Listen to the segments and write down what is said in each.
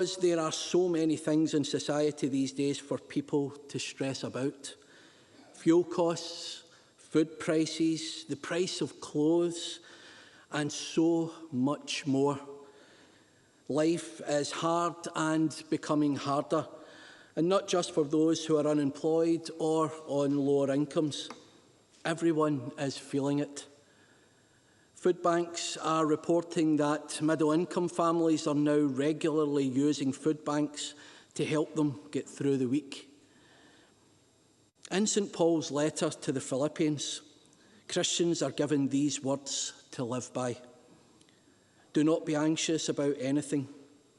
There are so many things in society these days for people to stress about. Fuel costs, food prices, the price of clothes, and so much more. Life is hard and becoming harder, and not just for those who are unemployed or on lower incomes. Everyone is feeling it. Food banks are reporting that middle-income families are now regularly using food banks to help them get through the week. In St Paul's letter to the Philippians, Christians are given these words to live by. Do not be anxious about anything,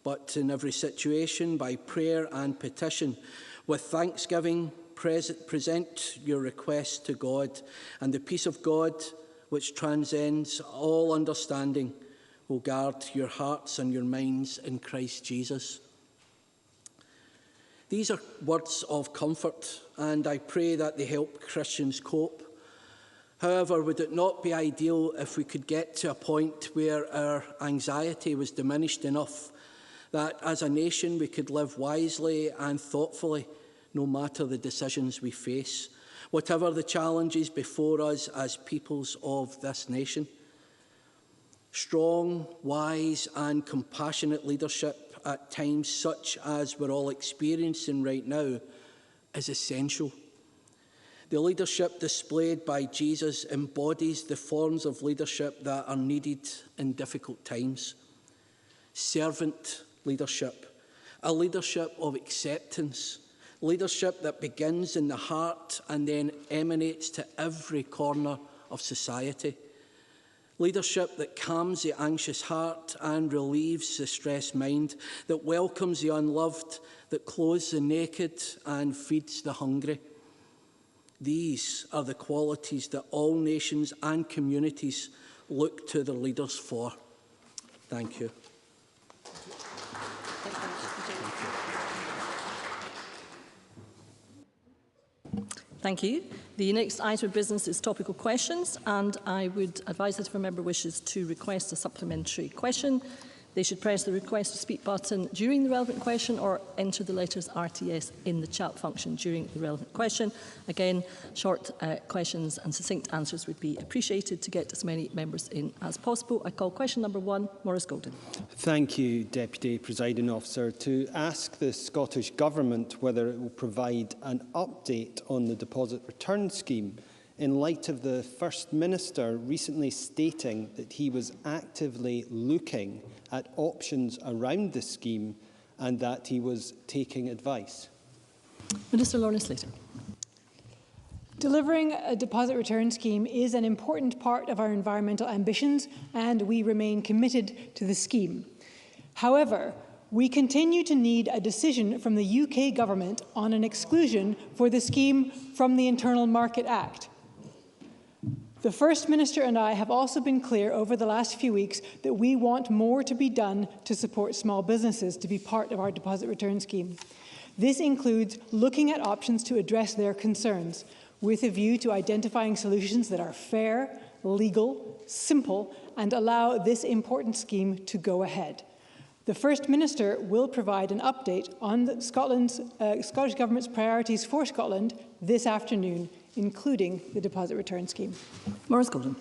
but in every situation, by prayer and petition, with thanksgiving, present your requests to God, and the peace of God, which transcends all understanding, will guard your hearts and your minds in Christ Jesus. These are words of comfort, and I pray that they help Christians cope. However, would it not be ideal if we could get to a point where our anxiety was diminished enough that as a nation we could live wisely and thoughtfully, no matter the decisions we face, whatever the challenges before us as peoples of this nation? Strong, wise and compassionate leadership at times such as we're all experiencing right now is essential. The leadership displayed by Jesus embodies the forms of leadership that are needed in difficult times. Servant leadership, a leadership of acceptance, leadership that begins in the heart and then emanates to every corner of society. Leadership that calms the anxious heart and relieves the stressed mind, that welcomes the unloved, that clothes the naked and feeds the hungry. These are the qualities that all nations and communities look to their leaders for. Thank you. Thank you. The next item of business is topical questions, and I would advise that if a member wishes to request a supplementary question, they should press the request to speak button during the relevant question or enter the letters RTS in the chat function during the relevant question. Again, short questions and succinct answers would be appreciated to get as many members in as possible. I call question number 1, Maurice Golden. Thank you, Deputy Presiding Officer. To ask the Scottish Government whether it will provide an update on the deposit return scheme in light of the First Minister recently stating that he was actively looking at options around the scheme and that he was taking advice. Minister Lorna Slater. Delivering a deposit return scheme is an important part of our environmental ambitions, and we remain committed to the scheme. However, we continue to need a decision from the UK Government on an exclusion for the scheme from the Internal Market Act. The First Minister and I have also been clear over the last few weeks that we want more to be done to support small businesses to be part of our deposit return scheme. This includes looking at options to address their concerns, with a view to identifying solutions that are fair, legal, simple, and allow this important scheme to go ahead. The First Minister will provide an update on the Scottish Government's priorities for Scotland this afternoon, including the deposit return scheme. Maurice Golden.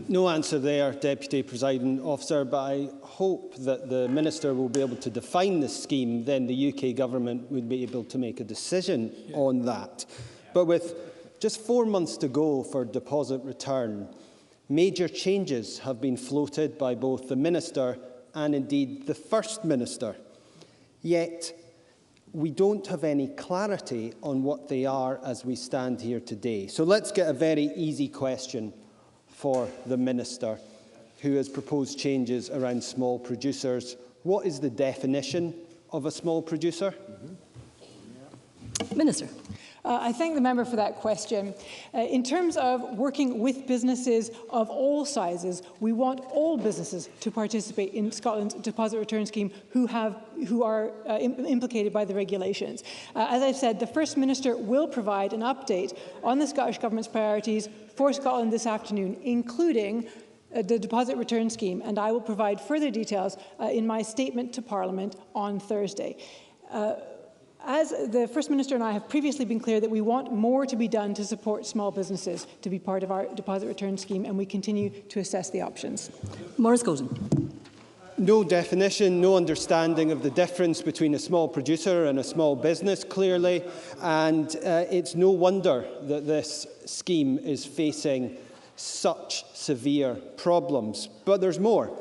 No answer there, Deputy Presiding Officer, but I hope that the Minister will be able to define the scheme. Then the UK Government would be able to make a decision on that. But with just 4 months to go for deposit return, major changes have been floated by both the Minister and indeed the First Minister. Yet, we don't have any clarity on what they are as we stand here today. So let's get a very easy question for the Minister, who has proposed changes around small producers. What is the definition of a small producer? Minister. I thank the member for that question. In terms of working with businesses of all sizes, we want all businesses to participate in Scotland's deposit return scheme who are implicated by the regulations. As I've said, the First Minister will provide an update on the Scottish Government's priorities for Scotland this afternoon, including the deposit return scheme, and I will provide further details in my statement to Parliament on Thursday. As the First Minister and I have previously been clear that we want more to be done to support small businesses to be part of our deposit return scheme, and we continue to assess the options. Maurice Golden. No definition, no understanding of the difference between a small producer and a small business, clearly, and it's no wonder that this scheme is facing such severe problems. But there's more.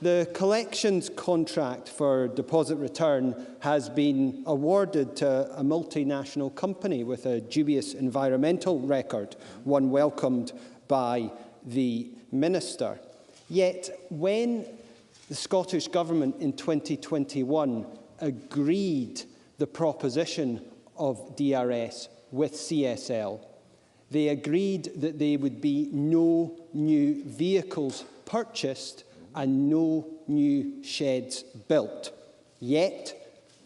The collections contract for deposit return has been awarded to a multinational company with a dubious environmental record, one welcomed by the Minister. Yet, when the Scottish Government in 2021 agreed the proposition of DRS with CSL, they agreed that there would be no new vehicles purchased and no new sheds built. Yet,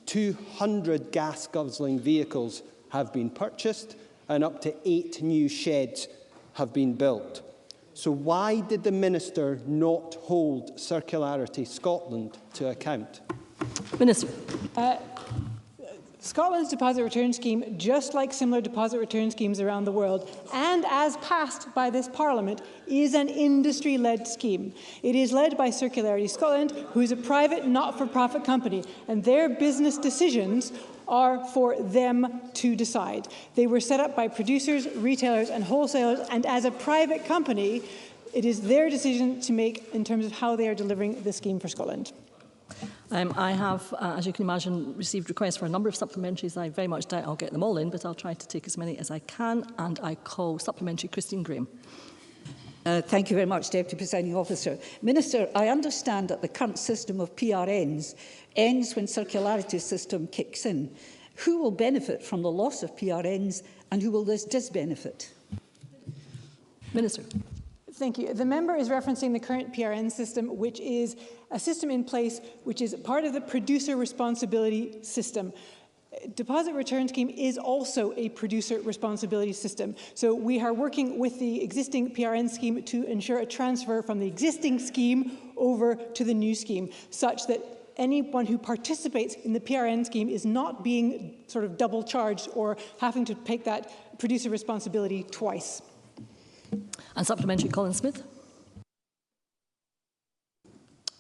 200 gas-guzzling vehicles have been purchased and up to 8 new sheds have been built. So why did the Minister not hold Circularity Scotland to account? Minister. Scotland's deposit return scheme, just like similar deposit return schemes around the world, and as passed by this Parliament, is an industry-led scheme. It is led by Circularity Scotland, who is a private, not-for-profit company, and their business decisions are for them to decide. They were set up by producers, retailers and wholesalers, and as a private company, it is their decision to make in terms of how they are delivering the scheme for Scotland. I have, as you can imagine, received requests for a number of supplementaries. I very much doubt I'll get them all in, but I'll try to take as many as I can, and I call supplementary Christine Graham. Thank you very much, Deputy Presiding Officer. Minister, I understand that the current system of PRNs ends when circularity system kicks in. Who will benefit from the loss of PRNs, and who will this disbenefit? Minister. Thank you. The member is referencing the current PRN system, which is a system in place which is part of the producer responsibility system. Deposit return scheme is also a producer responsibility system. So we are working with the existing PRN scheme to ensure a transfer from the existing scheme over to the new scheme, such that anyone who participates in the PRN scheme is not being sort of double charged or having to take that producer responsibility twice. And supplementary Colin Smith.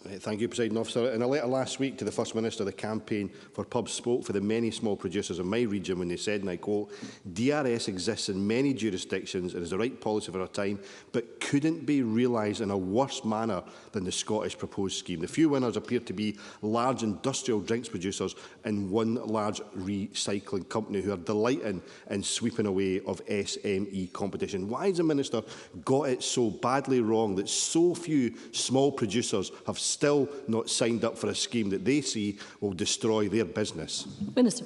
Thank you, Presiding Officer. In a letter last week to the First Minister, the campaign for pubs spoke for the many small producers in my region when they said, and I quote, "DRS exists in many jurisdictions and is the right policy for our time, but couldn't be realised in a worse manner than the Scottish proposed scheme. The few winners appear to be large industrial drinks producers and one large recycling company who are delighting in sweeping away of SME competition." Why has the Minister got it so badly wrong that so few small producers have still not signed up for a scheme that they see will destroy their business? Minister.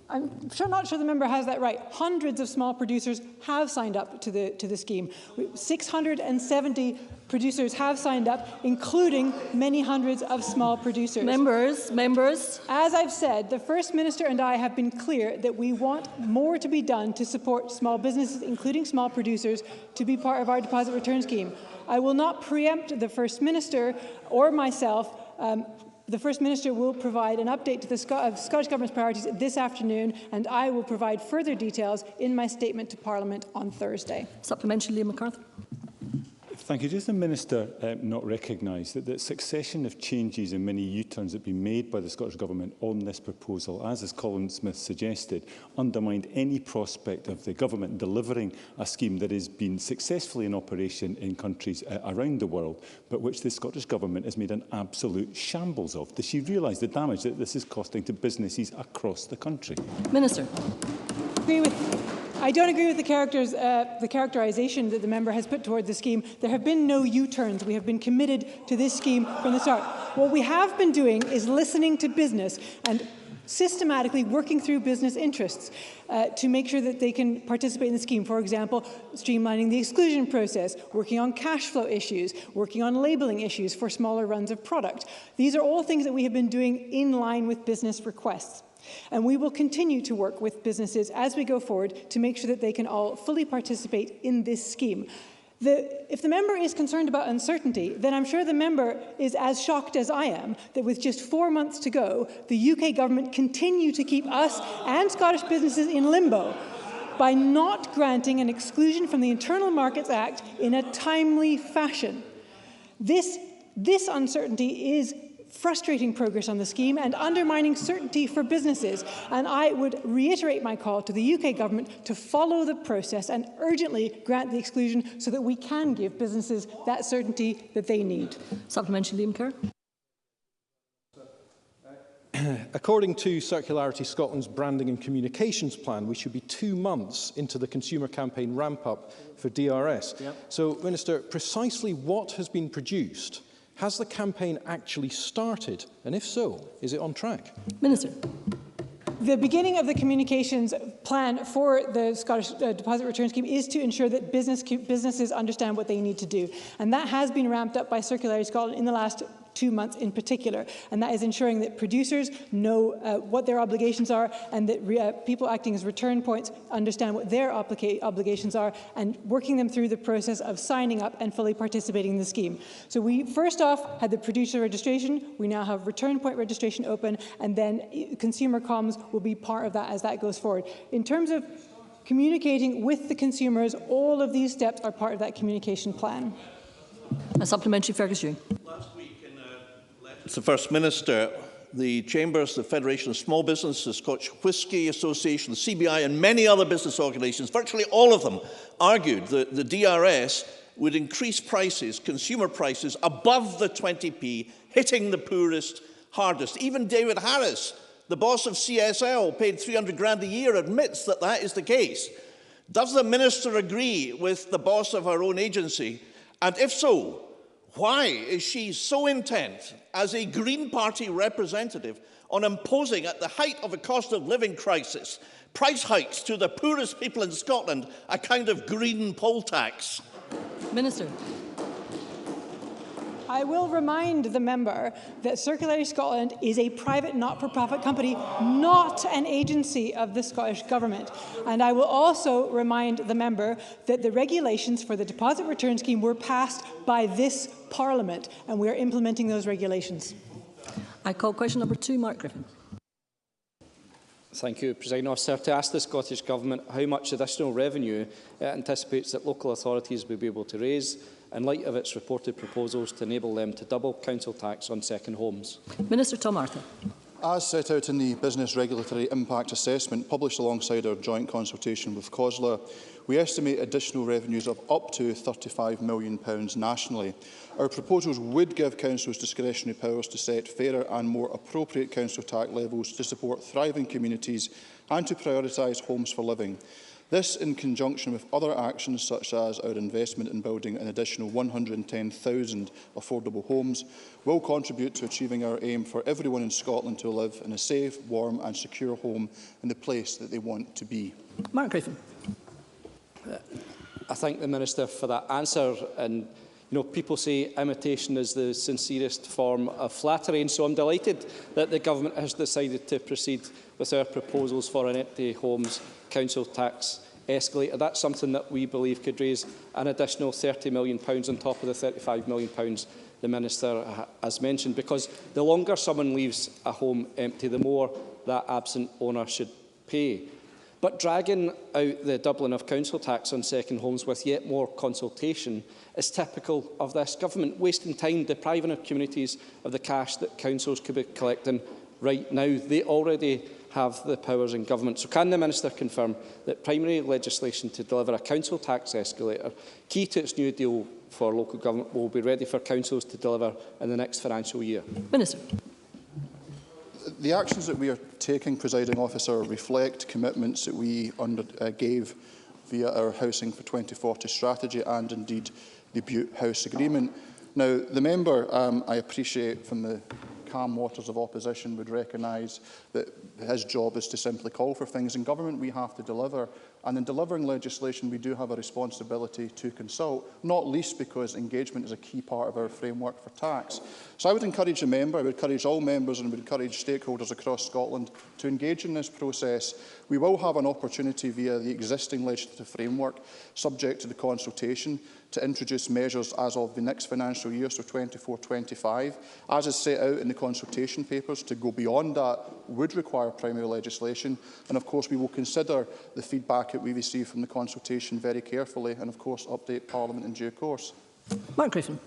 I'm not sure the member has that right. Hundreds of small producers have signed up to the scheme. 670 producers have signed up, including many hundreds of small producers. Members. As I've said, the First Minister and I have been clear that we want more to be done to support small businesses, including small producers, to be part of our deposit return scheme. I will not preempt the First Minister or myself. The First Minister will provide an update to the Scottish Government's priorities this afternoon, and I will provide further details in my statement to Parliament on Thursday. Supplementary Liam MacArthur. Thank you. Does the Minister not recognise that the succession of changes and many U-turns that have been made by the Scottish Government on this proposal, as Colin Smith suggested, undermined any prospect of the Government delivering a scheme that has been successfully in operation in countries around the world, but which the Scottish Government has made an absolute shambles of? Does she realise the damage that this is costing to businesses across the country? Minister. I don't agree with the characterisation that the member has put towards the scheme. There have been no U-turns. We have been committed to this scheme from the start. What we have been doing is listening to business and systematically working through business interests to make sure that they can participate in the scheme. For example, streamlining the exclusion process, working on cash flow issues, working on labelling issues for smaller runs of product. These are all things that we have been doing in line with business requests. And we will continue to work with businesses as we go forward to make sure that they can all fully participate in this scheme. If the member is concerned about uncertainty, then I'm sure the member is as shocked as I am that with just 4 months to go, the UK government continue to keep us and Scottish businesses in limbo by not granting an exclusion from the Internal Markets Act in a timely fashion. This uncertainty is frustrating progress on the scheme and undermining certainty for businesses. And I would reiterate my call to the UK government to follow the process and urgently grant the exclusion so that we can give businesses that certainty that they need. Supplementary, Liam Kerr. According to Circularity Scotland's branding and communications plan, we should be 2 months into the consumer campaign ramp-up for DRS. Yep. So, Minister, precisely what has been produced? Has the campaign actually started? And if so, is it on track? Minister. The beginning of the communications plan for the Scottish Deposit Return Scheme is to ensure that businesses understand what they need to do. And that has been ramped up by Circularity Scotland in the last 2 months in particular, and that is ensuring that producers know what their obligations are and that people acting as return points understand what their obligations are and working them through the process of signing up and fully participating in the scheme. So we first off had the producer registration, we now have return point registration open, and then consumer comms will be part of that as that goes forward. In terms of communicating with the consumers, all of these steps are part of that communication plan. A supplementary, Fergus Ewing. The First Minister, the Chambers, the Federation of Small Business, the Scotch Whisky Association, the CBI and many other business organisations, virtually all of them argued that the DRS would increase prices, consumer prices, above the 20p, hitting the poorest hardest. Even David Harris, the boss of CSL, paid 300 grand a year, admits that that is the case. Does the Minister agree with the boss of our own agency? And if so, why is she so intent, as a Green Party representative, on imposing, at the height of a cost of living crisis, price hikes to the poorest people in Scotland, a kind of green poll tax? Minister. I will remind the member that Circularity Scotland is a private not-for-profit company, not an agency of the Scottish Government. And I will also remind the member that the regulations for the Deposit Return Scheme were passed by this Parliament, and we are implementing those regulations. I call question number 2, Mark Griffin. Thank you, Presiding Officer. To ask the Scottish Government how much additional revenue it anticipates that local authorities will be able to raise in light of its reported proposals to enable them to double council tax on second homes. Minister Tom Arthur. As set out in the Business Regulatory Impact Assessment published alongside our joint consultation with COSLA, we estimate additional revenues of up to £35 million nationally. Our proposals would give councils discretionary powers to set fairer and more appropriate council tax levels to support thriving communities and to prioritise homes for living. This, in conjunction with other actions such as our investment in building an additional 110,000 affordable homes, will contribute to achieving our aim for everyone in Scotland to live in a safe, warm and secure home in the place that they want to be. Mark Griffin. I thank the Minister for that answer. And people say imitation is the sincerest form of flattery, and so I'm delighted that the Government has decided to proceed with our proposals for an empty homes council tax escalator. That's something that we believe could raise an additional £30 million on top of the £35 million the Minister has mentioned, because the longer someone leaves a home empty, the more that absent owner should pay. But dragging out the doubling of council tax on second homes with yet more consultation is typical of this Government, wasting time depriving our communities of the cash that councils could be collecting right now. They already have the powers in government. So can the Minister confirm that primary legislation to deliver a council tax escalator, key to its new deal for local government, will be ready for councils to deliver in the next financial year? Minister. The actions that we are taking, Presiding Officer, reflect commitments that we gave via our Housing for 2040 strategy and indeed the Butte House Agreement. Now, the member, I appreciate from the calm waters of opposition, would recognise that his job is to simply call for things. In government, we have to deliver. And in delivering legislation, we do have a responsibility to consult, not least because engagement is a key part of our framework for tax. So I would encourage the member, I would encourage all members and would encourage stakeholders across Scotland to engage in this process. We will have an opportunity via the existing legislative framework, subject to the consultation, to introduce measures as of the next financial year, so 24-25. As is set out in the consultation papers, to go beyond that would require primary legislation. And of course, we will consider the feedback that we receive from the consultation very carefully and of course update Parliament in due course. Mark Griffin.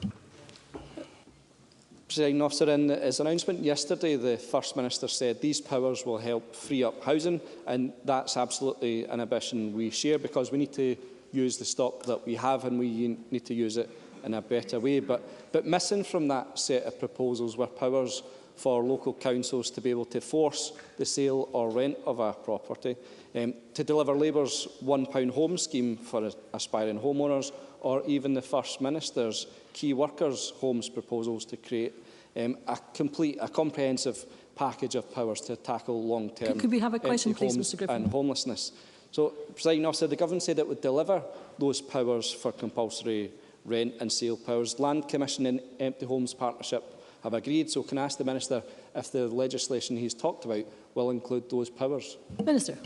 Presiding Officer, in his announcement yesterday, the First Minister said these powers will help free up housing, and that's absolutely an ambition we share, because we need to use the stock that we have and we need to use it in a better way. But missing from that set of proposals were powers for local councils to be able to force the sale or rent of a property, to deliver Labour's £1 home scheme for aspiring homeowners, or even the First Minister's key workers' homes proposals to create a comprehensive package of powers to tackle long-term Could we have a question, please, Mr. Griffin? And homelessness. So, Presiding Officer, the Government said it would deliver those powers for compulsory rent and sale powers. Land Commission and Empty Homes Partnership have agreed. So can I ask the Minister if the legislation he's talked about will include those powers? Minister.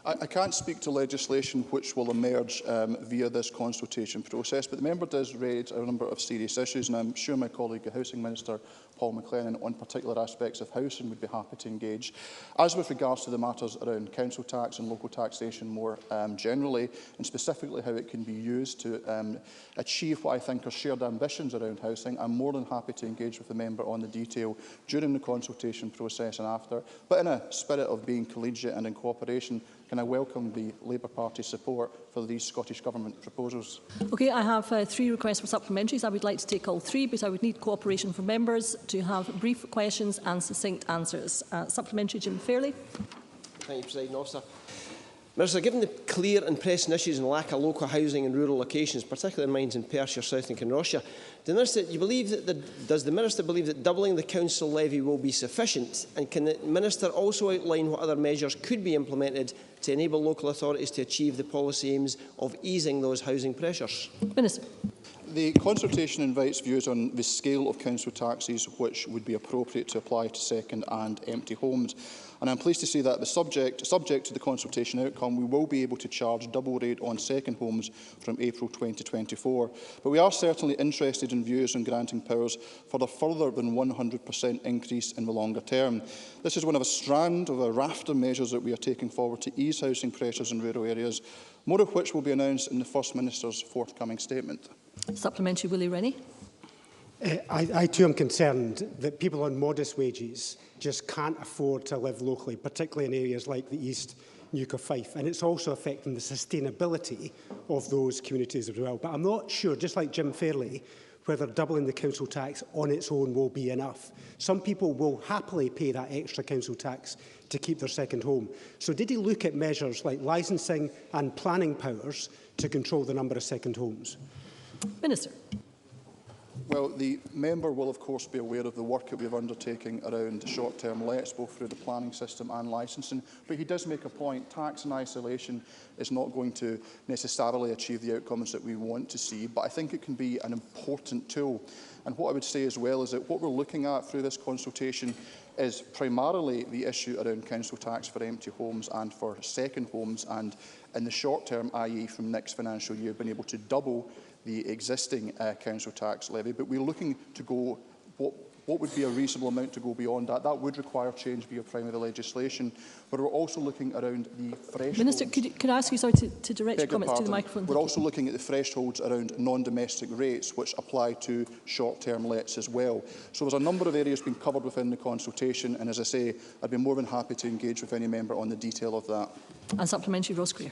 I can't speak to legislation which will emerge via this consultation process, but the member does raise a number of serious issues, and I'm sure my colleague, the Housing Minister, Paul McLennan, on particular aspects of housing would be happy to engage. As with regards to the matters around council tax and local taxation more generally, and specifically how it can be used to achieve what I think are shared ambitions around housing, I'm more than happy to engage with the member on the detail during the consultation process and after. But in a spirit of being collegiate and in cooperation, can I welcome the Labour Party support for these Scottish Government proposals? Okay, I have 3 requests for supplementaries. I would like to take all 3, but I would need cooperation from members to have brief questions and succinct answers. Supplementary, Jim Fairley. Thank you, Presiding Officer. Minister, given the clear and pressing issues and lack of local housing in rural locations, particularly in mines in Perthshire, South and Kinrossshire, does the Minister believe that doubling the council levy will be sufficient? And can the Minister also outline what other measures could be implemented to enable local authorities to achieve the policy aims of easing those housing pressures? Minister. The consultation invites views on the scale of council taxes which would be appropriate to apply to second and empty homes. And I'm pleased to say that subject to the consultation outcome, we will be able to charge double rate on second homes from April 2024. But we are certainly interested in views on granting powers for a further than 100% increase in the longer term. This is one of a strand of a raft of measures that we are taking forward to ease housing pressures in rural areas, more of which will be announced in the First Minister's forthcoming statement. Supplementary, Willie Rennie. I too am concerned that people on modest wages just can't afford to live locally, particularly in areas like the East Nuke of Fife. And it's also affecting the sustainability of those communities as well. But I'm not sure, just like Jim Fairley, whether doubling the council tax on its own will be enough. Some people will happily pay that extra council tax to keep their second home. So did he look at measures like licensing and planning powers to control the number of second homes? Minister. Well, the member will of course be aware of the work that we have undertaking around short-term lets, both through the planning system and licensing. But he does make a point: tax in isolation is not going to necessarily achieve the outcomes that we want to see, but I think it can be an important tool. And what I would say as well is that what we're looking at through this consultation is primarily the issue around council tax for empty homes and for second homes, and in the short term, i.e. from next financial year, being able to double the existing council tax levy. But we're looking to go, what would be a reasonable amount to go beyond that? That would require change via primary legislation. But we're also looking around the thresholds. Minister, could I ask you to direct your comments to the microphone? We're also looking at the thresholds around non-domestic rates, which apply to short-term lets as well. So there's a number of areas being covered within the consultation, and as I say, I'd be more than happy to engage with any member on the detail of that. And supplementary, Ross Greer.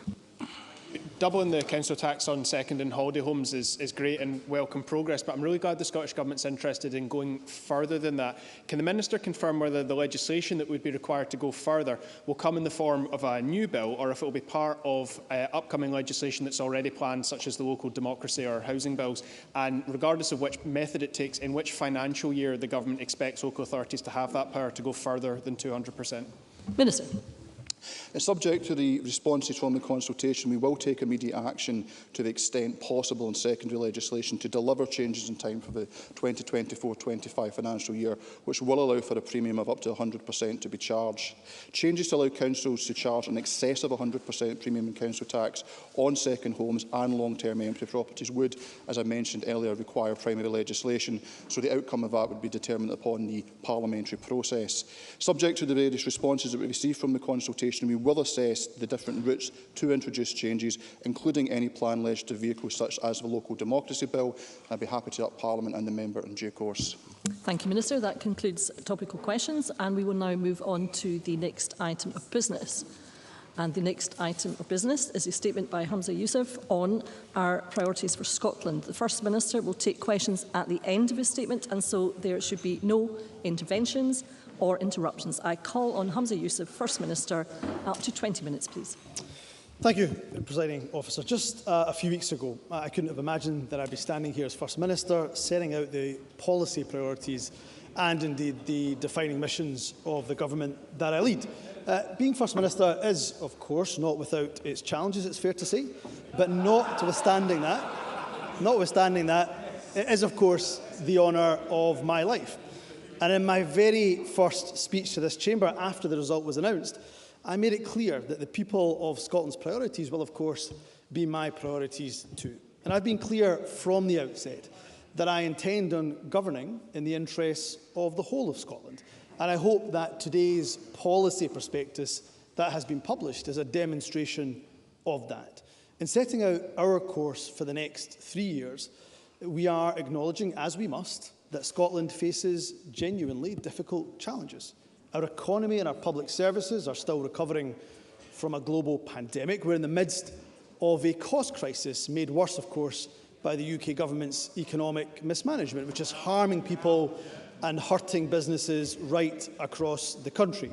Doubling the council tax on second and holiday homes is great and welcome progress, but I'm really glad the Scottish Government's interested in going further than that. Can the Minister confirm whether the legislation that would be required to go further will come in the form of a new bill, or if it will be part of upcoming legislation that's already planned, such as the local democracy or housing bills? And regardless of which method it takes, in which financial year the Government expects local authorities to have that power to go further than 200%? Minister. Subject to the responses from the consultation, we will take immediate action to the extent possible in secondary legislation to deliver changes in time for the 2024-25 financial year, which will allow for a premium of up to 100% to be charged. Changes to allow councils to charge an excess of 100% premium in council tax on second homes and long-term empty properties would, as I mentioned earlier, require primary legislation, so the outcome of that would be determined upon the parliamentary process. Subject to the various responses that we receive from the consultation, we will assess the different routes to introduce changes, including any planned legislative vehicles such as the Local Democracy Bill. I'd be happy to update Parliament and the member in due course. Thank you, Minister. That concludes topical questions, and we will now move on to the next item of business. And the next item of business is a statement by Humza Yousaf on our priorities for Scotland. The First Minister will take questions at the end of his statement, and so there should be no interventions or interruptions. I call on Humza Yousaf, First Minister, up to 20 minutes, please. Thank you, Presiding Officer. Just a few weeks ago, I couldn't have imagined that I'd be standing here as First Minister, setting out the policy priorities and indeed the defining missions of the government that I lead. Being First Minister is, of course, not without its challenges, it's fair to say, but notwithstanding that, it is, of course, the honour of my life. And in my very first speech to this chamber after the result was announced, I made it clear that the people of Scotland's priorities will, of course, be my priorities too. And I've been clear from the outset that I intend on governing in the interests of the whole of Scotland. And I hope that today's policy prospectus that has been published is a demonstration of that. In setting out our course for the next 3 years, we are acknowledging, as we must, that Scotland faces genuinely difficult challenges. Our economy and our public services are still recovering from a global pandemic. We're in the midst of a cost crisis made worse, of course, by the UK government's economic mismanagement, which is harming people and hurting businesses right across the country.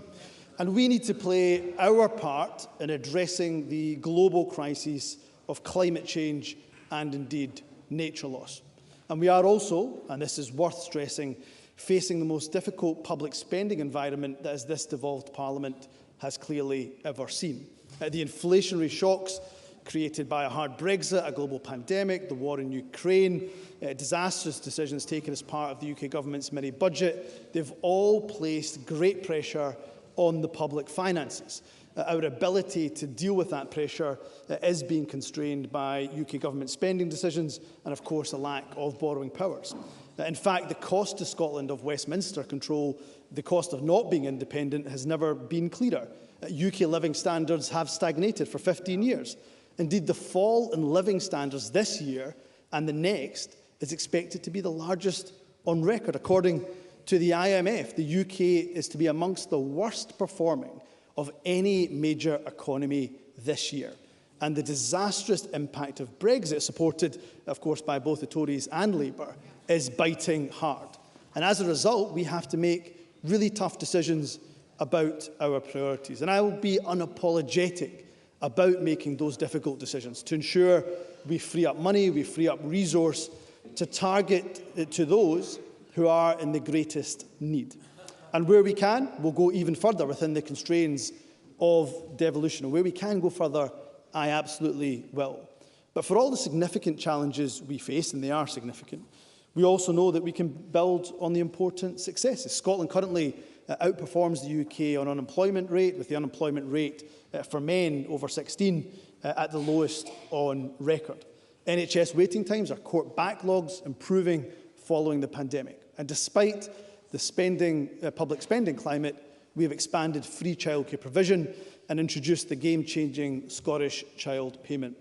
And we need to play our part in addressing the global crises of climate change and indeed nature loss. And we are also, and this is worth stressing, facing the most difficult public spending environment that this devolved Parliament has clearly ever seen. The inflationary shocks created by a hard Brexit, a global pandemic, the war in Ukraine, disastrous decisions taken as part of the UK government's mini-budget, they've all placed great pressure on the public finances. Our ability to deal with that pressure is being constrained by UK government spending decisions and, of course, a lack of borrowing powers. In fact, the cost to Scotland of Westminster control, the cost of not being independent, has never been clearer. UK living standards have stagnated for 15 years. Indeed, the fall in living standards this year and the next is expected to be the largest on record. According to the IMF, the UK is to be amongst the worst performing of any major economy this year. And the disastrous impact of Brexit, supported, of course, by both the Tories and Labour, is biting hard. And as a result, we have to make really tough decisions about our priorities. And I will be unapologetic about making those difficult decisions to ensure we free up money, we free up resource to target to those who are in the greatest need. And where we can, we'll go even further within the constraints of devolution. And where we can go further, I absolutely will. But for all the significant challenges we face, and they are significant, we also know that we can build on the important successes. Scotland currently outperforms the UK on unemployment rate, with the unemployment rate for men over 16 at the lowest on record. NHS waiting times, our court backlogs improving following the pandemic. And despite the public spending climate, we have expanded free childcare provision and introduced the game-changing Scottish Child Payment.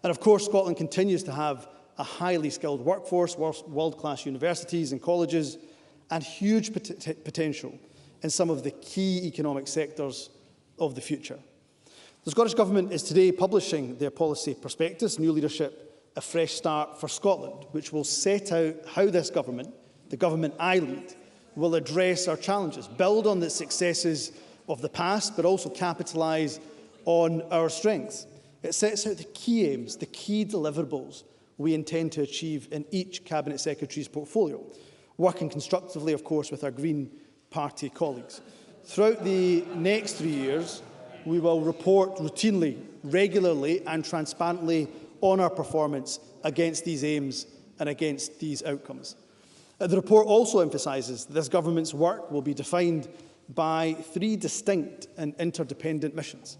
And of course, Scotland continues to have a highly skilled workforce, world-class universities and colleges, and huge potential in some of the key economic sectors of the future. The Scottish Government is today publishing their policy prospectus, New Leadership, A Fresh Start for Scotland, which will set out how this government, the government I lead, will address our challenges, build on the successes of the past, but also capitalise on our strengths. It sets out the key aims, the key deliverables we intend to achieve in each Cabinet Secretary's portfolio, working constructively, of course, with our Green Party colleagues. Throughout the next 3 years, we will report routinely, regularly and transparently on our performance against these aims and against these outcomes. The report also emphasises that this government's work will be defined by 3 distinct and interdependent missions.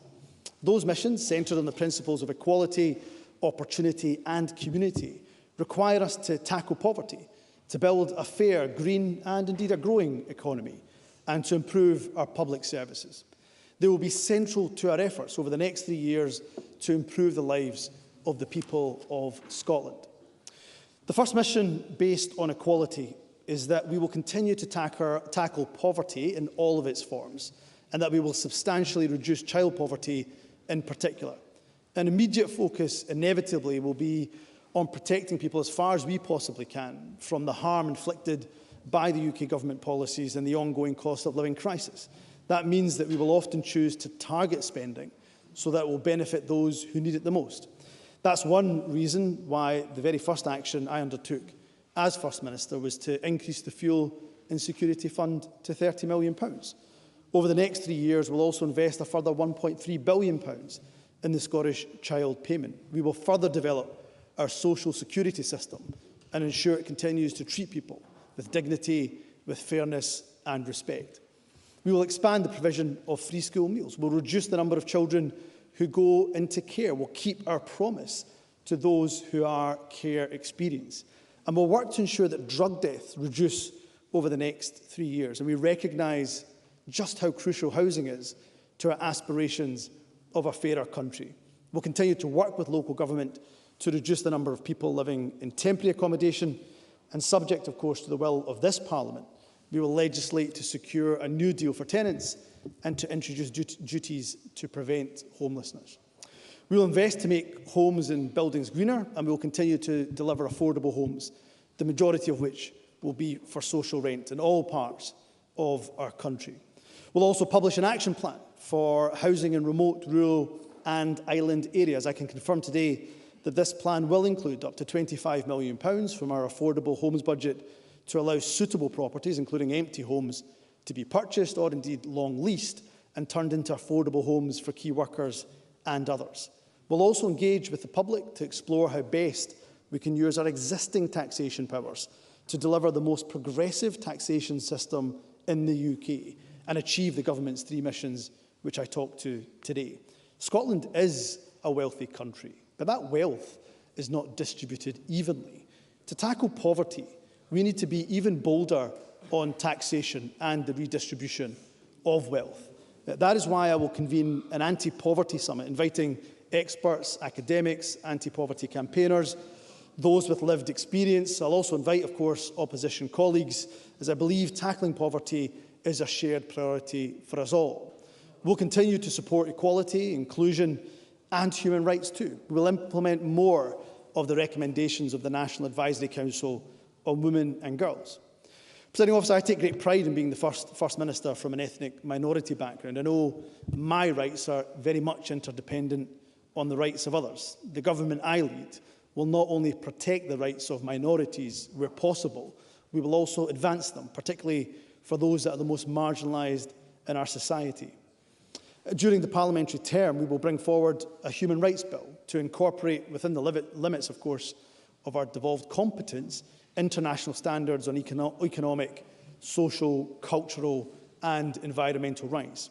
Those missions, centred on the principles of equality, opportunity and community, require us to tackle poverty, to build a fair, green and indeed a growing economy, and to improve our public services. They will be central to our efforts over the next 3 years to improve the lives of the people of Scotland. The first mission, based on equality, is that we will continue to tackle poverty in all of its forms, and that we will substantially reduce child poverty in particular. An immediate focus inevitably will be on protecting people as far as we possibly can from the harm inflicted by the UK government policies and the ongoing cost of living crisis. That means that we will often choose to target spending so that it will benefit those who need it the most. That's one reason why the very first action I undertook as First Minister was to increase the Fuel Insecurity Fund to £30 million. Over the next 3 years, we'll also invest a further £1.3 billion in the Scottish Child Payment. We will further develop our social security system and ensure it continues to treat people with dignity, with fairness and respect. We will expand the provision of free school meals. We'll reduce the number of children who go into care. We'll keep our promise to those who are care experienced. And we'll work to ensure that drug deaths reduce over the next 3 years. And we recognise just how crucial housing is to our aspirations of a fairer country. We'll continue to work with local government to reduce the number of people living in temporary accommodation, and subject, of course, to the will of this Parliament, we will legislate to secure a new deal for tenants and to introduce duties to prevent homelessness. We will invest to make homes and buildings greener, and we will continue to deliver affordable homes, the majority of which will be for social rent in all parts of our country. We'll also publish an action plan for housing in remote, rural and island areas. I can confirm today that this plan will include up to £25 million from our affordable homes budget to allow suitable properties, including empty homes, to be purchased or indeed long leased and turned into affordable homes for key workers and others. We'll also engage with the public to explore how best we can use our existing taxation powers to deliver the most progressive taxation system in the UK and achieve the government's 3 missions which I talked to today. Scotland is a wealthy country, but that wealth is not distributed evenly. To tackle poverty, we need to be even bolder on taxation and the redistribution of wealth. That is why I will convene an anti-poverty summit, inviting experts, academics, anti-poverty campaigners, those with lived experience. I'll also invite, of course, opposition colleagues, as I believe tackling poverty is a shared priority for us all. We'll continue to support equality, inclusion and human rights too. We will implement more of the recommendations of the National Advisory Council on Women and Girls. Presiding Officer, I take great pride in being the First Minister from an ethnic minority background. I know my rights are very much interdependent on the rights of others. The government I lead will not only protect the rights of minorities where possible, we will also advance them, particularly for those that are the most marginalised in our society. During the parliamentary term, we will bring forward a human rights bill to incorporate within the limits, of course, of our devolved competence, international standards on economic, social, cultural and environmental rights.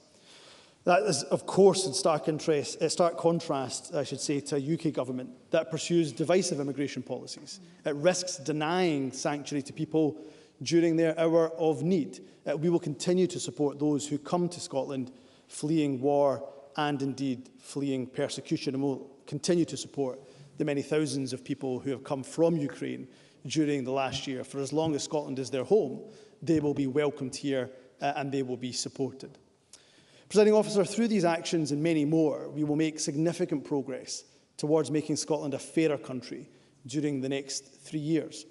That is, of course, in stark contrast, I should say, to a UK government that pursues divisive immigration policies. It risks denying sanctuary to people during their hour of need. We will continue to support those who come to Scotland fleeing war and indeed fleeing persecution, and will continue to support the many thousands of people who have come from Ukraine during the last year. For as long as Scotland is their home, they will be welcomed here and they will be supported. Presiding Officer, through these actions and many more, we will make significant progress towards making Scotland a fairer country during the next 3 years.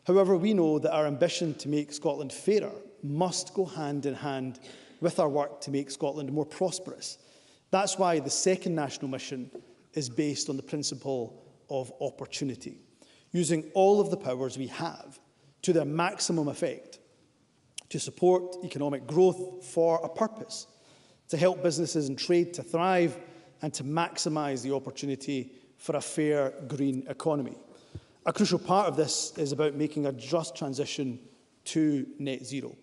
However, we know that our ambition to make Scotland fairer must go hand in hand with our work to make Scotland more prosperous. That's why the second national mission is based on the principle of opportunity, using all of the powers we have to their maximum effect to support economic growth for a purpose, to help businesses and trade to thrive and to maximise the opportunity for a fair green economy. A crucial part of this is about making a just transition to net zero.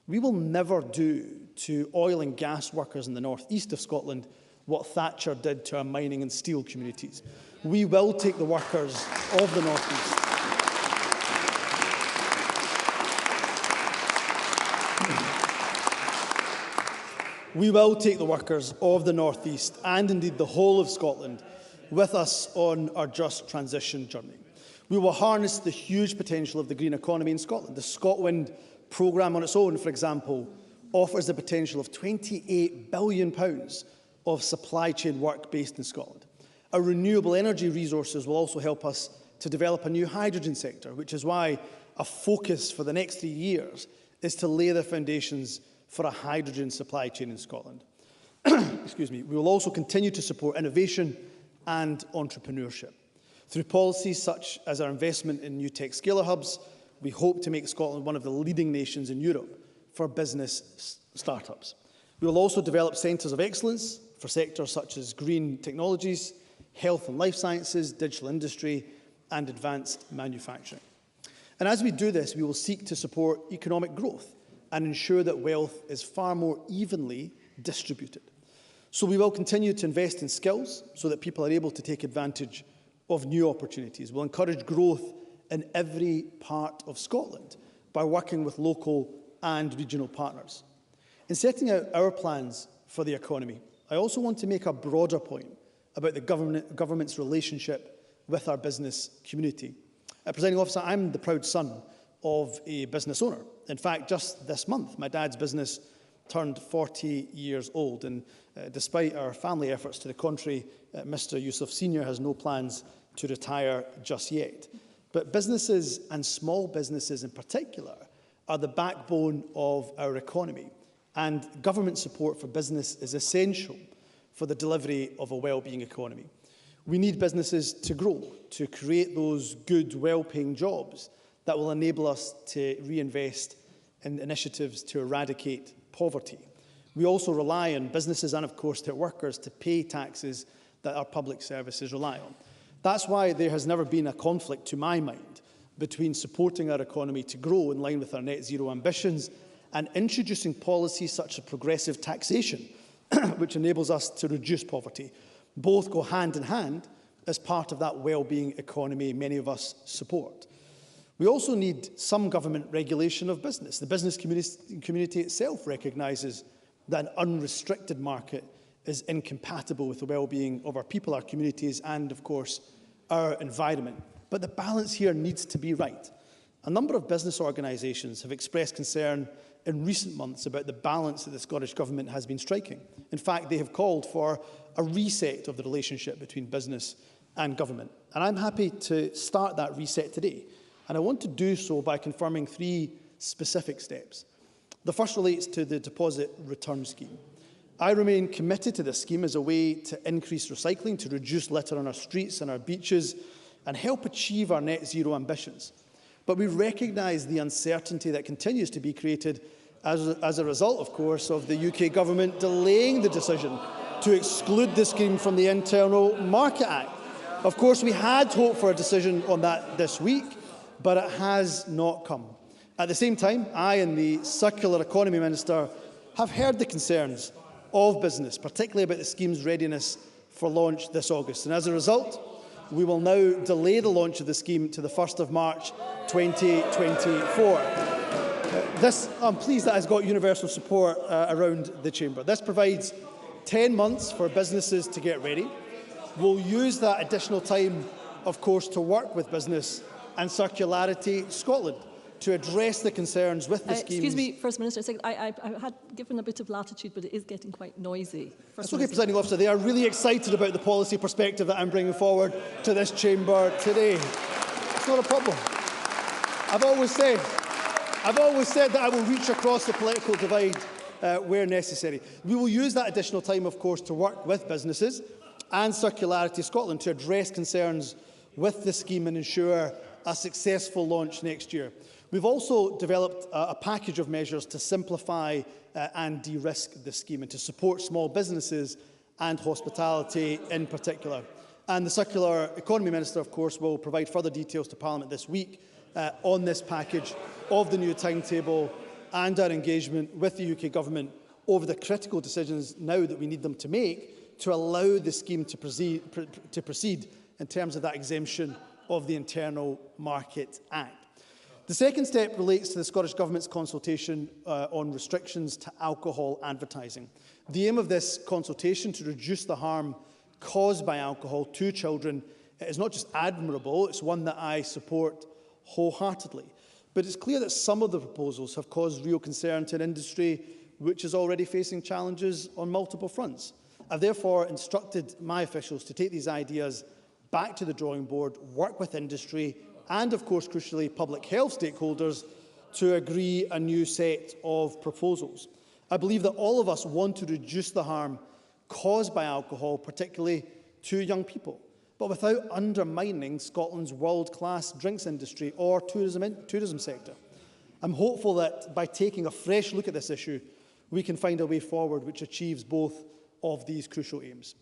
We will never do to oil and gas workers in the north east of Scotland what Thatcher did to our mining and steel communities. We will take the workers of the north east. We will take the workers of the north east and indeed the whole of Scotland with us on our just transition journey. We will harness the huge potential of the green economy in Scotland. The ScotWind programme on its own, for example, offers the potential of £28 billion of supply chain work based in Scotland. Our renewable energy resources will also help us to develop a new hydrogen sector, which is why a focus for the next 3 years is to lay the foundations for a hydrogen supply chain in Scotland. Excuse me. We will also continue to support innovation and entrepreneurship. Through policies such as our investment in new tech scaler hubs, we hope to make Scotland one of the leading nations in Europe for business startups. We will also develop centres of excellence for sectors such as green technologies, health and life sciences, digital industry and advanced manufacturing. And as we do this, we will seek to support economic growth and ensure that wealth is far more evenly distributed. So we will continue to invest in skills so that people are able to take advantage of new opportunities. We'll encourage growth in every part of Scotland by working with local and regional partners. In setting out our plans for the economy, I also want to make a broader point about the government's relationship with our business community. Presiding Officer, I'm the proud son of a business owner. In fact, just this month, my dad's business turned 40 years old, and despite our family efforts to the contrary, Mr Yousaf Sr. has no plans to retire just yet. But businesses, and small businesses in particular, are the backbone of our economy, and government support for business is essential for the delivery of a well-being economy. We need businesses to grow, to create those good, well-paying jobs that will enable us to reinvest in initiatives to eradicate poverty. We also rely on businesses and, of course, their workers to pay taxes that our public services rely on. That's why there has never been a conflict, to my mind, between supporting our economy to grow in line with our net zero ambitions and introducing policies such as progressive taxation, which enables us to reduce poverty. Both go hand in hand as part of that well-being economy many of us support. We also need some government regulation of business. The business community itself recognises that an unrestricted market is incompatible with the well-being of our people, our communities and, of course, our environment. But the balance here needs to be right. A number of business organisations have expressed concern in recent months about the balance that the Scottish Government has been striking. In fact, they have called for a reset of the relationship between business and government. And I'm happy to start that reset today. And I want to do so by confirming 3 specific steps. The first relates to the deposit return scheme. I remain committed to this scheme as a way to increase recycling, to reduce litter on our streets and our beaches, and help achieve our net zero ambitions. But we recognise the uncertainty that continues to be created as a result, of course, of the UK Government delaying the decision to exclude the scheme from the Internal Market Act. Of course, we had hoped for a decision on that this week, but it has not come. At the same time, I and the Circular Economy Minister have heard the concerns of business, particularly about the scheme's readiness for launch this August. And as a result, we will now delay the launch of the scheme to the 1st of March 2024. I'm pleased that has got universal support around the Chamber. This provides 10 months for businesses to get ready. We'll use that additional time, of course, to work with business and Circularity Scotland to address the concerns with the schemes. Excuse me, First Minister, I had given a bit of latitude, but it is getting quite noisy. That's okay, Presiding Officer. They are really excited about the policy perspective that I'm bringing forward to this chamber today. It's not a problem. I've always said that I will reach across the political divide where necessary. We will use that additional time, of course, to work with businesses and Circularity Scotland to address concerns with the scheme and ensure a successful launch next year. We've also developed a package of measures to simplify and de-risk the scheme and to support small businesses and hospitality in particular. And the Circular Economy Minister, of course, will provide further details to Parliament this week on this package of the new timetable and our engagement with the UK Government over the critical decisions now that we need them to make to allow the scheme to proceed in terms of that exemption of the Internal Market Act. The second step relates to the Scottish Government's consultation on restrictions to alcohol advertising. The aim of this consultation to reduce the harm caused by alcohol to children is not just admirable, it's one that I support wholeheartedly. But it's clear that some of the proposals have caused real concern to an industry which is already facing challenges on multiple fronts. I've therefore instructed my officials to take these ideas back to the drawing board, work with industry and, of course, crucially, public health stakeholders to agree a new set of proposals. I believe that all of us want to reduce the harm caused by alcohol, particularly to young people, but without undermining Scotland's world-class drinks industry or tourism sector. I'm hopeful that by taking a fresh look at this issue, we can find a way forward which achieves both of these crucial aims.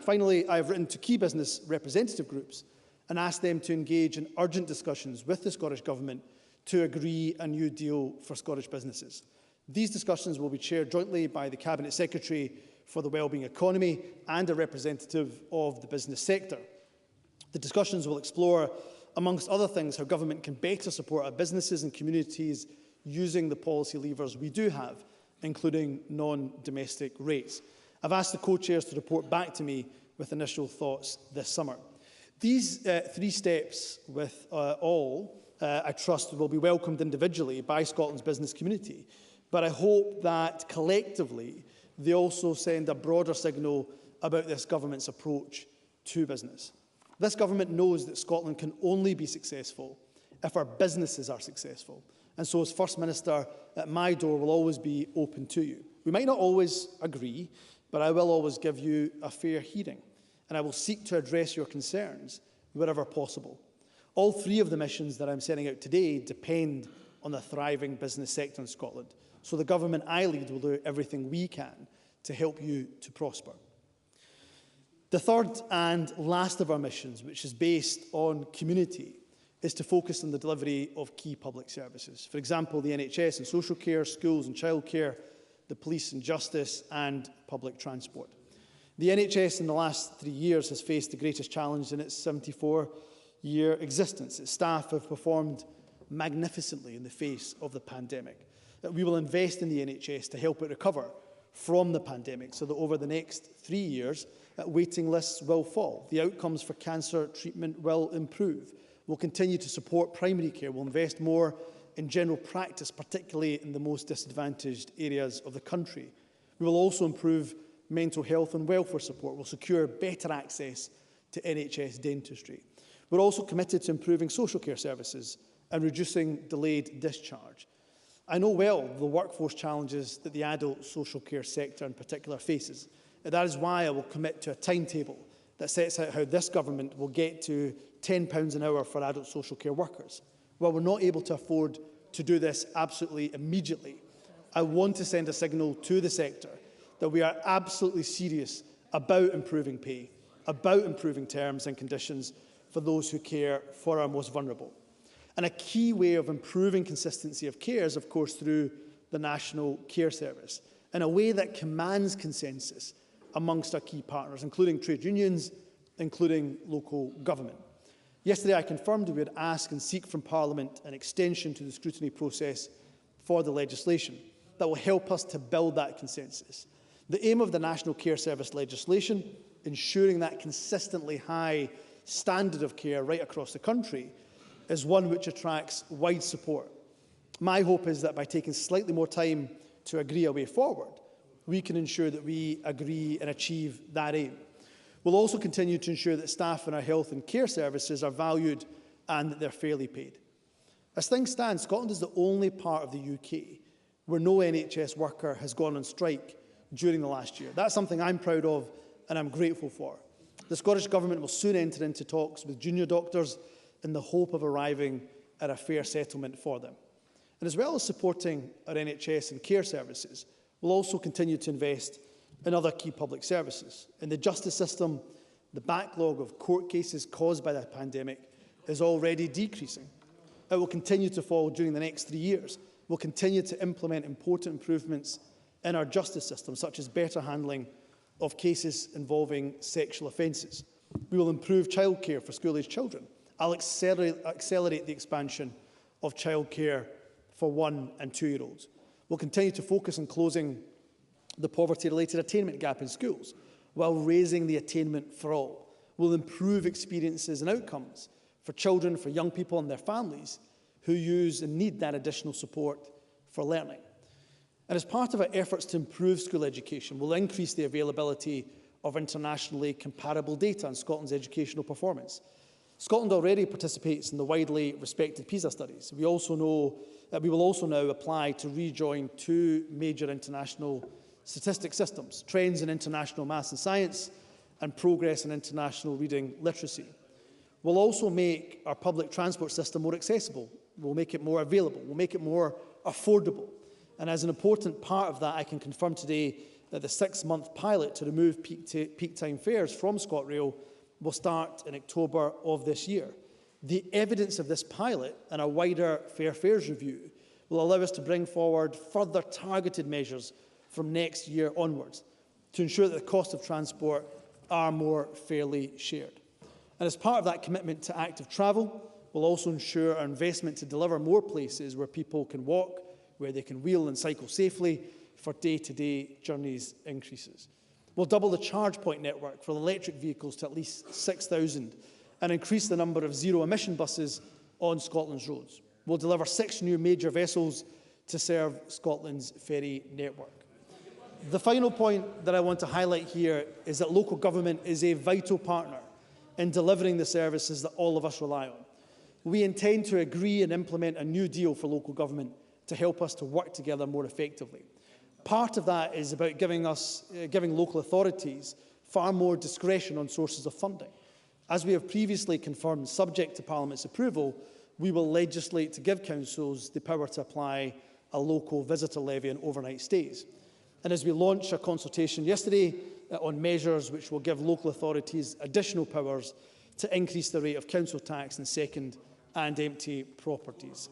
Finally, I have written to key business representative groups and asked them to engage in urgent discussions with the Scottish Government to agree a new deal for Scottish businesses. These discussions will be chaired jointly by the Cabinet Secretary for the Wellbeing Economy and a representative of the business sector. The discussions will explore, amongst other things, how government can better support our businesses and communities using the policy levers we do have, including non-domestic rates. I've asked the co-chairs to report back to me with initial thoughts this summer. These three steps with I trust, will be welcomed individually by Scotland's business community, but I hope that collectively they also send a broader signal about this government's approach to business. This government knows that Scotland can only be successful if our businesses are successful. And so as First Minister, my door will always be open to you. We might not always agree, but I will always give you a fair hearing, and I will seek to address your concerns wherever possible. All three of the missions that I'm setting out today depend on the thriving business sector in Scotland. So the government I lead will do everything we can to help you to prosper. The third and last of our missions, which is based on community, is to focus on the delivery of key public services. For example, the NHS and social care, schools and childcare, the police and justice, and public transport. The NHS in the last 3 years has faced the greatest challenge in its 74-year existence. Its staff have performed magnificently in the face of the pandemic. We will invest in the NHS to help it recover from the pandemic so that over the next 3 years, waiting lists will fall. The outcomes for cancer treatment will improve. We'll continue to support primary care. We'll invest more in general practice, particularly in the most disadvantaged areas of the country. We will also improve mental health and welfare support. We'll secure better access to NHS dentistry. We're also committed to improving social care services and reducing delayed discharge. I know well the workforce challenges that the adult social care sector in particular faces. That is why I will commit to a timetable that sets out how this government will get to £10 an hour for adult social care workers. While we're not able to afford to do this absolutely immediately, I want to send a signal to the sector that we are absolutely serious about improving pay, about improving terms and conditions for those who care for our most vulnerable. And a key way of improving consistency of care is, of course, through the National Care Service, in a way that commands consensus amongst our key partners, including trade unions, including local government. Yesterday, I confirmed we would ask and seek from Parliament an extension to the scrutiny process for the legislation that will help us to build that consensus. The aim of the National Care Service legislation, ensuring that consistently high standard of care right across the country, is one which attracts wide support. My hope is that by taking slightly more time to agree a way forward, we can ensure that we agree and achieve that aim. We'll also continue to ensure that staff in our health and care services are valued and that they're fairly paid. As things stand, Scotland is the only part of the UK where no NHS worker has gone on strike during the last year. That's something I'm proud of and I'm grateful for. The Scottish Government will soon enter into talks with junior doctors in the hope of arriving at a fair settlement for them. And as well as supporting our NHS and care services, we'll also continue to invest in other key public services. In the justice system, the backlog of court cases caused by the pandemic is already decreasing. It will continue to fall during the next 3 years. We'll continue to implement important improvements in our justice system, such as better handling of cases involving sexual offences. We will improve childcare for school-aged children. I'll accelerate the expansion of childcare for 1- and 2-year-olds. We'll continue to focus on closing the poverty-related attainment gap in schools while raising the attainment for all. We'll improve experiences and outcomes for children, for young people and their families who use and need that additional support for learning. And as part of our efforts to improve school education, we'll increase the availability of internationally comparable data on Scotland's educational performance. Scotland already participates in the widely respected PISA studies. We will also now apply to rejoin 2 major international statistics systems, Trends in International Maths and Science and Progress in International Reading Literacy. We'll also make our public transport system more accessible. We'll make it more available. We'll make it more affordable. And as an important part of that, I can confirm today that the 6-month pilot to remove peak time fares from ScotRail will start in October of this year. The evidence of this pilot and a wider fair fares review will allow us to bring forward further targeted measures from next year onwards to ensure that the cost of transport are more fairly shared. And as part of that commitment to active travel, we'll also ensure our investment to deliver more places where people can walk, where they can wheel and cycle safely for day-to-day journeys increases. We'll double the charge point network for electric vehicles to at least 6,000 and increase the number of zero-emission buses on Scotland's roads. We'll deliver 6 new major vessels to serve Scotland's ferry network. The final point that I want to highlight here is that local government is a vital partner in delivering the services that all of us rely on. We intend to agree and implement a new deal for local government to help us to work together more effectively. Part of that is about giving local authorities far more discretion on sources of funding. As we have previously confirmed, subject to Parliament's approval, we will legislate to give councils the power to apply a local visitor levy on overnight stays. And as we launched a consultation yesterday on measures which will give local authorities additional powers to increase the rate of council tax in second and empty properties.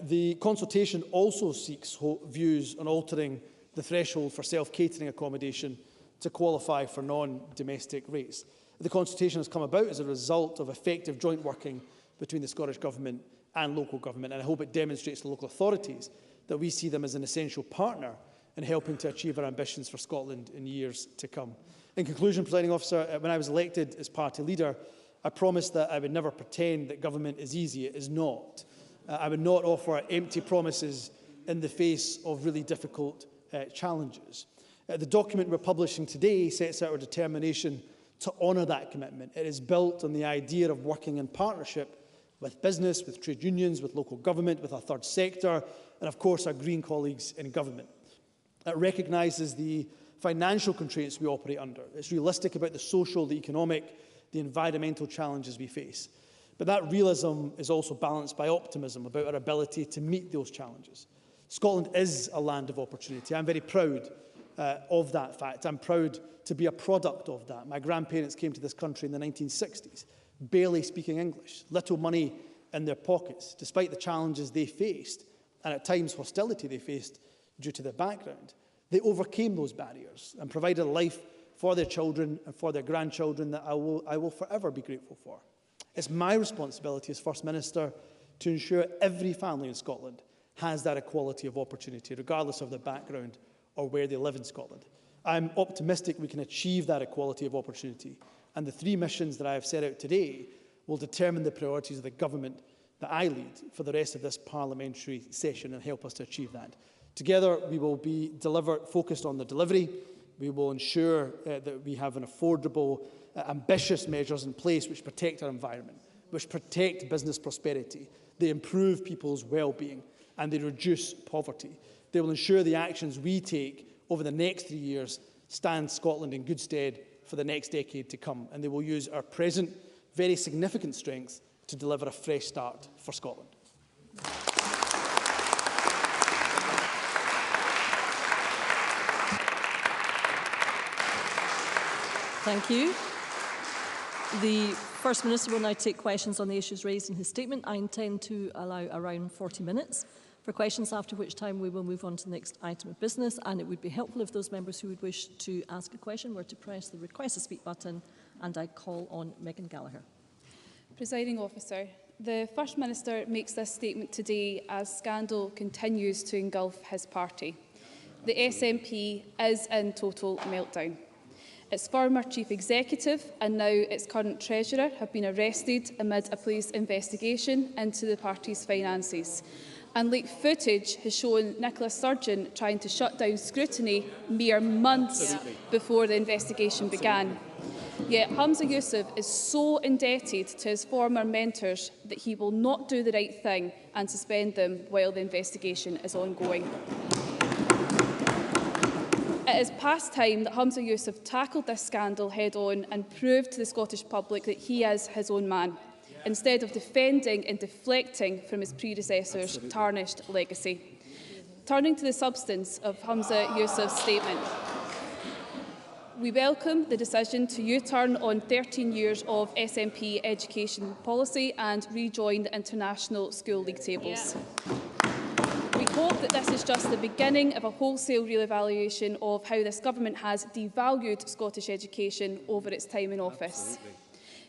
The consultation also seeks views on altering the threshold for self-catering accommodation to qualify for non-domestic rates. The consultation has come about as a result of effective joint working between the Scottish Government and local government, and I hope it demonstrates to local authorities that we see them as an essential partner in helping to achieve our ambitions for Scotland in years to come. In conclusion, Presiding Officer, when I was elected as party leader, I promised that I would never pretend that government is easy. It is not. I would not offer empty promises in the face of really difficult challenges. The document we're publishing today sets out our determination to honour that commitment. It is built on the idea of working in partnership with business, with trade unions, with local government, with our third sector, and of course our Green colleagues in government. It recognises the financial constraints we operate under. It's realistic about the social, the economic, the environmental challenges we face. But that realism is also balanced by optimism about our ability to meet those challenges. Scotland is a land of opportunity. I'm very proud of that fact. I'm proud to be a product of that. My grandparents came to this country in the 1960s, barely speaking English, little money in their pockets, despite the challenges they faced, and at times hostility they faced due to their background. They overcame those barriers and provided a life for their children and for their grandchildren that I will forever be grateful for. It's my responsibility as First Minister to ensure every family in Scotland has that equality of opportunity, regardless of their background or where they live in Scotland. I'm optimistic we can achieve that equality of opportunity, and the 3 missions that I have set out today will determine the priorities of the government that I lead for the rest of this parliamentary session and help us to achieve that. Together, we will be focused on the delivery. We will ensure that we have an affordable, ambitious measures in place which protect our environment, which protect business prosperity, they improve people's well-being, and they reduce poverty. They will ensure the actions we take over the next 3 years stand Scotland in good stead for the next decade to come, and they will use our present, very significant strengths to deliver a fresh start for Scotland. Thank you. The First Minister will now take questions on the issues raised in his statement. I intend to allow around 40 minutes for questions, after which time we will move on to the next item of business, and it would be helpful if those members who would wish to ask a question were to press the request to speak button, and I call on Megan Gallagher. Presiding Officer, the First Minister makes this statement today as scandal continues to engulf his party. The SNP is in total meltdown. Its former Chief Executive and now its current Treasurer have been arrested amid a police investigation into the party's finances. And leaked footage has shown Nicola Sturgeon trying to shut down scrutiny mere months before the investigation began. Yet Humza Yousaf is so indebted to his former mentors that he will not do the right thing and suspend them while the investigation is ongoing. It is past time that Humza Yousaf tackled this scandal head-on and proved to the Scottish public that he is his own man, instead of defending and deflecting from his predecessor's tarnished legacy. Turning to the substance of Humza Yousaf's statement, we welcome the decision to U-turn on 13 years of SNP education policy and rejoin the international school league tables. We hope that this is just the beginning of a wholesale re-evaluation of how this government has devalued Scottish education over its time in office.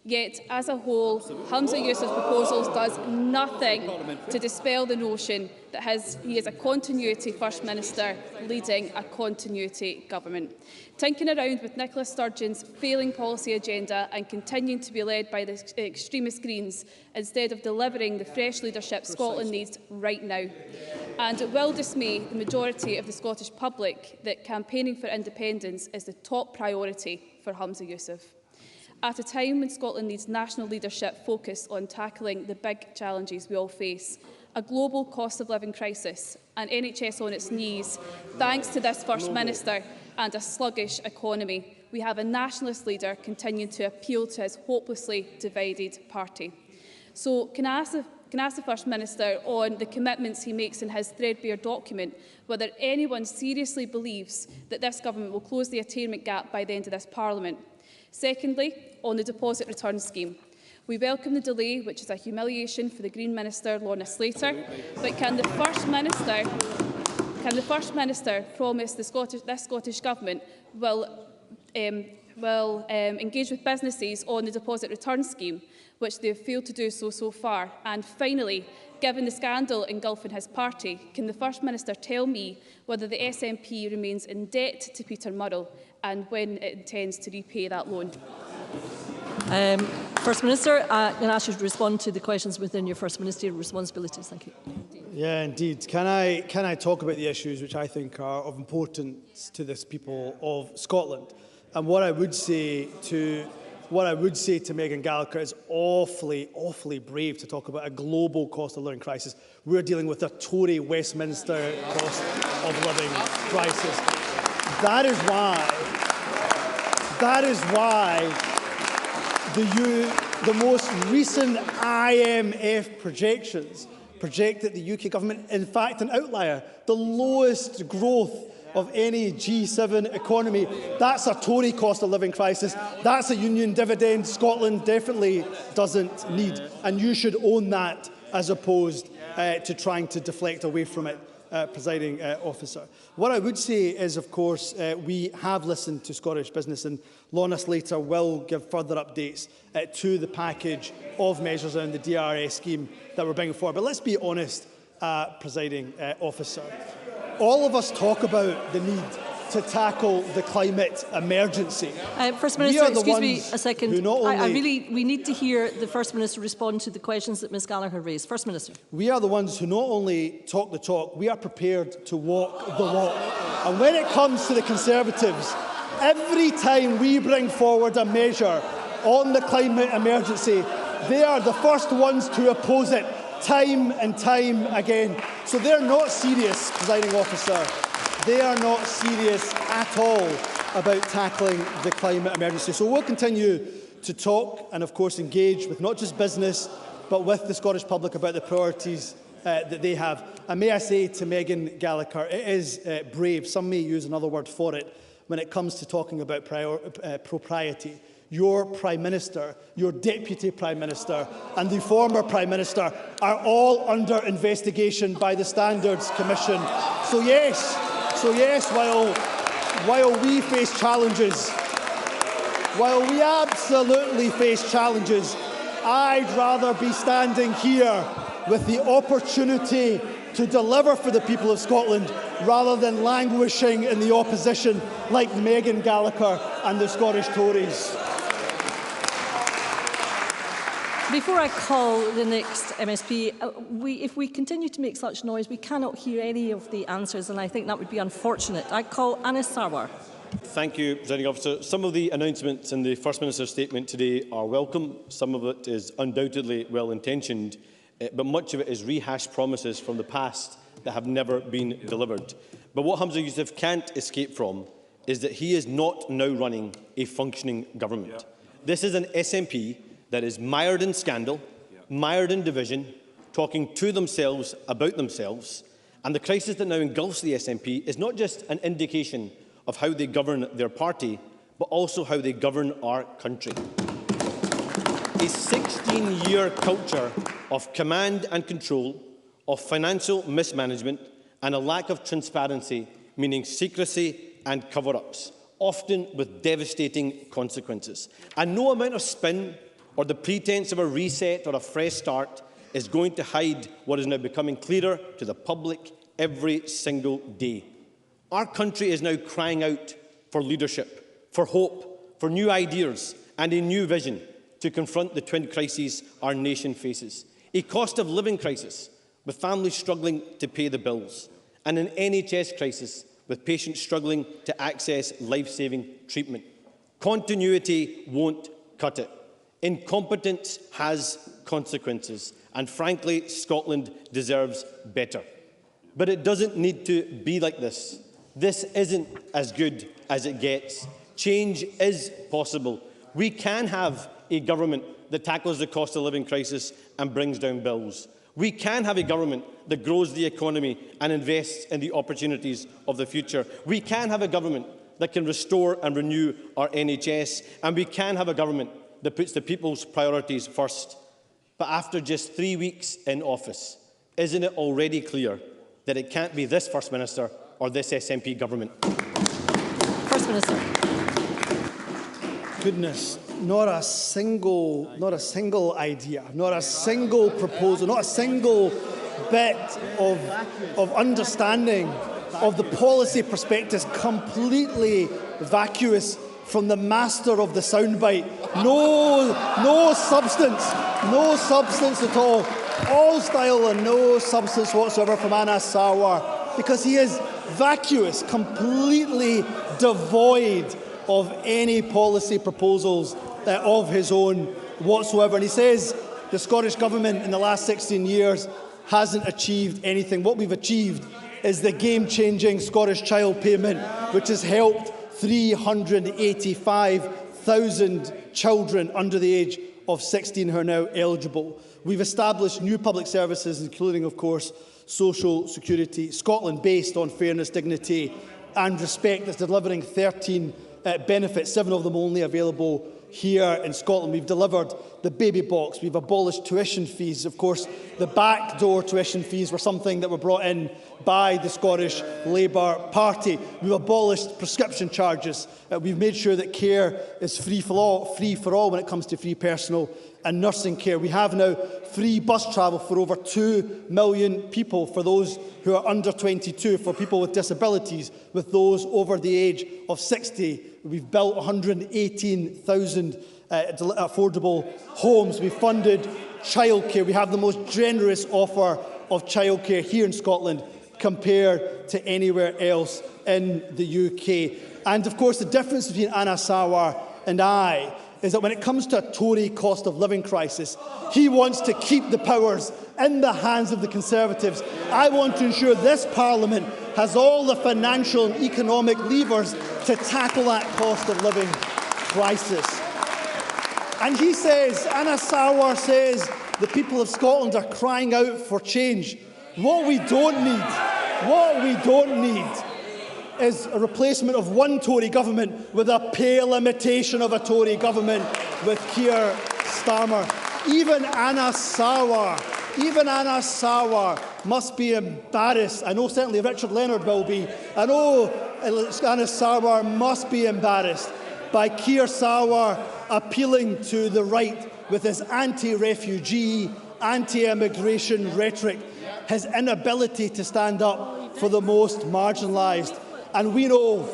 Yet, as a whole, Humza Yousaf's proposals does nothing to dispel the notion that he is a continuity First Minister leading a continuity government. Tinking around with Nicola Sturgeon's failing policy agenda and continuing to be led by the extremist Greens instead of delivering the fresh leadership Scotland needs right now. And it will dismay the majority of the Scottish public that campaigning for independence is the top priority for Humza Yousaf. At a time when Scotland needs national leadership focused on tackling the big challenges we all face, a global cost of living crisis, an NHS on its knees, thanks to this First Minister, and a sluggish economy, we have a nationalist leader continuing to appeal to his hopelessly divided party. So can I ask the First Minister on the commitments he makes in his threadbare document whether anyone seriously believes that this government will close the attainment gap by the end of this Parliament? Secondly, on the deposit return scheme. We welcome the delay, which is a humiliation for the Green Minister, Lorna Slater, but can the First Minister promise this Scottish Government will engage with businesses on the deposit return scheme, which they have failed to do so far? And finally, given the scandal engulfing his party, can the First Minister tell me whether the SNP remains in debt to Peter Murrell and when it intends to repay that loan? First Minister, I'm going to ask you to respond to the questions within your First Ministerial responsibilities. Thank you. Yeah, indeed. Can I talk about the issues which I think are of importance to this people of Scotland? And what I would say to Megan Gallagher is awfully brave to talk about a global cost of living crisis. We're dealing with a Tory Westminster cost of living crisis. That is why the most recent IMF projections project that the UK government, in fact, an outlier, the lowest growth of any G7 economy. That's a Tory cost of living crisis. That's a union dividend Scotland definitely doesn't need. And you should own that as opposed to trying to deflect away from it, Presiding Officer. What I would say is, of course, we have listened to Scottish business, and Lorna Slater will give further updates to the package of measures around the DRS scheme that we're bringing forward. But let's be honest, Presiding Officer. All of us talk about the need to tackle the climate emergency. First Minister, excuse me a second. We need to hear the First Minister respond to the questions that Ms Gallagher raised. First Minister. We are the ones who not only talk the talk, we are prepared to walk the walk. And when it comes to the Conservatives, every time we bring forward a measure on the climate emergency, they are the first ones to oppose it, time and time again. So they're not serious, Presiding Officer. They are not serious at all about tackling the climate emergency. So we'll continue to talk and, of course, engage with not just business, but with the Scottish public about the priorities that they have. And may I say to Megan Gallagher, it is brave, some may use another word for it, when it comes to talking about propriety. Your Prime Minister, your Deputy Prime Minister and the former Prime Minister are all under investigation by the Standards Commission. So yes, while we face challenges, while we absolutely face challenges, I'd rather be standing here with the opportunity to deliver for the people of Scotland rather than languishing in the opposition like Megan Gallagher and the Scottish Tories. Before I call the next MSP, if we continue to make such noise, we cannot hear any of the answers, and I think that would be unfortunate. I call Anis Sarwar. Thank you, Presiding Officer. Some of the announcements in the First Minister's statement today are welcome. Some of it is undoubtedly well-intentioned, but much of it is rehashed promises from the past that have never been delivered. But what Humza Yousaf can't escape from is that he is not now running a functioning government. This is an SNP that is mired in scandal, mired in division, talking to themselves about themselves, and the crisis that now engulfs the SNP is not just an indication of how they govern their party, but also how they govern our country. A 16-year culture of command and control, of financial mismanagement, and a lack of transparency, meaning secrecy and cover-ups, often with devastating consequences. And no amount of spin or the pretense of a reset or a fresh start is going to hide what is now becoming clearer to the public every single day. Our country is now crying out for leadership, for hope, for new ideas and a new vision to confront the twin crises our nation faces. A cost of living crisis, with families struggling to pay the bills, and an NHS crisis, with patients struggling to access life-saving treatment. Continuity won't cut it. Incompetence has consequences, and frankly, Scotland deserves better. But it doesn't need to be like this. This isn't as good as it gets. Change is possible. We can have a government that tackles the cost of living crisis and brings down bills. We can have a government that grows the economy and invests in the opportunities of the future. We can have a government that can restore and renew our NHS, and we can have a government that puts the people's priorities first. But after just 3 weeks in office, isn't it already clear that it can't be this First Minister or this SNP government? First Minister. Goodness, not a single idea, not a single proposal, not a single bit of understanding of the policy prospectus, completely vacuous from the master of the soundbite. No substance at all style and no substance whatsoever from Anis Sarwar, because he is vacuous, completely devoid of any policy proposals of his own whatsoever. And he says the Scottish Government in the last 16 years hasn't achieved anything. What we've achieved is the game-changing Scottish child payment, which has helped 385,000 children under the age of 16 who are now eligible. We've established new public services, including, of course, social security. Scotland, based on fairness, dignity and respect, is delivering 13 benefits, 7 of them only available here in Scotland. We've delivered the baby box. We've abolished tuition fees. Of course, the backdoor tuition fees were something that were brought in by the Scottish Labour Party. We've abolished prescription charges. We've made sure that care is free for all when it comes to free personal and nursing care. We have now free bus travel for over 2 million people, for those who are under 22, for people with disabilities, with those over the age of 60. We've built 118,000 affordable homes. We've funded childcare. We have the most generous offer of childcare here in Scotland compared to anywhere else in the UK. And of course, the difference between Anis Sarwar and I is that when it comes to a Tory cost of living crisis, he wants to keep the powers in the hands of the Conservatives. I want to ensure this Parliament has all the financial and economic levers to tackle that cost of living crisis. And he says, Anis Sarwar says, The people of Scotland are crying out for change. What we don't need is a replacement of one Tory government with a pale imitation of a Tory government with Keir Starmer. Even Anna Sawar must be embarrassed. I know certainly Richard Leonard will be. I know Anna Sawar must be embarrassed by Keir Starmer appealing to the right with his anti-refugee, anti-immigration rhetoric, his inability to stand up for the most marginalised. And we know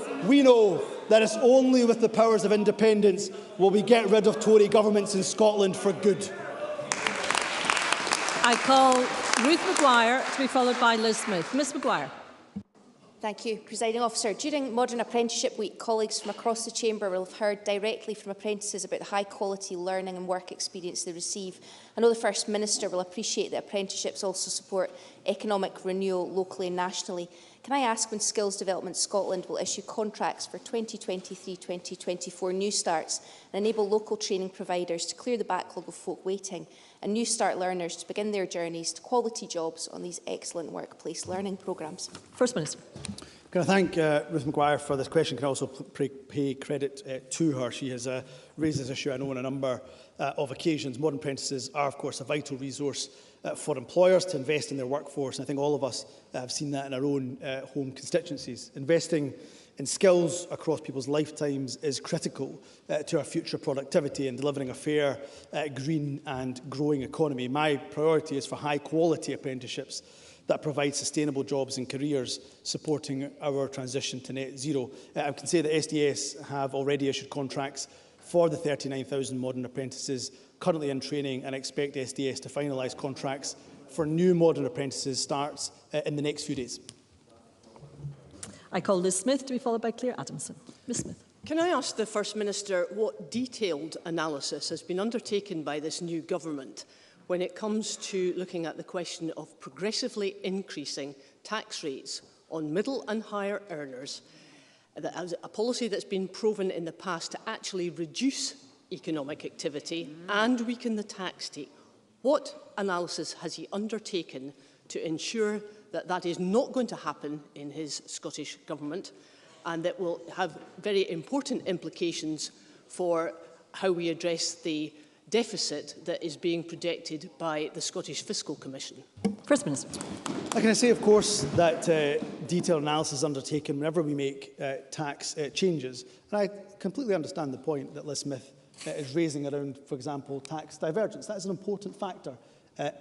that it's only with the powers of independence will we get rid of Tory governments in Scotland for good. I call Ruth Maguire to be followed by Liz Smith. Ms Maguire. Thank you, Presiding Officer. During Modern Apprenticeship Week, colleagues from across the Chamber will have heard directly from apprentices about the high-quality learning and work experience they receive. I know the First Minister will appreciate that apprenticeships also support economic renewal locally and nationally. Can I ask when Skills Development Scotland will issue contracts for 2023-2024 new starts and enable local training providers to clear the backlog of folk waiting and new start learners to begin their journeys to quality jobs on these excellent workplace learning programmes? First Minister. Can I thank Ruth Maguire for this question? Can I also pay credit to her? She has raised this issue, I know, on a number of occasions. Modern apprentices are, of course, a vital resource for employers to invest in their workforce. And I think all of us have seen that in our own home constituencies. Investing in skills across people's lifetimes is critical to our future productivity and delivering a fair, green and growing economy. My priority is for high-quality apprenticeships that provide sustainable jobs and careers supporting our transition to net zero. I can say that SDS have already issued contracts for the 39,000 modern apprentices currently in training and expect SDS to finalise contracts for new modern apprentices starts in the next few days. I call Liz Smith to be followed by Claire Adamson. Ms Smith. Can I ask the First Minister what detailed analysis has been undertaken by this new government when it comes to looking at the question of progressively increasing tax rates on middle and higher earners, a policy that's been proven in the past to actually reduce economic activity and weaken the tax state? What analysis has he undertaken to ensure that that is not going to happen in his Scottish Government and that will have very important implications for how we address the deficit that is being projected by the Scottish Fiscal Commission? First Minister. I can say, of course, that detailed analysis is undertaken whenever we make tax changes. And I completely understand the point that Liz Smith is raising around, for example, tax divergence. That is an important factor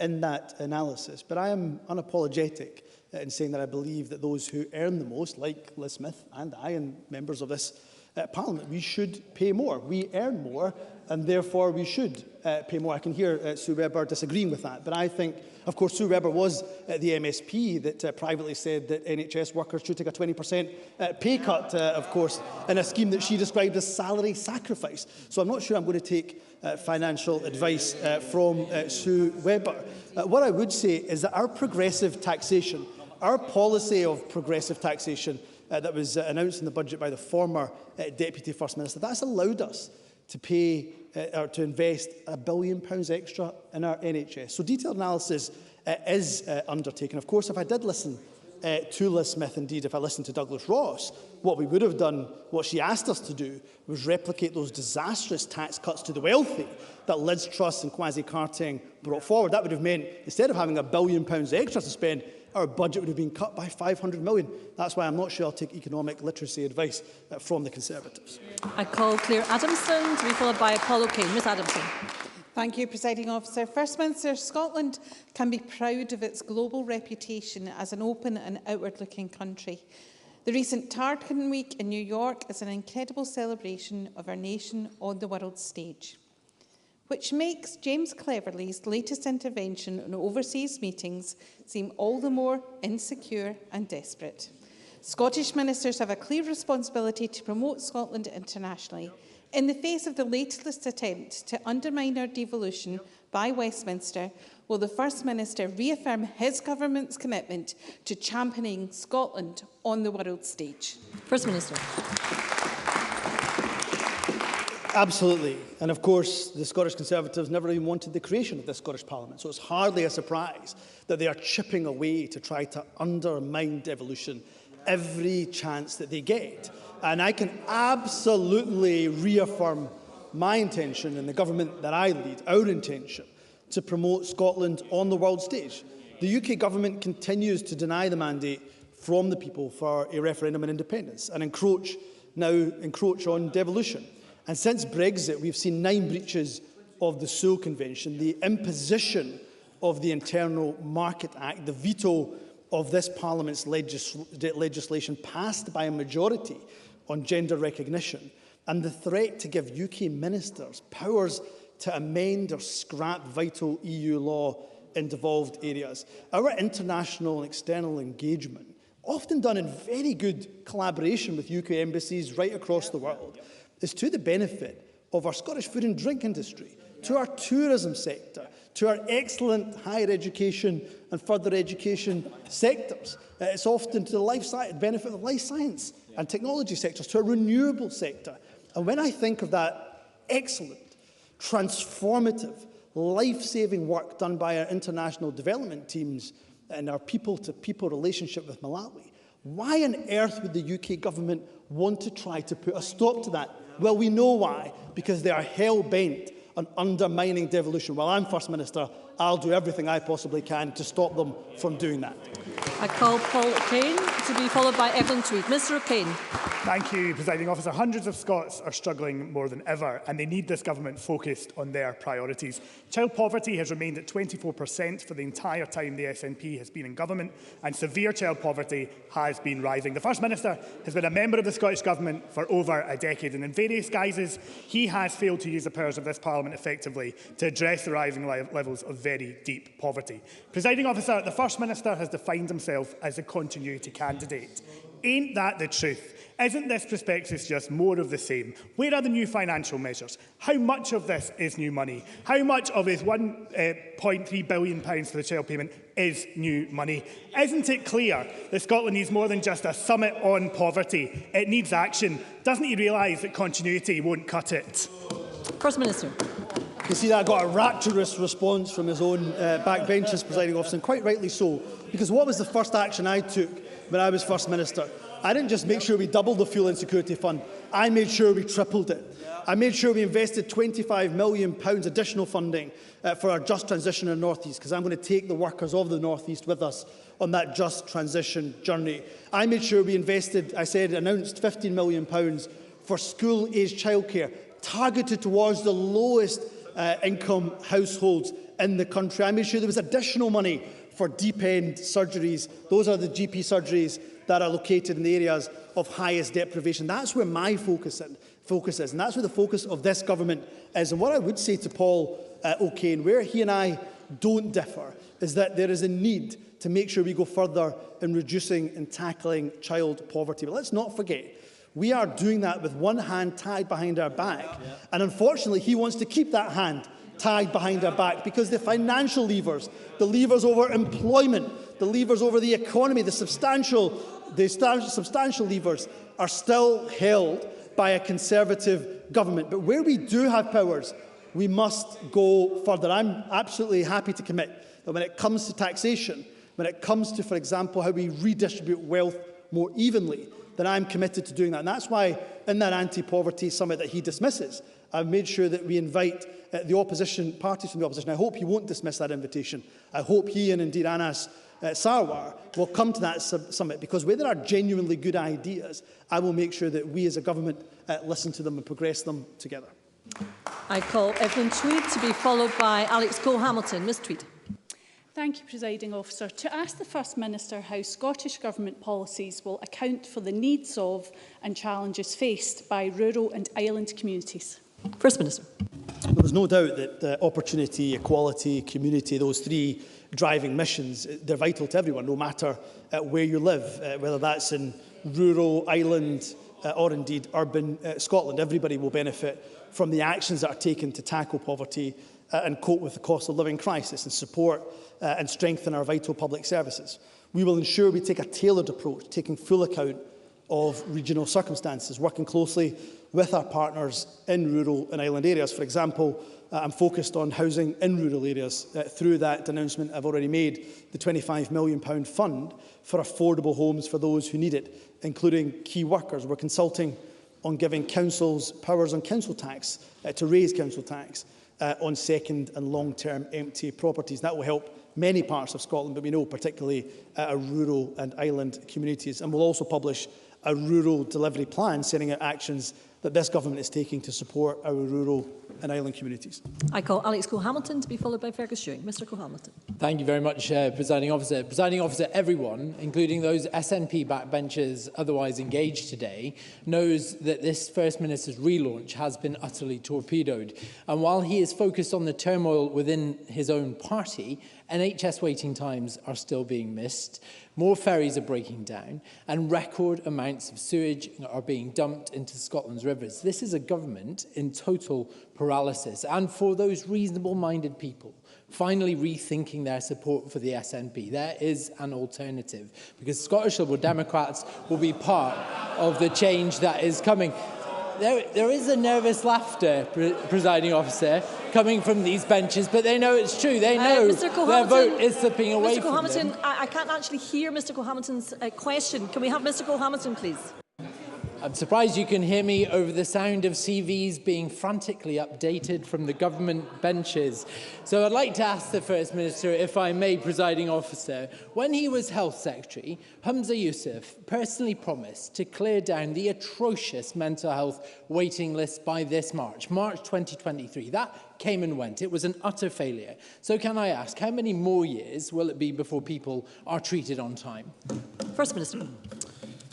in that analysis. But I am unapologetic in saying that I believe that those who earn the most, like Liz Smith and I and members of this Parliament, we should pay more. We earn more, and therefore we should pay more. I can hear Sue Webber disagreeing with that, but I think, of course, Sue Webber was the MSP that privately said that NHS workers should take a 20% pay cut, of course, in a scheme that she described as salary sacrifice. So I'm not sure I'm going to take financial advice from Sue Webber. What I would say is that our progressive taxation, our policy of progressive taxation that was announced in the budget by the former Deputy First Minister, that's allowed us to pay or to invest £1 billion extra in our NHS. So detailed analysis is undertaken. Of course, if I did listen to Liz Smith, indeed, if I listened to Douglas Ross, what we would have done, what she asked us to do, was replicate those disastrous tax cuts to the wealthy that Liz Truss and Kwasi Kwarteng brought forward. That would have meant, instead of having £1 billion extra to spend, our budget would have been cut by $500 million. That's why I'm not sure I'll take economic literacy advice from the Conservatives. I call Claire Adamson to be followed by Apollo Kane. Ms Adamson. Thank you, Presiding Officer. First Minister, Scotland can be proud of its global reputation as an open and outward-looking country. The recent Tartan Week in New York is an incredible celebration of our nation on the world stage, which makes James Cleverly's latest intervention on overseas meetings seem all the more insecure and desperate. Scottish ministers have a clear responsibility to promote Scotland internationally. In the face of the latest attempt to undermine our devolution by Westminster, will the First Minister reaffirm his government's commitment to championing Scotland on the world stage? First Minister. Absolutely. And of course, the Scottish Conservatives never even wanted the creation of this Scottish Parliament. So it's hardly a surprise that they are chipping away to try to undermine devolution every chance that they get. And I can absolutely reaffirm my intention and the government that I lead, our intention, to promote Scotland on the world stage. The UK government continues to deny the mandate from the people for a referendum on independence and encroach on devolution. And since Brexit, we've seen 9 breaches of the Sewell Convention, the imposition of the Internal Market Act, the veto of this Parliament's legislation passed by a majority on gender recognition, and the threat to give UK ministers powers to amend or scrap vital EU law in devolved areas. Our international and external engagement, often done in very good collaboration with UK embassies right across the world, is to the benefit of our Scottish food and drink industry, to our tourism sector, to our excellent higher education and further education sectors. It's often to the benefit of life science and technology sectors, to our renewable sector. And when I think of that excellent, transformative, life-saving work done by our international development teams and our people-to-people relationship with Malawi, why on earth would the UK government want to try to put a stop to that? Well, we know why, because they are hell-bent on undermining devolution. While I'm First Minister, I'll do everything I possibly can to stop them from doing that. I call Paul O'Kane to be followed by Evelyn Tweed. Mr O'Kane. Thank you, Presiding Officer. Hundreds of Scots are struggling more than ever, and they need this government focused on their priorities. Child poverty has remained at 24% for the entire time the SNP has been in government, and severe child poverty has been rising. The First Minister has been a member of the Scottish Government for over a decade, and in various guises, he has failed to use the powers of this Parliament effectively to address the rising levels of very deep poverty. Presiding Officer, the First Minister has defined himself as a continuity candidate. Ain't that the truth? Isn't this prospectus just more of the same? Where are the new financial measures? How much of this is new money? How much of his £1.3 billion for the child payment is new money? Isn't it clear that Scotland needs more than just a summit on poverty? It needs action. Doesn't he realise that continuity won't cut it? First Minister. You see that got a rapturous response from his own backbenchers, Presiding Officer, and quite rightly so, because what was the first action I took when I was First Minister? I didn't just make sure we doubled the Fuel Insecurity Fund, I made sure we tripled it. I made sure we invested £25 million additional funding for our just transition in the North East, because I'm going to take the workers of the North East with us on that just transition journey. I made sure we invested, announced £15 million for school-aged childcare, targeted towards the lowest income households in the country. I made sure there was additional money for deep-end surgeries. Those are the GP surgeries that are located in the areas of highest deprivation. That's where my focus is, and that's where the focus of this government is. And what I would say to Paul O'Kane, where he and I don't differ, is that there is a need to make sure we go further in reducing and tackling child poverty. But let's not forget, we are doing that with one hand tied behind our back. And unfortunately, he wants to keep that hand tied behind our back because the financial levers, the levers over employment, the levers over the economy, the substantial levers are still held by a Conservative government. But where we do have powers, we must go further. I'm absolutely happy to commit that when it comes to taxation, when it comes to, for example, how we redistribute wealth more evenly, then I'm committed to doing that. And that's why in that anti-poverty summit that he dismisses, I've made sure that we invite the opposition, parties from the opposition. I hope he won't dismiss that invitation. I hope he and indeed Anas Sarwar will come to that summit, because where there are genuinely good ideas, I will make sure that we as a government listen to them and progress them together. I call Evelyn Tweed to be followed by Alex Cole-Hamilton. Ms Tweed. Thank you, Presiding Officer. To ask the First Minister how Scottish Government policies will account for the needs of and challenges faced by rural and island communities. First Minister. There's no doubt that opportunity, equality, community, those three driving missions, they're vital to everyone, no matter where you live, whether that's in rural, island or indeed urban Scotland. Everybody will benefit from the actions that are taken to tackle poverty and cope with the cost of living crisis and support and strengthen our vital public services. We will ensure we take a tailored approach, taking full account of regional circumstances, working closely with our partners in rural and island areas. For example, I'm focused on housing in rural areas. Through that announcement I've already made, the £25 million fund for affordable homes for those who need it, including key workers. We're consulting on giving councils powers on council tax, to raise council tax on second and long-term empty properties. That will help many parts of Scotland, but we know particularly our rural and island communities. And we'll also publish a rural delivery plan setting out actions that this government is taking to support our rural and island communities. I call Alex Cole-Hamilton to be followed by Fergus Ewing. Mr Cole-Hamilton. Thank you very much, Presiding Officer. Presiding Officer, everyone, including those SNP backbenchers otherwise engaged today, knows that this First Minister's relaunch has been utterly torpedoed. And while he is focused on the turmoil within his own party, NHS waiting times are still being missed, more ferries are breaking down, and record amounts of sewage are being dumped into Scotland's rivers. This is a government in total paralysis. And for those reasonable-minded people finally rethinking their support for the SNP, there is an alternative, because Scottish Liberal Democrats will be part of the change that is coming. There is a nervous laughter, Presiding Officer, coming from these benches, but they know it's true. They know their vote is slipping away from them. I can't actually hear Mr Cole-Hamilton's question. Can we have Mr Cole-Hamilton, please? I'm surprised you can hear me over the sound of CVs being frantically updated from the government benches. So I'd like to ask the First Minister, if I may, Presiding Officer, when he was Health Secretary, Humza Yousaf personally promised to clear down the atrocious mental health waiting list by this March 2023. That came and went. It was an utter failure. So can I ask, how many more years will it be before people are treated on time? First Minister.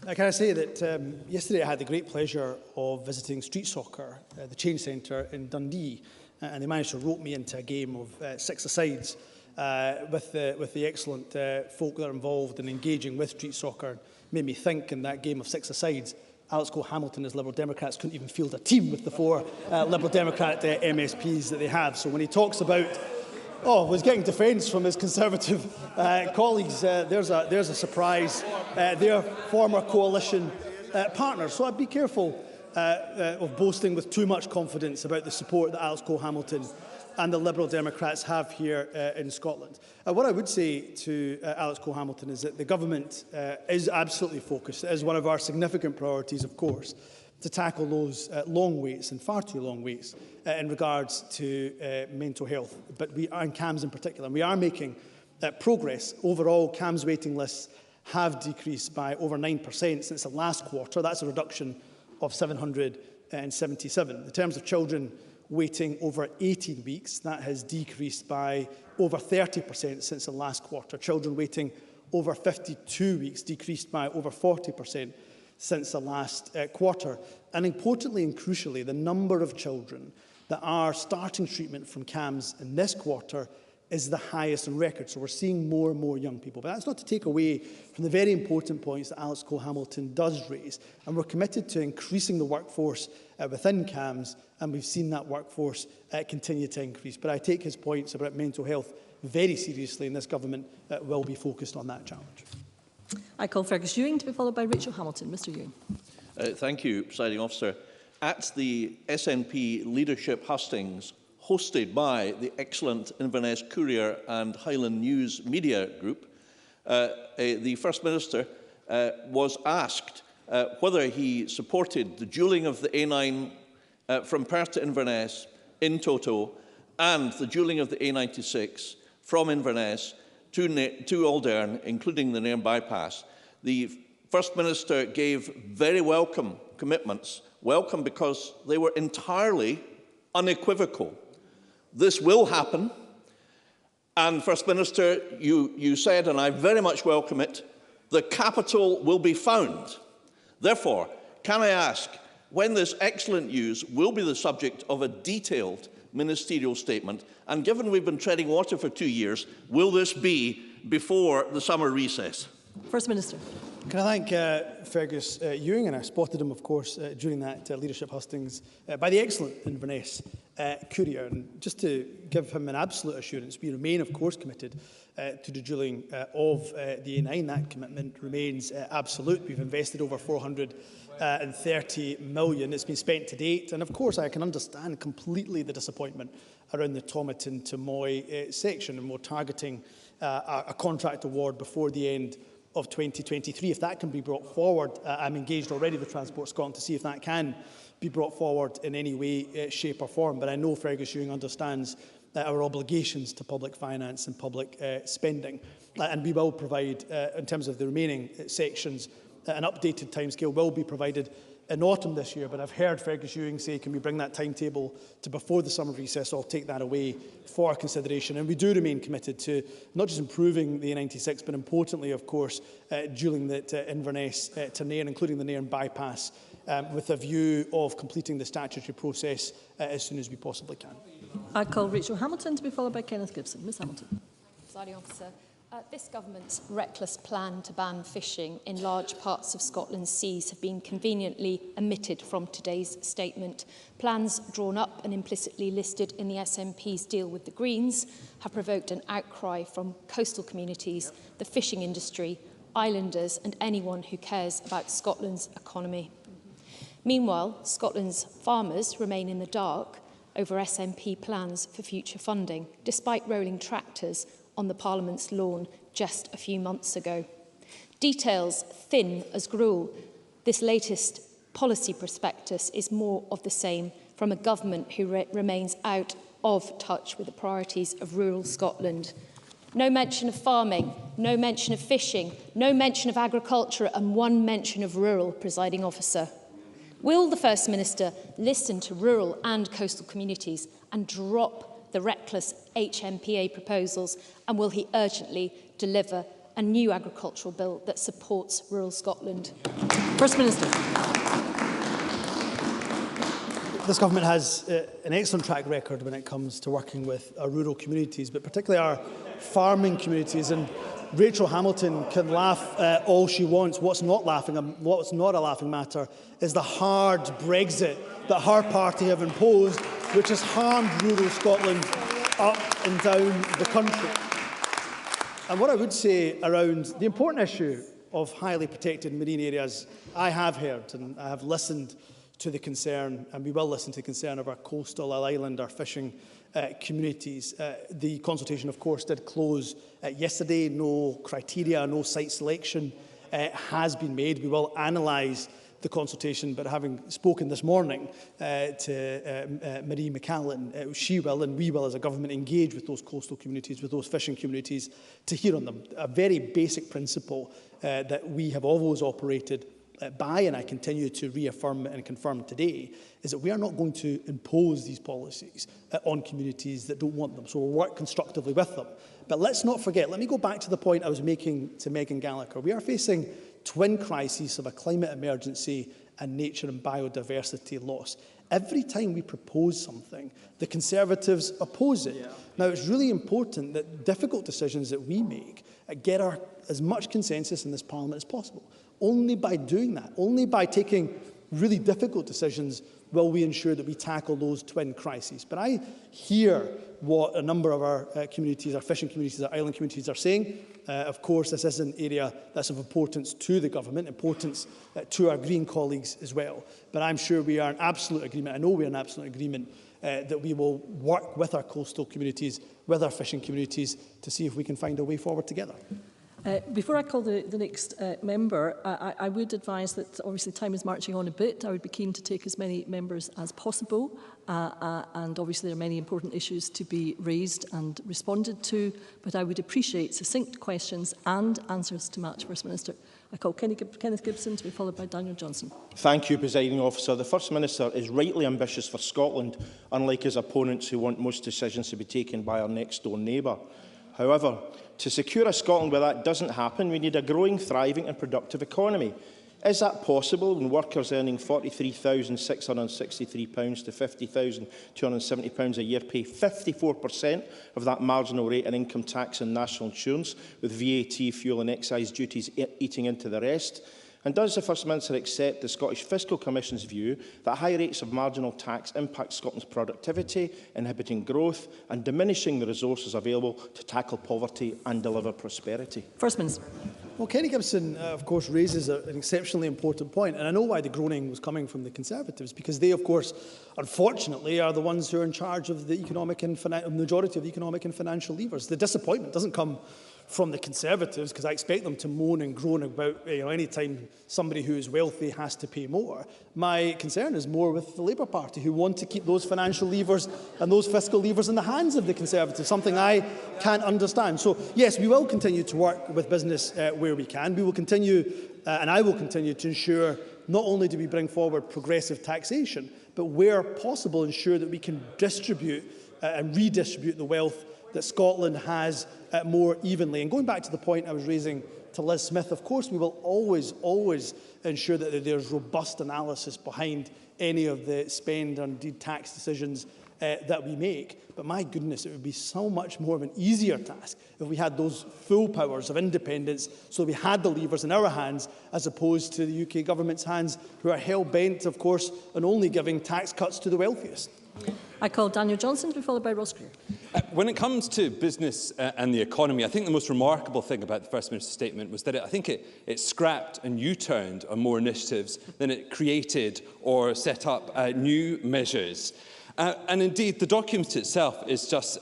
Can I say that yesterday I had the great pleasure of visiting street soccer, the Change Centre in Dundee, and they managed to rope me into a game of 6-a-sides with the excellent folk that are involved in engaging with street soccer. Made me think in that game of 6-a-sides, Alex Cole-Hamilton as Liberal Democrats couldn't even field a team with the 4 Liberal Democrat MSPs that they have. So when he talks about was getting defence from his Conservative colleagues. There's a surprise. They're former coalition partners. So I'd be careful of boasting with too much confidence about the support that Alex Cole-Hamilton and the Liberal Democrats have here in Scotland. What I would say to Alex Cole-Hamilton is that the government is absolutely focused. It is one of our significant priorities, of course, to tackle those long waits and far too long waits in regards to mental health, and CAMHS in particular. And we are making progress. Overall, CAMHS waiting lists have decreased by over 9% since the last quarter. That's a reduction of 777. In terms of children waiting over 18 weeks, that has decreased by over 30% since the last quarter. Children waiting over 52 weeks decreased by over 40% since the last quarter. And importantly and crucially, the number of children that are starting treatment from CAMHS in this quarter is the highest on record. So we're seeing more and more young people. But that's not to take away from the very important points that Alex Cole-Hamilton does raise. And we're committed to increasing the workforce within CAMHS, and we've seen that workforce continue to increase. But I take his points about mental health very seriously, and this government will be focused on that challenge. I call Fergus Ewing to be followed by Rachel Hamilton. Mr Ewing. Thank you, Presiding Officer. At the SNP leadership hustings hosted by the excellent Inverness Courier and Highland News Media Group, the First Minister was asked whether he supported the dualling of the A9 from Perth to Inverness in toto and the dualling of the A96 from Inverness to Aldern, including the Nairn bypass. The First Minister gave very welcome commitments, welcome because they were entirely unequivocal. This will happen, and First Minister, you said, and I very much welcome it, the capital will be found. Therefore, can I ask, when this excellent news will be the subject of a detailed ministerial statement, and given we've been treading water for 2 years, will this be before the summer recess? First Minister. Can I thank Fergus Ewing, and I spotted him, of course, during that leadership hustings by the excellent Inverness courier. And just to give him an absolute assurance, we remain, of course, committed to the drilling of the A9. That commitment remains absolute. We've invested over 430 million. It's been spent to date. And, of course, I can understand completely the disappointment around the Tomatin to Moy section, and we're targeting a contract award before the end of 2023. If that can be brought forward, I'm engaged already with Transport Scotland to see if that can be brought forward in any way, shape or form. But I know Fergus Ewing understands our obligations to public finance and public spending. And we will provide, in terms of the remaining sections, an updated timescale will be provided in autumn this year. But I've heard Fergus Ewing say, can we bring that timetable to before the summer recess? So I'll take that away for consideration. And we do remain committed to not just improving the A96, but importantly, of course, during the Inverness to Nairn, including the Nairn bypass, with a view of completing the statutory process as soon as we possibly can. I call Rachel Hamilton to be followed by Kenneth Gibson. Ms Hamilton. Presiding Officer, this government's reckless plan to ban fishing in large parts of Scotland's seas have been conveniently omitted from today's statement. Plans drawn up and implicitly listed in the SNP's deal with the Greens have provoked an outcry from coastal communities, the fishing industry, islanders and anyone who cares about Scotland's economy. Meanwhile, Scotland's farmers remain in the dark over SNP plans for future funding, despite rolling tractors on the Parliament's lawn just a few months ago. Details thin as gruel, this latest policy prospectus is more of the same from a government who remains out of touch with the priorities of rural Scotland. No mention of farming, no mention of fishing, no mention of agriculture, and one mention of rural, presiding officer. Will the First Minister listen to rural and coastal communities and drop the reckless HMPA proposals, and will he urgently deliver a new agricultural bill that supports rural Scotland? First Minister. This government has an excellent track record when it comes to working with our rural communities, but particularly our farming communities. And Rachel Hamilton can laugh all she wants. What's not a laughing matter is the hard Brexit that her party have imposed, which has harmed rural Scotland up and down the country. And what I would say around the important issue of highly protected marine areas, I have heard and I have listened to the concern, and we will listen to the concern of our coastal, our island, our fishing communities. The consultation, of course, did close yesterday. No criteria, no site selection has been made. We will analyse the consultation, but having spoken this morning to Marie McCallan, she will and we will as a government engage with those coastal communities, with those fishing communities to hear on them. A very basic principle that we have always operated by, and I continue to reaffirm and confirm today, is that we are not going to impose these policies on communities that don't want them. So we'll work constructively with them. But let's not forget, let me go back to the point I was making to Megan Gallagher. We are facing twin crises of a climate emergency and nature and biodiversity loss. Every time we propose something, the Conservatives oppose it. Yeah. Now, it's really important that difficult decisions that we make get as much consensus in this Parliament as possible. Only by doing that, only by taking really difficult decisions, will we ensure that we tackle those twin crises. But I hear what a number of our communities, our fishing communities, our island communities are saying. Of course, this is an area that's of importance to the government, importance to our Green colleagues as well. But I'm sure we are in absolute agreement, I know we are in absolute agreement, that we will work with our coastal communities, with our fishing communities, to see if we can find a way forward together. Before I call the next member, I would advise that obviously time is marching on a bit. I would be keen to take as many members as possible, and obviously there are many important issues to be raised and responded to, but I would appreciate succinct questions and answers to match. First Minister. I call Kenneth Gibson to be followed by Daniel Johnson. Thank you, Presiding Officer. The First Minister is rightly ambitious for Scotland, unlike his opponents who want most decisions to be taken by our next-door neighbour. However, to secure a Scotland where that doesn't happen, we need a growing, thriving and productive economy. Is that possible when workers earning £43,663 to £50,270 a year pay 54% of that marginal rate in income tax and national insurance, with VAT, fuel and excise duties eating into the rest? And does the First Minister accept the Scottish Fiscal Commission's view that high rates of marginal tax impact Scotland's productivity, inhibiting growth and diminishing the resources available to tackle poverty and deliver prosperity? First Minister. Well, Kenny Gibson, of course, raises an exceptionally important point, and I know why the groaning was coming from the Conservatives, because they, of course, unfortunately, are the ones who are in charge of the economic and majority of the economic and financial levers. The disappointment doesn't come from the Conservatives, because I expect them to moan and groan about any time somebody who is wealthy has to pay more. My concern is more with the Labour Party, who want to keep those financial levers and those fiscal levers in the hands of the Conservatives, something I can't understand. So, yes, we will continue to work with business where we can. We will continue, and I will continue to ensure not only do we bring forward progressive taxation, but where possible ensure that we can distribute and redistribute the wealth that Scotland has more evenly. And going back to the point I was raising to Liz Smith, of course we will always ensure that there's robust analysis behind any of the spend and indeed tax decisions that we make. But my goodness, it would be so much more of an easier task if we had those full powers of independence, so we had the levers in our hands as opposed to the UK government's hands, who are hell-bent, of course, on only giving tax cuts to the wealthiest. I call Daniel Johnson to be followed by Ross Greer. When it comes to business and the economy, I think the most remarkable thing about the First Minister's statement was that it scrapped and U-turned on more initiatives than it created or set up new measures. And indeed, the document itself is just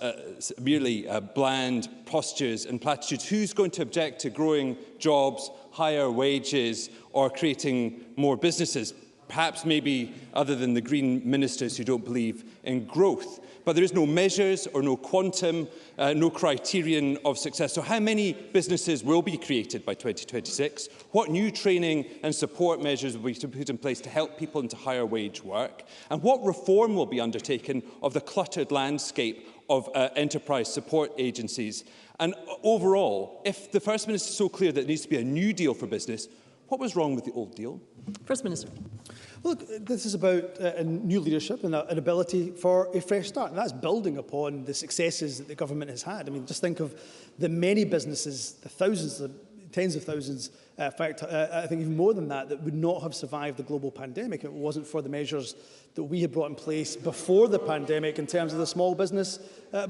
merely bland postures and platitudes. Who's going to object to growing jobs, higher wages, or creating more businesses? Perhaps maybe other than the Green ministers who don't believe in growth. But there is no measures or no quantum, no criterion of success. So how many businesses will be created by 2026? What new training and support measures will be put in place to help people into higher wage work? And what reform will be undertaken of the cluttered landscape of enterprise support agencies? And overall, if the First Minister is so clear that there needs to be a new deal for business, what was wrong with the old deal? First Minister. Well, look, this is about new leadership and an ability for a fresh start. And that's building upon the successes that the government has had. I mean, just think of the many businesses, the thousands, the tens of thousands, in fact, I think even more than that, that would not have survived the global pandemic if it wasn't for the measures that we had brought in place before the pandemic in terms of the small business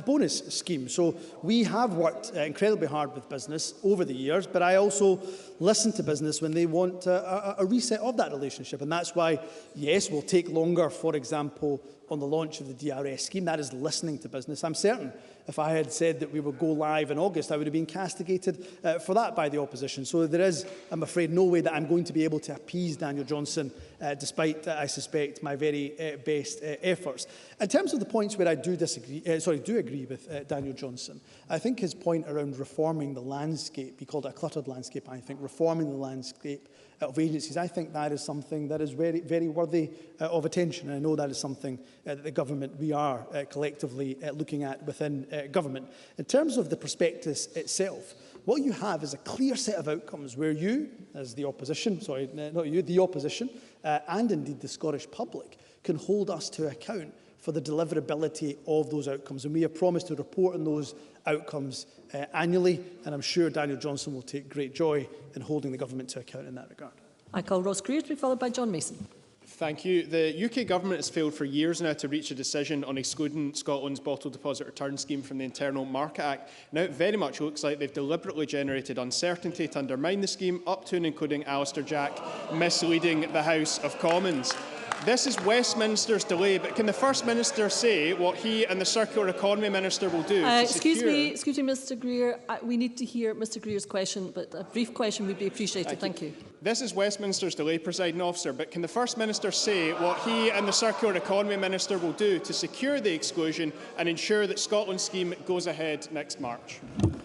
bonus scheme. So we have worked incredibly hard with business over the years, but I also listen to business when they want a reset of that relationship. And that's why, yes, we'll take longer, for example, on the launch of the DRS scheme. That is listening to business. I'm certain if I had said that we would go live in August, I would have been castigated for that by the opposition. So there is, I'm afraid, no way that I'm going to be able to appease Daniel Johnson, despite, I suspect, my very best efforts. In terms of the points where I do agree with Daniel Johnson, I think his point around reforming the landscape, he called it a cluttered landscape, I think, reforming the landscape of agencies, I think that is something that is very, very worthy of attention. And I know that is something that the government, we are collectively looking at within government. In terms of the prospectus itself, what you have is a clear set of outcomes where you, as the opposition, the opposition, and indeed the Scottish public, can hold us to account for the deliverability of those outcomes. And we have promised to report on those outcomes annually, and I'm sure Daniel Johnson will take great joy in holding the government to account in that regard. I call Ross Greer to be followed by John Mason. Thank you. The UK government has failed for years now to reach a decision on excluding Scotland's bottle deposit return scheme from the Internal Market Act. Now it very much looks like they've deliberately generated uncertainty to undermine the scheme, up to and including Alistair Jack misleading the House of Commons. This is Westminster's delay, but can the First Minister say what he and the Circular Economy Minister will do to excuse me, Mr Greer. We need to hear Mr Greer's question, but a brief question would be appreciated. Thank you. This is Westminster's delay, Presiding Officer, but can the First Minister say what he and the Circular Economy Minister will do to secure the exclusion and ensure that Scotland's scheme goes ahead next March?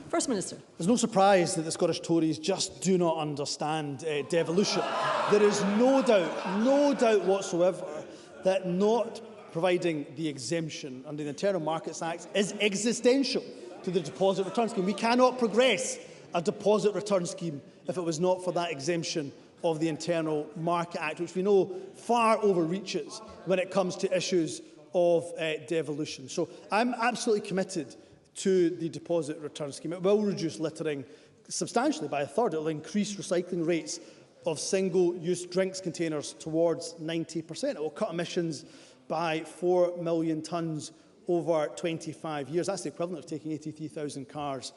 First Minister. There's no surprise that the Scottish Tories just do not understand devolution. There is no doubt whatsoever that not providing the exemption under the Internal Markets Act is existential to the deposit return scheme. We cannot progress a deposit return scheme if it was not for that exemption of the Internal Market Act, which we know far overreaches when it comes to issues of devolution. So I'm absolutely committed to the deposit return scheme. It will reduce littering substantially by a third. It will increase recycling rates of single-use drinks containers towards 90%. It will cut emissions by 4 million tonnes over 25 years. That's the equivalent of taking 83,000 cars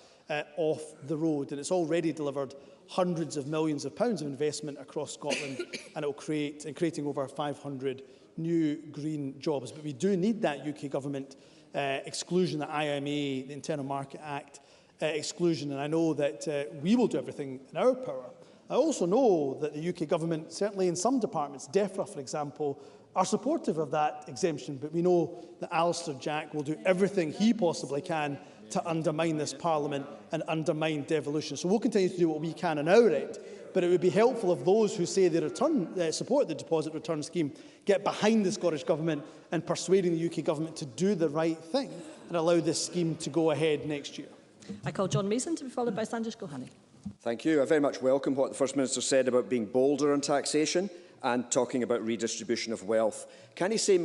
off the road, and it's already delivered hundreds of millions of pounds of investment across Scotland, and it will creating over 500 new green jobs. But we do need that UK government exclusion, the IMA, the Internal Market Act exclusion, and I know that we will do everything in our power. I also know that the UK government, certainly in some departments, DEFRA for example, are supportive of that exemption, but we know that Alistair Jack will do everything he possibly can to undermine this Parliament and undermine devolution. So we'll continue to do what we can on our end, but it would be helpful if those who say they support the deposit return scheme get behind the Scottish Government and persuading the UK Government to do the right thing and allow this scheme to go ahead next year. I call John Mason to be followed by Sandesh Gohani. Thank you. I very much welcome what the First Minister said about being bolder on taxation and talking about redistribution of wealth. Can he say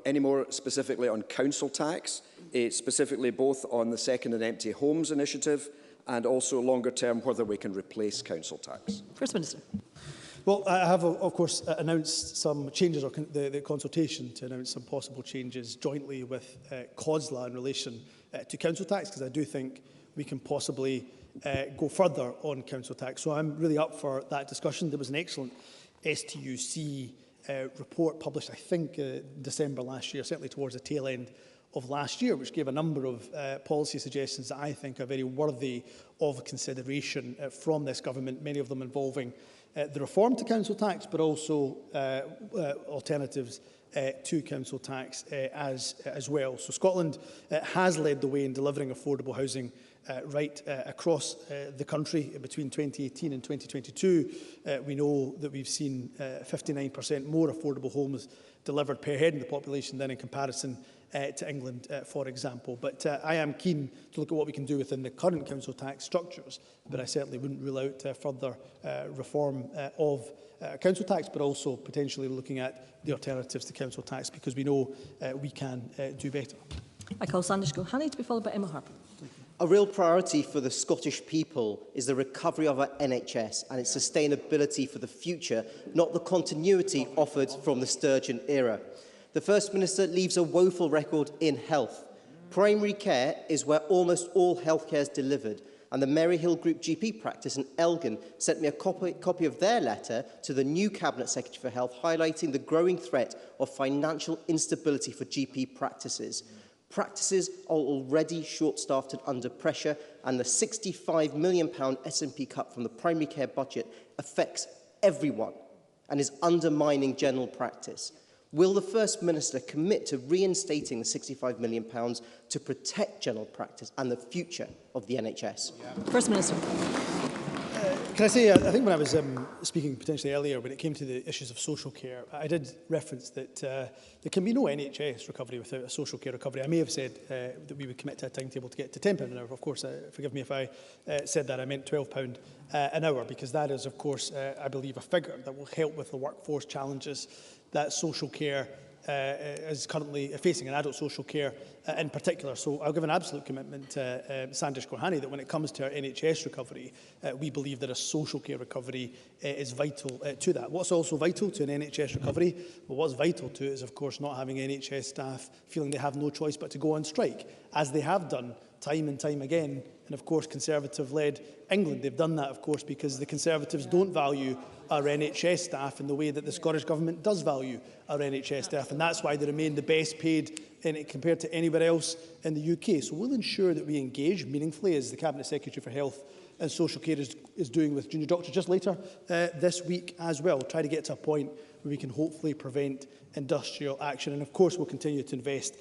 any more specifically on council tax, specifically both on the second and empty homes initiative and also longer term whether we can replace council tax? First Minister. Well, I have, of course, announced some changes, or the consultation to announce some possible changes jointly with COSLA in relation to council tax, because I do think we can possibly go further on council tax. So I'm really up for that discussion. There was an excellent STUC report published, I think, December last year, certainly towards the tail end of last year, which gave a number of policy suggestions that I think are very worthy of consideration from this government, many of them involving the reform to council tax, but also alternatives to council tax as well. So Scotland has led the way in delivering affordable housing right across the country between 2018 and 2022. We know that we've seen 59% more affordable homes delivered per head in the population than in comparison to England, for example. But I am keen to look at what we can do within the current council tax structures, but I certainly wouldn't rule out further reform of council tax, but also potentially looking at the alternatives to council tax, because we know we can do better. I call Sandesh Gohani to be followed by Emma Harper. A real priority for the Scottish people is the recovery of our NHS and its sustainability for the future, not the continuity offered from the Sturgeon era. The First Minister leaves a woeful record in health. Primary care is where almost all healthcare is delivered, and the Maryhill Group GP practice in Elgin sent me a copy of their letter to the new Cabinet Secretary for Health, highlighting the growing threat of financial instability for GP practices. Practices are already short-staffed and under pressure, and the £65 million SNP cut from the primary care budget affects everyone and is undermining general practice. Will the First Minister commit to reinstating the £65 million to protect general practice and the future of the NHS? First Minister. Can I say, I think when I was speaking potentially earlier, when it came to the issues of social care, I did reference that there can be no NHS recovery without a social care recovery. I may have said that we would commit to a timetable to get to £10 an hour. Of course, forgive me if I said that. I meant £12 an hour, because that is, of course, I believe, a figure that will help with the workforce challenges that social care is currently facing, and adult social care in particular. So I'll give an absolute commitment to Sandesh Gohani that when it comes to our NHS recovery, we believe that a social care recovery is vital to that. What's also vital to an NHS recovery? Well, what's vital to it is, of course, not having NHS staff feeling they have no choice but to go on strike, as they have done time and time again. And of course, Conservative-led England, they've done that, of course, because the Conservatives don't value our NHS staff in the way that the Scottish Government does value our NHS staff, and that's why they remain the best paid compared to anywhere else in the UK. So we'll ensure that we engage meaningfully, as the Cabinet Secretary for Health and Social Care is doing with junior doctors just later this week as well. Try to get to a point where we can hopefully prevent industrial action, and of course we'll continue to invest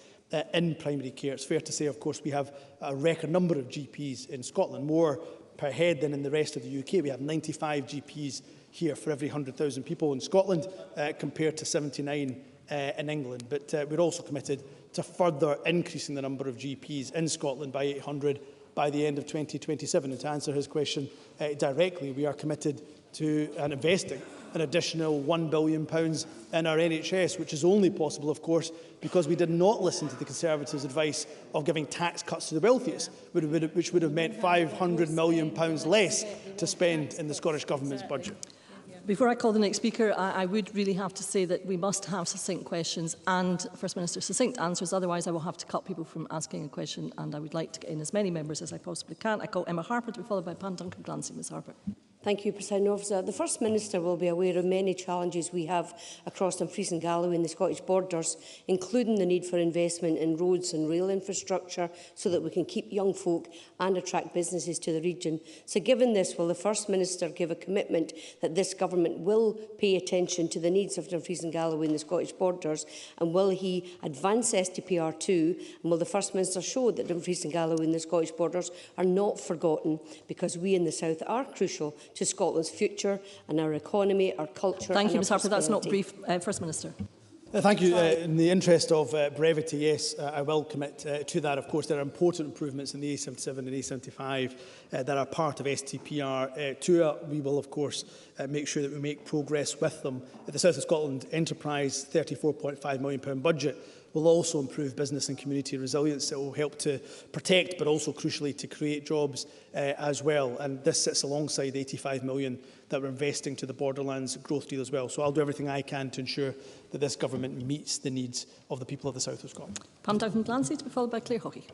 in primary care. It's fair to say, of course, we have a record number of GPs in Scotland, more per head than in the rest of the UK. We have 95 GPs here for every 100,000 people in Scotland, compared to 79 in England. But we're also committed to further increasing the number of GPs in Scotland by 800 by the end of 2027. And to answer his question directly, we are committed to and investing an additional £1 billion in our NHS, which is only possible, of course, because we did not listen to the Conservatives' advice of giving tax cuts to the wealthiest, which would have meant £500 million less to spend in the Scottish Government's budget. Before I call the next speaker, I would really have to say that we must have succinct questions and, First Minister, succinct answers. Otherwise, I will have to cut people from asking a question, and I would like to get in as many members as I possibly can. I call Emma Harper to be followed by Pan Duncan Glancy. Ms Harper. Thank you, President Officer. The First Minister will be aware of many challenges we have across Dumfries and Galloway and the Scottish borders, including the need for investment in roads and rail infrastructure so that we can keep young folk and attract businesses to the region. So given this, will the First Minister give a commitment that this government will pay attention to the needs of Dumfries and Galloway and the Scottish borders, and will he advance STPR2, and will the First Minister show that Dumfries and Galloway and the Scottish borders are not forgotten, because we in the South are crucial to Scotland's future and our economy, our culture. Thank you, Ms Harper. That's not brief. First Minister. Thank you. In the interest of brevity, yes, I will commit to that. Of course, there are important improvements in the A77 and A75 that are part of STPR2. We will, of course, make sure that we make progress with them. The South of Scotland Enterprise £34.5 million budget will also improve business and community resilience. It will help to protect, but also crucially to create jobs as well. And this sits alongside the £85 million that we're investing to the Borderlands growth deal as well. So I'll do everything I can to ensure that this government meets the needs of the people of the South of Scotland. Pam Duncan Glancy to be followed by Claire Hockey.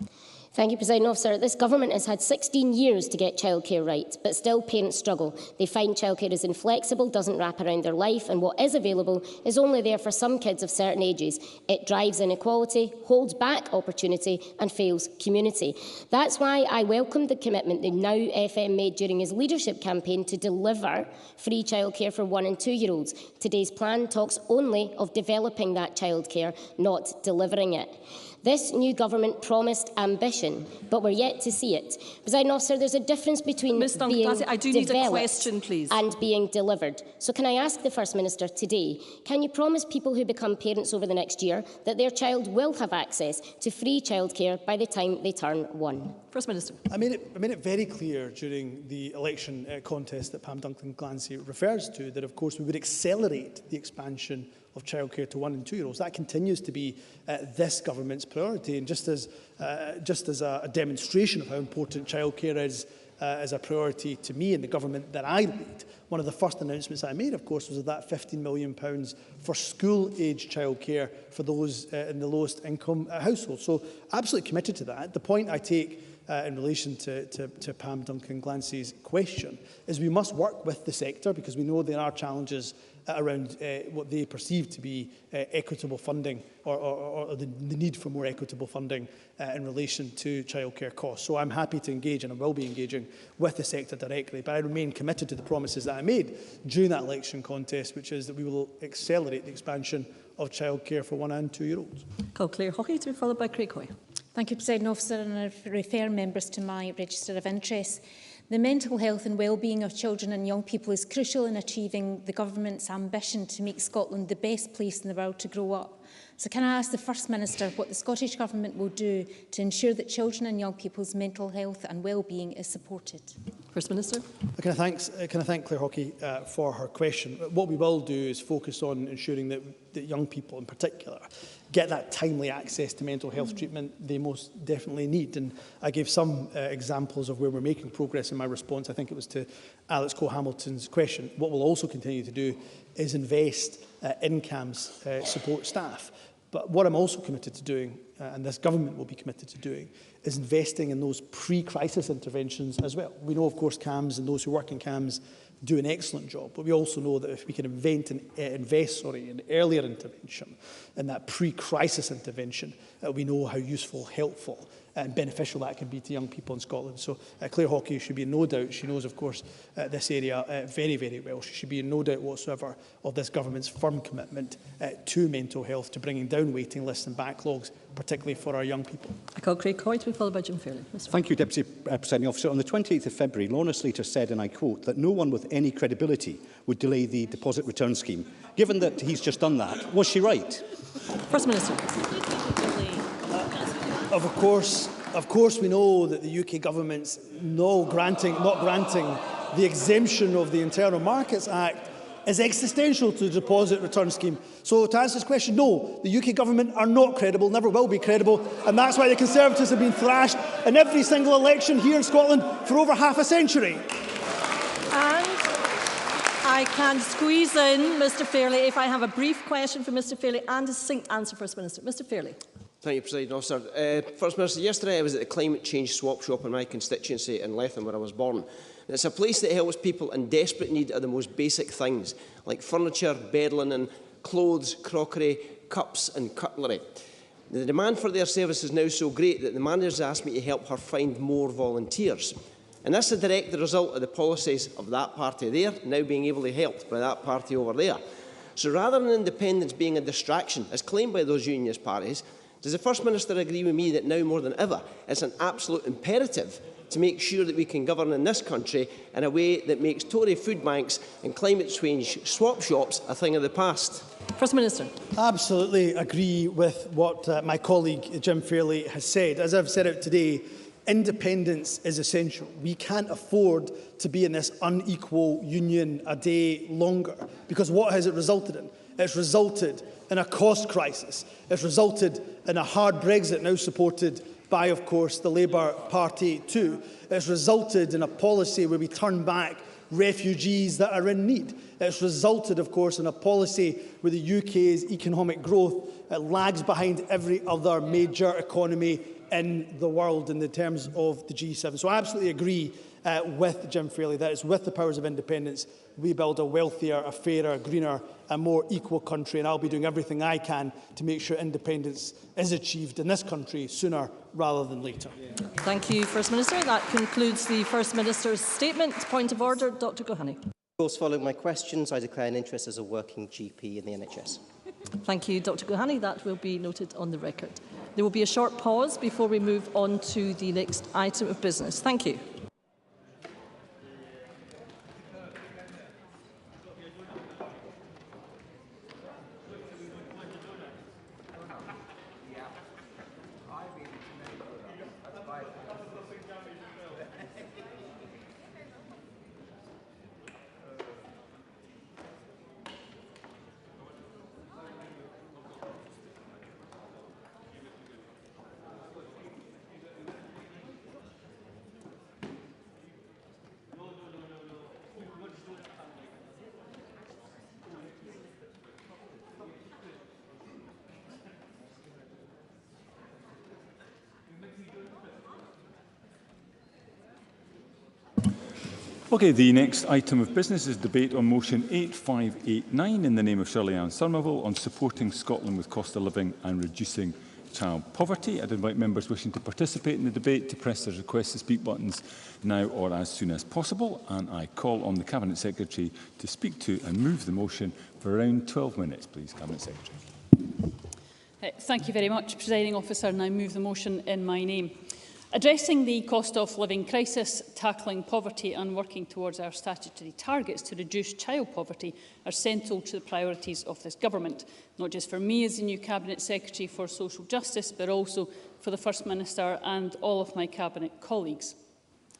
Thank you, President Officer. This government has had 16 years to get childcare right, but still parents struggle. They find childcare is inflexible, doesn't wrap around their life, and what is available is only there for some kids of certain ages. It drives inequality, holds back opportunity and fails community. That's why I welcomed the commitment the Now FM made during his leadership campaign to deliver free childcare for 1- and 2-year-olds. Today's plan talks only of developing that childcare, not delivering it. This new government promised ambition, but we're yet to see it. Presiding Officer, there's a difference between being I do need a question, please, and being delivered. So can I ask the First Minister today, can you promise people who become parents over the next year that their child will have access to free childcare by the time they turn 1? First Minister. I made it very clear during the election contest that Pam Duncan Glancy refers to that, of course, we would accelerate the expansion of childcare to 1- and 2-year-olds. That continues to be this government's priority, and just as a demonstration of how important childcare is as a priority to me and the government that I lead, one of the first announcements I made, of course, was of that £15 million for school-age childcare for those in the lowest income households. So absolutely committed to that. The point I take in relation to Pam Duncan Glancy's question is we must work with the sector, because we know there are challenges around what they perceive to be equitable funding or the need for more equitable funding in relation to childcare costs. So I'm happy to engage, and I will be engaging with the sector directly, but I remain committed to the promises that I made during that election contest, which is that we will accelerate the expansion of childcare for 1- and 2-year-olds. Call Claire Hockey to be followed by Craig Hoy. Thank you, Presiding Officer, and I refer members to my register of interests. The mental health and well-being of children and young people is crucial in achieving the government's ambition to make Scotland the best place in the world to grow up. So can I ask the First Minister what the Scottish Government will do to ensure that children and young people's mental health and well-being is supported? First Minister. Can I thank Claire Hockey for her question. What we will do is focus on ensuring that young people in particular get that timely access to mental health treatment they most definitely need. And I gave some examples of where we're making progress in my response. I think it was to Alex Cole-Hamilton's question. What we'll also continue to do is invest in CAMHS support staff. But what I'm also committed to doing, and this government will be committed to doing, is investing in those pre-crisis interventions as well. We know, of course, CAMHS and those who work in CAMHS do an excellent job, but we also know that if we can invest in earlier intervention, and that pre-crisis intervention, we know how useful, helpful and beneficial that can be to young people in Scotland. So Claire Hockey should be in no doubt, she knows, of course, this area very, very well. She should be in no doubt whatsoever of this government's firm commitment to mental health, to bringing down waiting lists and backlogs, particularly for our young people. I call Craig Hoy to be followed by Jim Fairley. Thank you, Deputy Presiding Officer. On the 28th of February, Lorna Slater said, and I quote, that no one with any credibility would delay the deposit return scheme. Given that he's just done that, was she right? First Minister. Of course, we know that the UK government's not granting the exemption of the Internal Markets Act is existential to the deposit return scheme. So to answer this question, no, the UK government are not credible, never will be credible, and that's why the Conservatives have been thrashed in every single election here in Scotland for over half a century. And I can squeeze in Mr Fairley if I have a brief question for Mr Fairley and a succinct answer, First Minister. Mr Fairley. Thank you, President Officer. First Minister, yesterday I was at the climate change swap shop in my constituency in Letham, where I was born. And it's a place that helps people in desperate need of the most basic things, like furniture, bed linen, clothes, crockery, cups and cutlery. The demand for their service is now so great that the manager asked me to help her find more volunteers. And this is a direct result of the policies of that party there, now being able to help by that party over there. So rather than independence being a distraction, as claimed by those unionist parties, does the First Minister agree with me that now more than ever it's an absolute imperative to make sure that we can govern in this country in a way that makes Tory food banks and climate change swap shops a thing of the past? First Minister. I absolutely agree with what my colleague Jim Fairley has said. As I've said out today, independence is essential. We can't afford to be in this unequal union a day longer, because what has it resulted in? It's resulted in a cost crisis. It's resulted in a hard Brexit, now supported by, of course, the Labour Party too. It's resulted in a policy where we turn back refugees that are in need. It's resulted, of course, in a policy where the UK's economic growth lags behind every other major economy in the world in the terms of the G7. So I absolutely agree with Jim Fairley that it's with the powers of independence we build a wealthier, a fairer, a greener and more equal country, and I'll be doing everything I can to make sure independence is achieved in this country sooner rather than later. Thank you, First Minister. That concludes the First Minister's statement. Point of order, Dr Gohani. Of course, following my questions, I declare an interest as a working GP in the NHS. Thank you, Dr Gohani. That will be noted on the record. There will be a short pause before we move on to the next item of business. Thank you. Okay, the next item of business is debate on motion 8589 in the name of Shirley-Ann Somerville on supporting Scotland with cost of living and reducing child poverty. I'd invite members wishing to participate in the debate to press their request to speak buttons now or as soon as possible. And I call on the Cabinet Secretary to speak to and move the motion for around 12 minutes, please, Cabinet Secretary. Thank you very much, Presiding Officer, and I move the motion in my name. Addressing the cost of living crisis, tackling poverty and working towards our statutory targets to reduce child poverty are central to the priorities of this government, not just for me as the new Cabinet Secretary for Social Justice, but also for the First Minister and all of my Cabinet colleagues.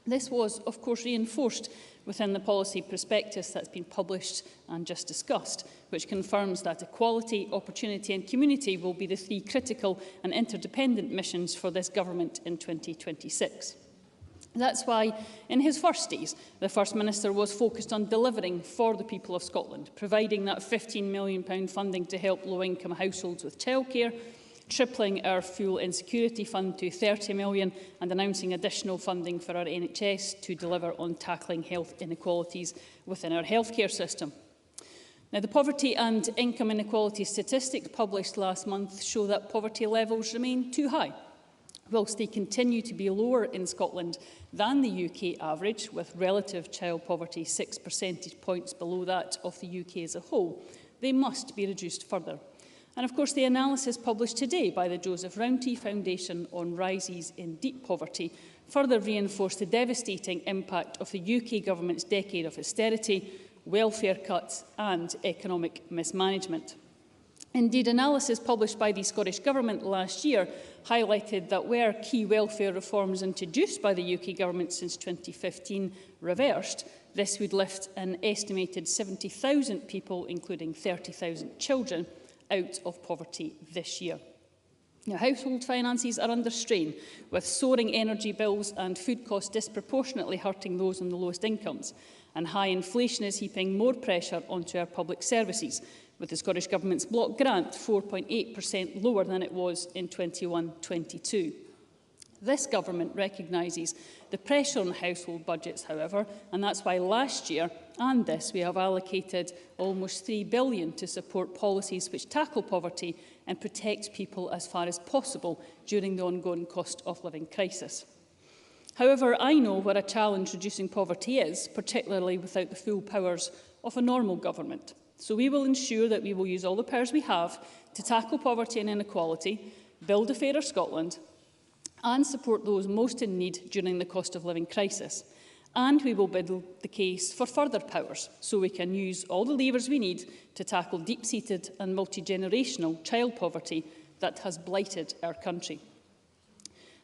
This was, of course, reinforced within the policy prospectus that's been published and just discussed, which confirms that equality, opportunity and community will be the three critical and interdependent missions for this government in 2026. That's why, in his first days, the First Minister was focused on delivering for the people of Scotland, providing that £15 million funding to help low-income households with childcare, tripling our fuel insecurity fund to £30 million and announcing additional funding for our NHS to deliver on tackling health inequalities within our healthcare system. Now, the poverty and income inequality statistics published last month show that poverty levels remain too high, whilst they continue to be lower in Scotland than the UK average, with relative child poverty 6 percentage points below that of the UK as a whole. They must be reduced further. And of course, the analysis published today by the Joseph Rowntree Foundation on rises in deep poverty further reinforced the devastating impact of the UK government's decade of austerity, welfare cuts and economic mismanagement. Indeed, analysis published by the Scottish Government last year highlighted that were key welfare reforms introduced by the UK Government since 2015 reversed, this would lift an estimated 70,000 people, including 30,000 children, out of poverty this year. Now, household finances are under strain, with soaring energy bills and food costs disproportionately hurting those on the lowest incomes, and high inflation is heaping more pressure onto our public services, with the Scottish Government's block grant 4.8% lower than it was in 21-22. This government recognises the pressure on household budgets, however, and that's why last year and this we have allocated almost £3 billion to support policies which tackle poverty and protect people as far as possible during the ongoing cost of living crisis. However, I know what a challenge reducing poverty is, particularly without the full powers of a normal government. So we will ensure that we will use all the powers we have to tackle poverty and inequality, build a fairer Scotland, and support those most in need during the cost of living crisis. And we will build the case for further powers, so we can use all the levers we need to tackle deep-seated and multi-generational child poverty that has blighted our country.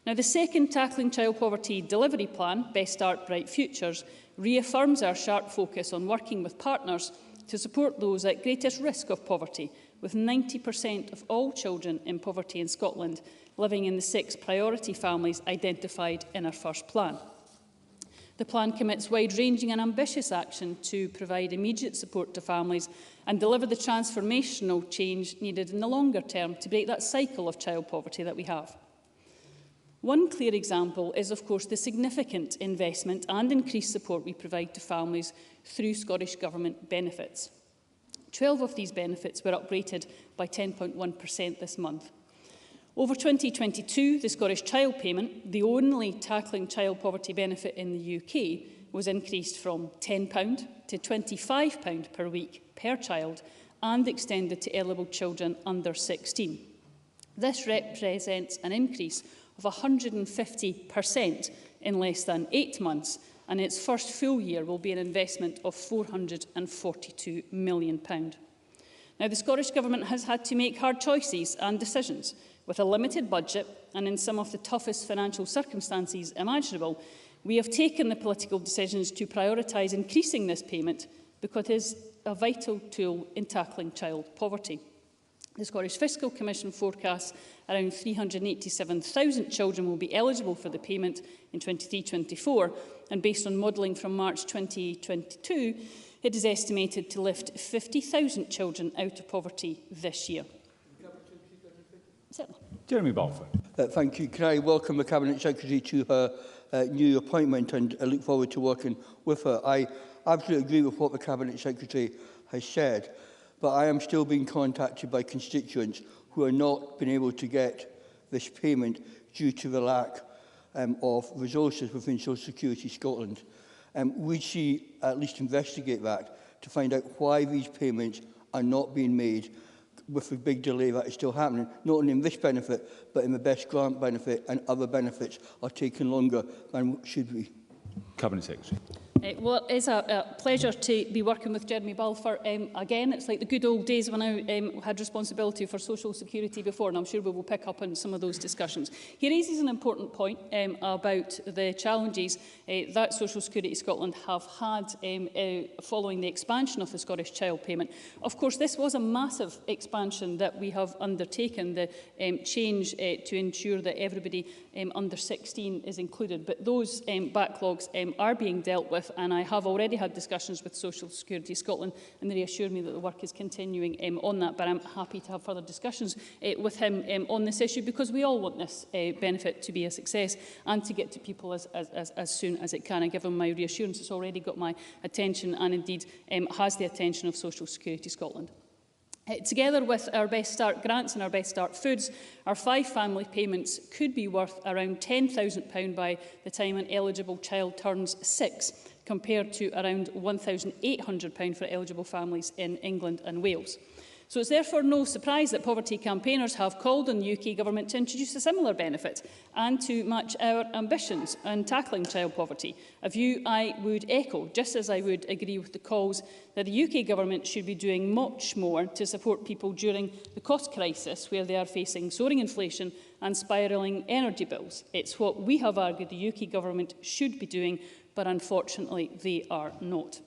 Now, the second Tackling Child Poverty delivery plan, Best Start, Bright Futures, reaffirms our sharp focus on working with partners to support those at greatest risk of poverty, with 90% of all children in poverty in Scotland living in the 6 priority families identified in our first plan. The plan commits wide-ranging and ambitious action to provide immediate support to families and deliver the transformational change needed in the longer term to break that cycle of child poverty that we have. One clear example is, of course, the significant investment and increased support we provide to families through Scottish Government benefits. 12 of these benefits were uprated by 10.1% this month. Over 2022, the Scottish Child Payment, the only tackling child poverty benefit in the UK, was increased from £10 to £25 per week per child and extended to eligible children under 16. This represents an increase of 150% in less than 8 months, and its first full year will be an investment of £442 million. Now, the Scottish Government has had to make hard choices and decisions. With a limited budget and in some of the toughest financial circumstances imaginable, we have taken the political decisions to prioritise increasing this payment because it is a vital tool in tackling child poverty. The Scottish Fiscal Commission forecasts around 387,000 children will be eligible for the payment in 23-24, and based on modelling from March 2022, it is estimated to lift 50,000 children out of poverty this year. Jeremy Balfour. Thank you. Can I welcome the Cabinet Secretary to her new appointment, and I look forward to working with her. I absolutely agree with what the Cabinet Secretary has said, but I am still being contacted by constituents who are not being able to get this payment due to the lack of resources within Social Security Scotland. Would she at least investigate that to find out why these payments are not being made with the big delay that is still happening, not only in this benefit, but in the Best Grant benefit, and other benefits are taking longer than should be? Cabinet Secretary. Well, it is a pleasure to be working with Jeremy Balfour. Again, it's like the good old days when I had responsibility for social security before, and I'm sure we will pick up on some of those discussions. He raises an important point about the challenges that Social Security Scotland have had following the expansion of the Scottish Child Payment. Of course, this was a massive expansion that we have undertaken, the change to ensure that everybody under 16 is included. But those backlogs are being dealt with, and I have already had discussions with Social Security Scotland, and they assure me that the work is continuing on that. But I'm happy to have further discussions with him on this issue, because we all want this benefit to be a success and to get to people as soon as it can. I give him my reassurance it's already got my attention, and indeed has the attention of Social Security Scotland. Together with our Best Start grants and our Best Start foods, our 5 family payments could be worth around £10,000 by the time an eligible child turns 6, compared to around £1,800 for eligible families in England and Wales. So it's therefore no surprise that poverty campaigners have called on the UK Government to introduce a similar benefit and to match our ambitions in tackling child poverty, a view I would echo, just as I would agree with the calls that the UK Government should be doing much more to support people during the cost crisis where they are facing soaring inflation and spiralling energy bills. It's what we have argued the UK Government should be doing, but unfortunately they are not.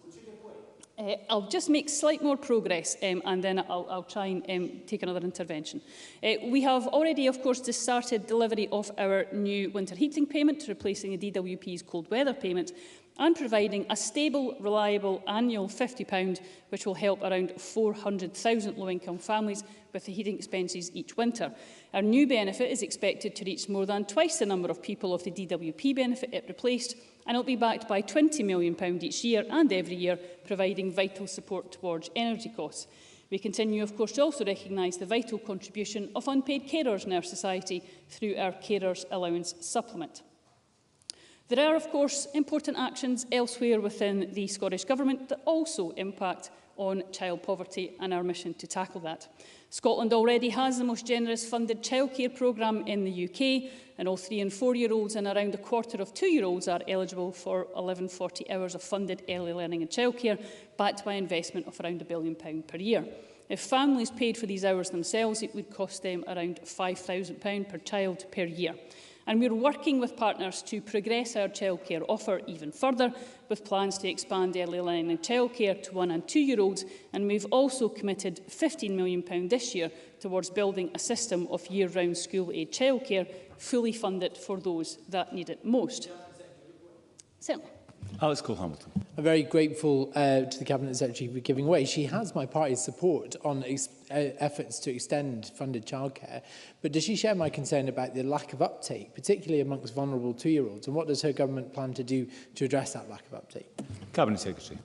I'll just make slight more progress and then I'll try and take another intervention. We have already, of course, just started delivery of our new winter heating payment, replacing the DWP's cold weather payment, and providing a stable, reliable annual £50, which will help around 400,000 low-income families with the heating expenses each winter. Our new benefit is expected to reach more than twice the number of people of the DWP benefit it replaced, and it will be backed by £20 million each year and every year, providing vital support towards energy costs. We continue, of course, to also recognise the vital contribution of unpaid carers in our society through our Carers Allowance Supplement. There are, of course, important actions elsewhere within the Scottish Government that also impact on child poverty and our mission to tackle that. Scotland already has the most generous funded childcare programme in the UK, and all 3- and 4-year-olds and around a quarter of 2-year-olds are eligible for 1140 hours of funded early learning and childcare, backed by investment of around £1 billion per year. If families paid for these hours themselves, it would cost them around £5,000 per child per year. And we're working with partners to progress our childcare offer even further, with plans to expand early learning and childcare to 1- and 2-year-olds, and we've also committed £15 million this year towards building a system of year-round school-age childcare, fully funded for those that need it most. Certainly. Alex Cole-Hamilton. I'm very grateful to the Cabinet Secretary for giving way. She has my party's support on efforts to extend funded childcare, but does she share my concern about the lack of uptake, particularly amongst vulnerable 2-year-olds, and what does her government plan to do to address that lack of uptake? Cabinet Secretary.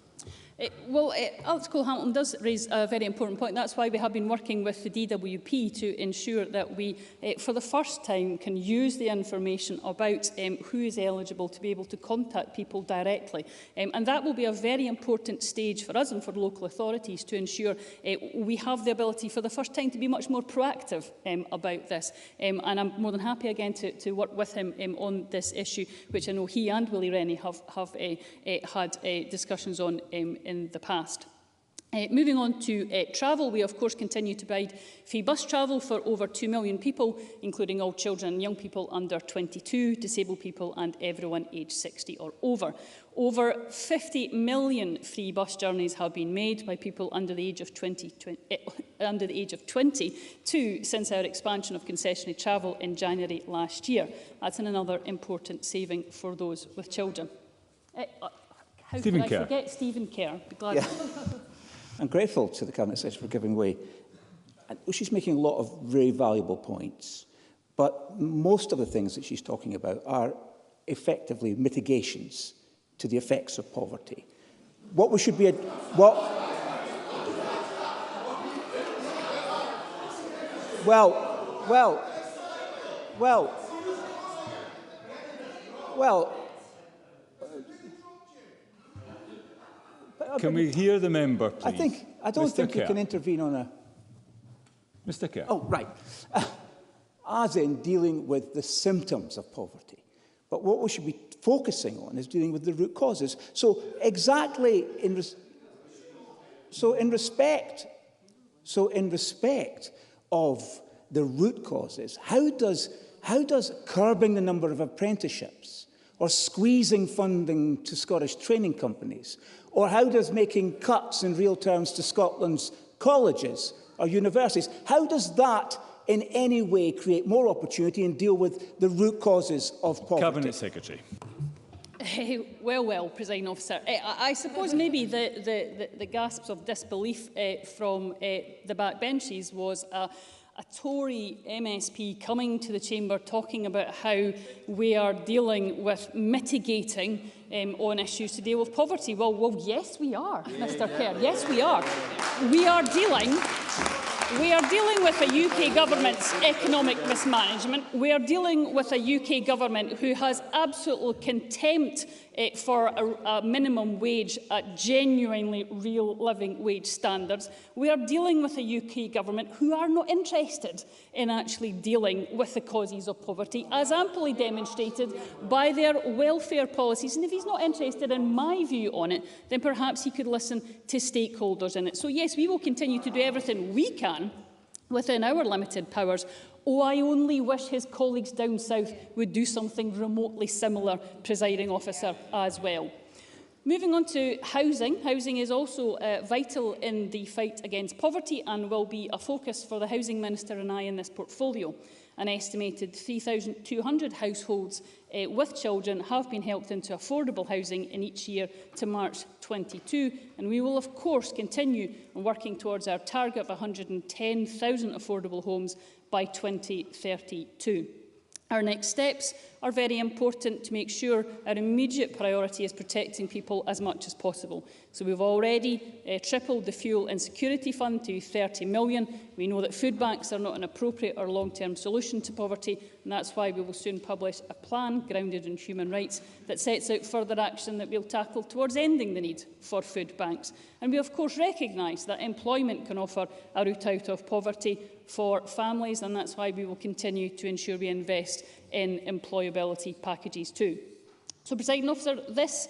Alex Cole-Hamilton does raise a very important point. That's why we have been working with the DWP to ensure that we, for the first time, can use the information about who is eligible to be able to contact people directly. And that will be a very important stage for us and for local authorities to ensure we have the ability for the first time to be much more proactive about this. And I'm more than happy again to work with him on this issue, which I know he and Willie Rennie have had discussions on in the past. Moving on to travel, we of course continue to provide free bus travel for over 2 million people, including all children and young people under 22, disabled people and everyone aged 60 or over. Over 50 million free bus journeys have been made by people under the age of 22 since our expansion of concessionary travel in January last year. That's another important saving for those with children. How could I forget Stephen Kerr? Be glad. Yeah. I'm grateful to the Cabinet Secretary for giving way. She's making a lot of very valuable points, but most of the things that she's talking about are effectively mitigations to the effects of poverty. What we should be... Can we hear the member, please? I don't think you can intervene on a... Mr. Kerr. Oh, right. As in dealing with the symptoms of poverty. But what we should be focusing on is dealing with the root causes. So exactly in respect of the root causes, how does curbing the number of apprenticeships or squeezing funding to Scottish training companies, or how does making cuts in real terms to Scotland's colleges or universities, how does that in any way create more opportunity and deal with the root causes of poverty? Cabinet Secretary. Well, Presiding Officer. I suppose maybe the gasps of disbelief from the backbenches was a Tory MSP coming to the chamber talking about how we are dealing with mitigating on issues to deal with poverty. Well, yes, we are, Mr. Kerr. Yes, we are. We are dealing with a UK government's economic mismanagement. We are dealing with a UK government who has absolute contempt for a minimum wage at genuinely real living wage standards. We are dealing with a UK government who are not interested in actually dealing with the causes of poverty, as amply demonstrated by their welfare policies. And if he's not interested in my view on it, then perhaps he could listen to stakeholders in it. So yes, we will continue to do everything we can within our limited powers. Oh, I only wish his colleagues down south would do something remotely similar, presiding officer, as well. Moving on to housing. Housing is also vital in the fight against poverty and will be a focus for the Housing Minister and I in this portfolio. An estimated 3,200 households with children have been helped into affordable housing in each year to March 22, and we will of course continue working towards our target of 110,000 affordable homes by 2032. Our next steps are very important to make sure our immediate priority is protecting people as much as possible. So we've already tripled the Fuel Insecurity Fund to 30 million. We know that food banks are not an appropriate or long-term solution to poverty, and that's why we will soon publish a plan grounded in human rights that sets out further action that we'll tackle towards ending the need for food banks. And we of course recognise that employment can offer a route out of poverty for families, and that's why we will continue to ensure we invest in employability packages too. So, Presiding Officer, this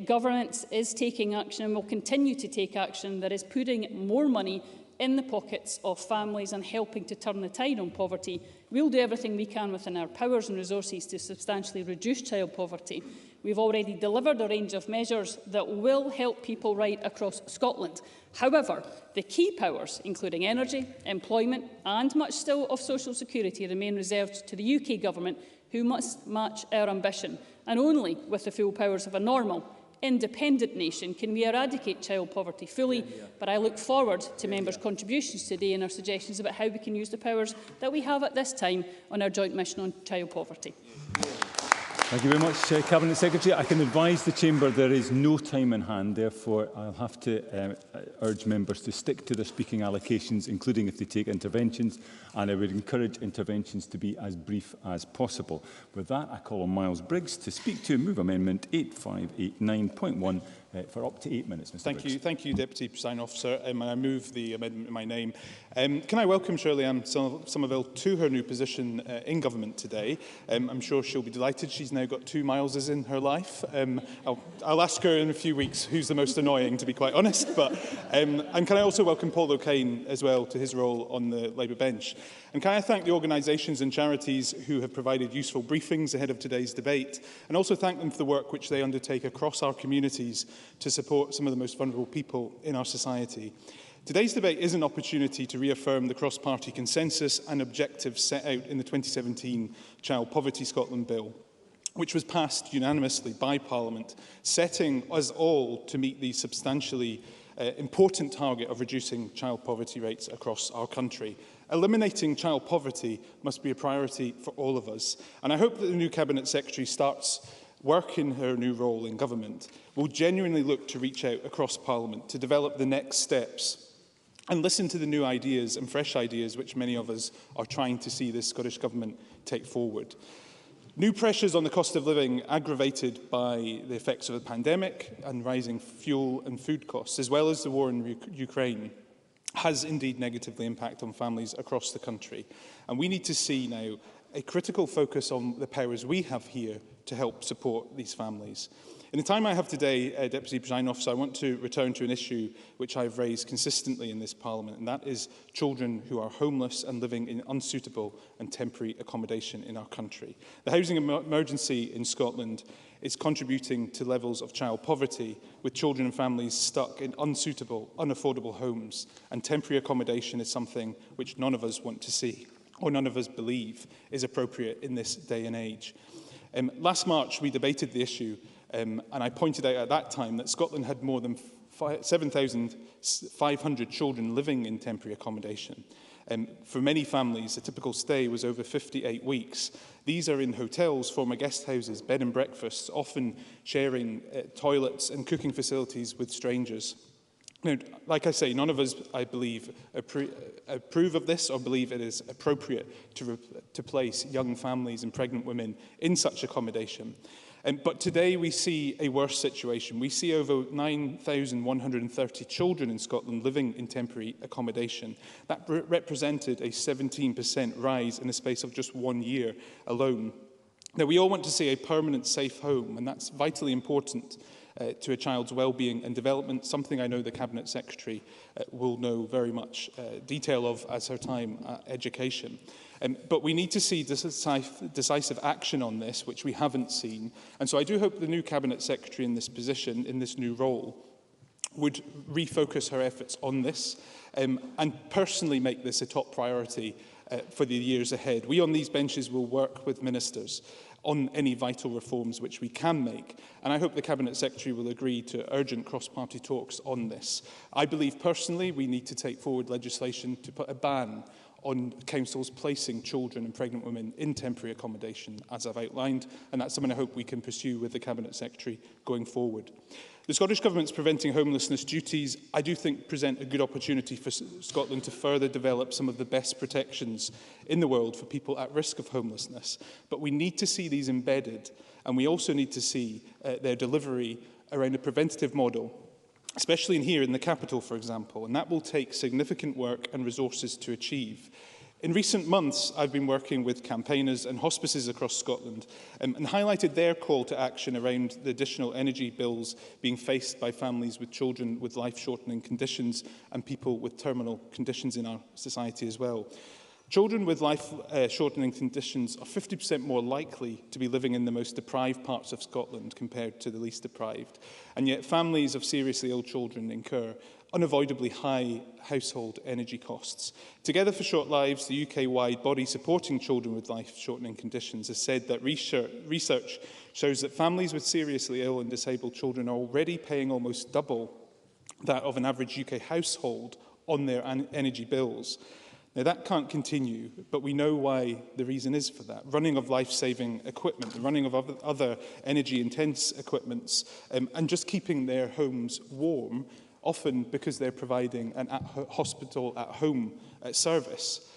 government is taking action and will continue to take action that is putting more money in the pockets of families and helping to turn the tide on poverty. We'll do everything we can within our powers and resources to substantially reduce child poverty. We've already delivered a range of measures that will help people right across Scotland. However, the key powers, including energy, employment and much still of social security, remain reserved to the UK Government, who must match our ambition. And only with the full powers of a normal, independent nation can we eradicate child poverty fully. But I look forward to members' contributions today and our suggestions about how we can use the powers that we have at this time on our joint mission on child poverty. Thank you very much, Cabinet Secretary. I can advise the Chamber there is no time in hand. Therefore, I'll have to urge members to stick to their speaking allocations, including if they take interventions. And I would encourage interventions to be as brief as possible. With that, I call on Miles Briggs to speak to and move Amendment 8589.1 for up to 8 minutes. Mr. Briggs. Thank you, Deputy Presiding Officer. And I move the amendment in my name. Can I welcome Shirley-Ann Somerville to her new position in government today? I'm sure she'll be delighted. She's now got 2 Mileses in her life. I'll ask her in a few weeks who's the most annoying, to be quite honest. But and can I also welcome Paul O'Kane as well to his role on the Labour bench? And can I thank the organisations and charities who have provided useful briefings ahead of today's debate, and also thank them for the work which they undertake across our communities to support some of the most vulnerable people in our society. Today's debate is an opportunity to reaffirm the cross-party consensus and objectives set out in the 2017 Child Poverty Scotland Bill, which was passed unanimously by Parliament, setting us all to meet the substantially important target of reducing child poverty rates across our country. Eliminating child poverty must be a priority for all of us, and I hope that the new Cabinet Secretary starts work in her new role in government will genuinely look to reach out across Parliament to develop the next steps and listen to the new ideas and fresh ideas which many of us are trying to see this Scottish Government take forward. New pressures on the cost of living aggravated by the effects of the pandemic and rising fuel and food costs, as well as the war in Ukraine, has indeed negatively impacted on families across the country. And we need to see now a critical focus on the powers we have here to help support these families. In the time I have today, Deputy Presiding Officer, I want to return to an issue which I've raised consistently in this Parliament, and that is children who are homeless and living in unsuitable and temporary accommodation in our country. The housing emergency in Scotland is contributing to levels of child poverty, with children and families stuck in unsuitable, unaffordable homes, and temporary accommodation is something which none of us want to see, or none of us believe is appropriate in this day and age. Last March, we debated the issue, and I pointed out at that time that Scotland had more than 7,500 children living in temporary accommodation. For many families, a typical stay was over 58 weeks. These are in hotels, former guest houses, bed and breakfasts, often sharing toilets and cooking facilities with strangers. Now, like I say, none of us, I believe, approve of this or believe it is appropriate to place young families and pregnant women in such accommodation. But today we see a worse situation. We see over 9,130 children in Scotland living in temporary accommodation. That represented a 17% rise in the space of just 1 year alone. Now, we all want to see a permanent safe home, and that's vitally important to a child's well-being and development, something I know the Cabinet Secretary will know very much detail of as her time at education. But we need to see decisive action on this, which we haven't seen. And so I do hope the new Cabinet Secretary in this position, in this new role, would refocus her efforts on this and personally make this a top priority for the years ahead. We on these benches will work with ministers on any vital reforms which we can make. And I hope the Cabinet Secretary will agree to urgent cross-party talks on this. I believe personally we need to take forward legislation to put a ban on councils placing children and pregnant women in temporary accommodation, as I've outlined, and that's something I hope we can pursue with the Cabinet Secretary going forward. The Scottish Government's preventing homelessness duties, I do think, present a good opportunity for Scotland to further develop some of the best protections in the world for people at risk of homelessness. But we need to see these embedded, and we also need to see their delivery around a preventative model, especially in here in the capital, for example, and that will take significant work and resources to achieve. In recent months, I've been working with campaigners and hospices across Scotland and highlighted their call to action around the additional energy bills being faced by families with children with life-shortening conditions and people with terminal conditions in our society as well. Children with life-shortening conditions are 50% more likely to be living in the most deprived parts of Scotland compared to the least deprived. And yet families of seriously ill children incur unavoidably high household energy costs. Together for Short Lives, the UK-wide body supporting children with life-shortening conditions, has said that research shows that families with seriously ill and disabled children are already paying almost double that of an average UK household on their energy bills. Now, that can't continue, but we know why the reason is for that. Running of life-saving equipment, the running of other energy-intense equipments, and just keeping their homes warm, often because they're providing an hospital at home service.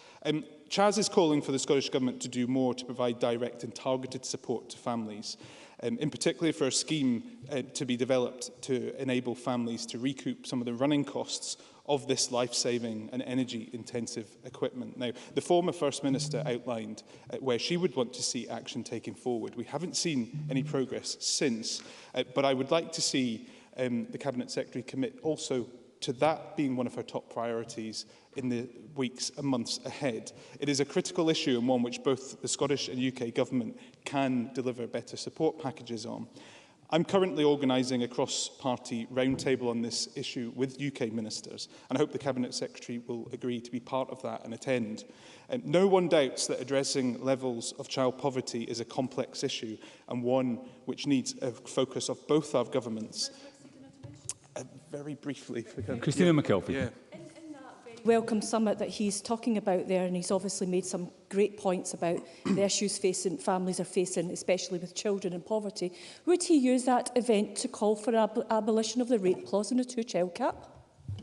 Chaz is calling for the Scottish Government to do more to provide direct and targeted support to families, in particular for a scheme to be developed to enable families to recoup some of the running costs of this life-saving and energy-intensive equipment. Now, the former First Minister outlined where she would want to see action taken forward. We haven't seen any progress since, but I would like to see the Cabinet Secretary commit also to that being one of her top priorities in the weeks and months ahead. It is a critical issue and one which both the Scottish and UK Government can deliver better support packages on. I'm currently organising a cross-party roundtable on this issue with UK ministers, and I hope the Cabinet Secretary will agree to be part of that and attend. No one doubts that addressing levels of child poverty is a complex issue and one which needs a focus of both our governments. Very briefly. Christina McKelvey. Yeah. Welcome summit that he's talking about there, and he's obviously made some great points about the issues families are facing, especially with children in poverty. Would he use that event to call for abolition of the rape clause and a two-child cap?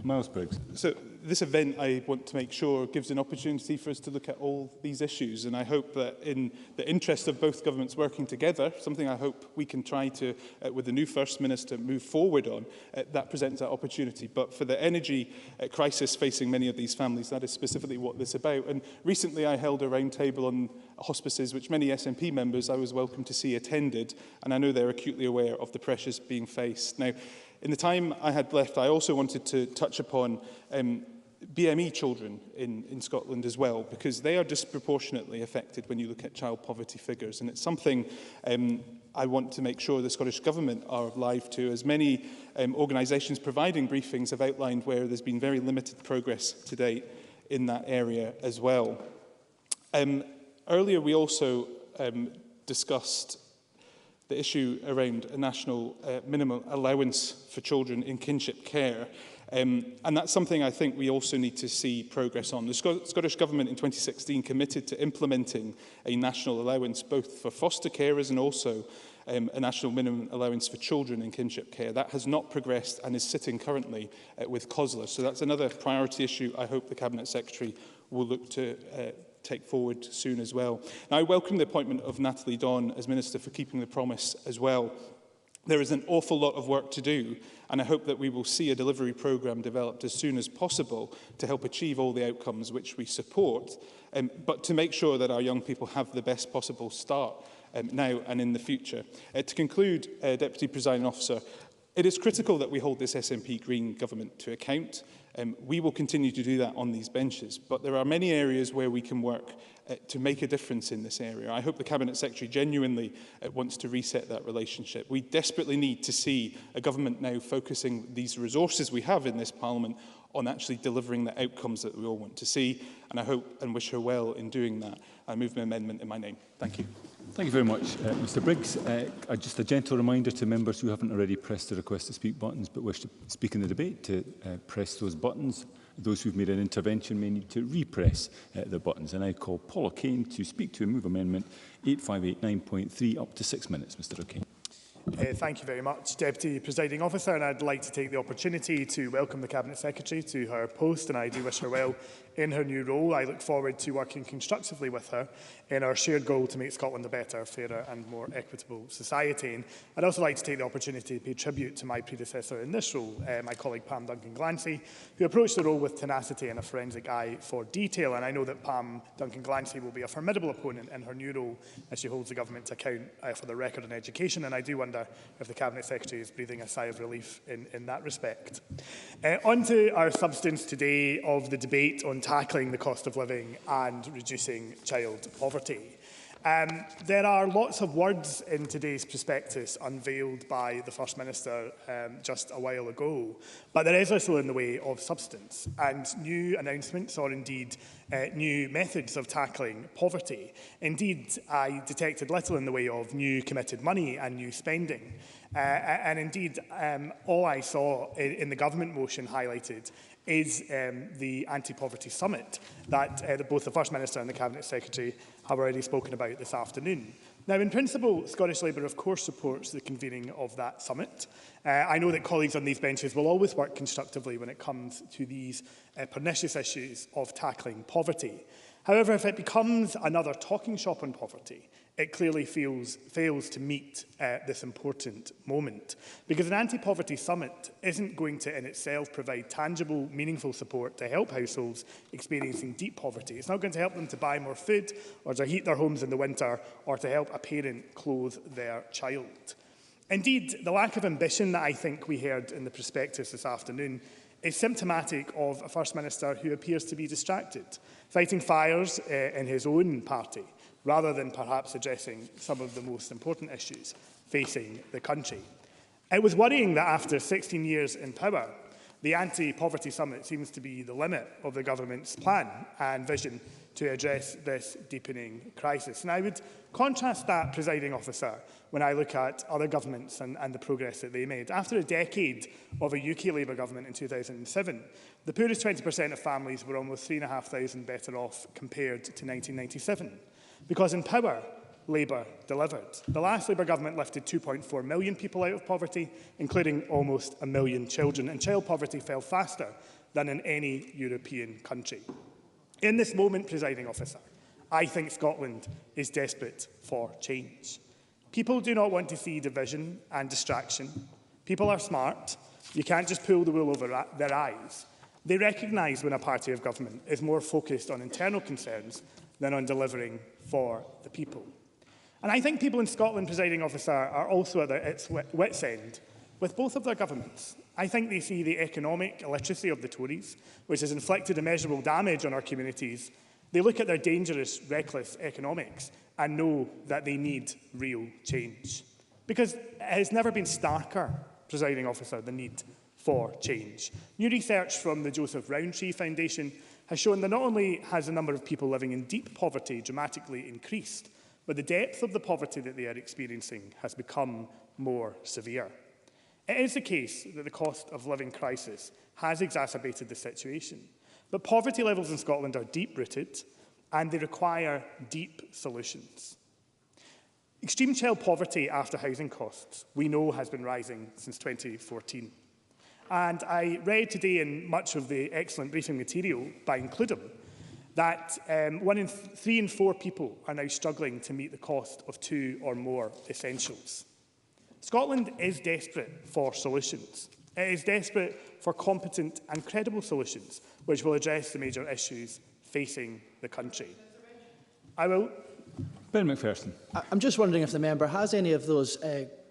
Miles Briggs. So this event, I want to make sure, gives an opportunity for us to look at all these issues, and I hope that in the interest of both governments working together, something I hope we can try to, with the new First Minister, move forward on, that presents that opportunity. But for the energy crisis facing many of these families, that is specifically what this is about. And recently I held a roundtable on hospices, which many SNP members I was welcome to see attended, and I know they're acutely aware of the pressures being faced. Now, in the time I had left, I also wanted to touch upon BME children in Scotland as well, because they are disproportionately affected when you look at child poverty figures. And it's something I want to make sure the Scottish Government are alive to, as many organisations providing briefings have outlined where there's been very limited progress to date in that area as well. Earlier we also discussed the issue around a national minimum allowance for children in kinship care. And that's something I think we also need to see progress on. The Scottish Government in 2016 committed to implementing a national allowance both for foster carers and also a national minimum allowance for children in kinship care. That has not progressed and is sitting currently with COSLA. So that's another priority issue I hope the Cabinet Secretary will look to take forward soon as well. Now, I welcome the appointment of Natalie Dawn as Minister for keeping the promise as well. There is an awful lot of work to do, and I hope that we will see a delivery programme developed as soon as possible to help achieve all the outcomes which we support, but to make sure that our young people have the best possible start now and in the future. To conclude, Deputy Presiding Officer, it is critical that we hold this SNP Green government to account. We will continue to do that on these benches, but there are many areas where we can work to make a difference in this area. I hope the Cabinet Secretary genuinely wants to reset that relationship. We desperately need to see a government now focusing these resources we have in this Parliament on actually delivering the outcomes that we all want to see, and I hope and wish her well in doing that. I move my amendment in my name. Thank you. Thank you very much, Mr Briggs. Just a gentle reminder to members who haven't already pressed the request to speak buttons but wish to speak in the debate to press those buttons. Those who've made an intervention may need to repress the buttons. And I call Paul O'Kane to speak to and move Amendment 8589.3 up to 6 minutes. Mr O'Kane. Thank you very much, Deputy Presiding Officer, and I'd like to take the opportunity to welcome the Cabinet Secretary to her post, and I do wish her well in her new role. I look forward to working constructively with her in our shared goal to make Scotland a better, fairer and more equitable society. And I'd also like to take the opportunity to pay tribute to my predecessor in this role, my colleague Pam Duncan-Glancy, who approached the role with tenacity and a forensic eye for detail. And I know that Pam Duncan-Glancy will be a formidable opponent in her new role as she holds the government to account for the record in education, and I do wonder if the Cabinet Secretary is breathing a sigh of relief in that respect. On to our substance today of the debate on tackling the cost of living and reducing child poverty. There are lots of words in today's prospectus unveiled by the First Minister just a while ago, but there is little in the way of substance and new announcements or indeed new methods of tackling poverty. Indeed, I detected little in the way of new committed money and new spending. And indeed, all I saw in the government motion highlighted is the anti-poverty summit that both the First Minister and the Cabinet Secretary have already spoken about this afternoon. Now, in principle, Scottish Labour, of course, supports the convening of that summit. I know that colleagues on these benches will always work constructively when it comes to these pernicious issues of tackling poverty. However, if it becomes another talking shop on poverty, it clearly fails to meet this important moment. Because an anti-poverty summit isn't going to in itself provide tangible, meaningful support to help households experiencing deep poverty. It's not going to help them to buy more food or to heat their homes in the winter or to help a parent clothe their child. Indeed, the lack of ambition that I think we heard in the prospectus this afternoon is symptomatic of a First Minister who appears to be distracted, fighting fires in his own party, rather than perhaps addressing some of the most important issues facing the country. It was worrying that after 16 years in power, the anti-poverty summit seems to be the limit of the government's plan and vision to address this deepening crisis. And I would contrast that, Presiding Officer, when I look at other governments and the progress that they made. After a decade of a UK Labour government in 2007, the poorest 20% of families were almost 3,500 better off compared to 1997. Because in power, Labour delivered. The last Labour government lifted 2.4 million people out of poverty, including almost 1 million children, and child poverty fell faster than in any European country. In this moment, Presiding Officer, I think Scotland is desperate for change. People do not want to see division and distraction. People are smart. You can't just pull the wool over their eyes. They recognise when a party of government is more focused on internal concerns than on delivering for the people. And I think people in Scotland, Presiding Officer, are also at its wits' end with both of their governments. I think they see the economic illiteracy of the Tories, which has inflicted immeasurable damage on our communities. They look at their dangerous, reckless economics and know that they need real change. Because it has never been starker, Presiding Officer, the need for change. New research from the Joseph Rowntree Foundation has shown that not only has the number of people living in deep poverty dramatically increased, but the depth of the poverty that they are experiencing has become more severe. It is the case that the cost of living crisis has exacerbated the situation, but poverty levels in Scotland are deep-rooted and they require deep solutions. Extreme child poverty after housing costs, we know, has been rising since 2014. And I read today in much of the excellent briefing material by Includem that 1 in 3 and 4 people are now struggling to meet the cost of 2 or more essentials. Scotland is desperate for solutions. It is desperate for competent and credible solutions which will address the major issues facing the country. I will. Ben McPherson. I'm just wondering if the member has any of those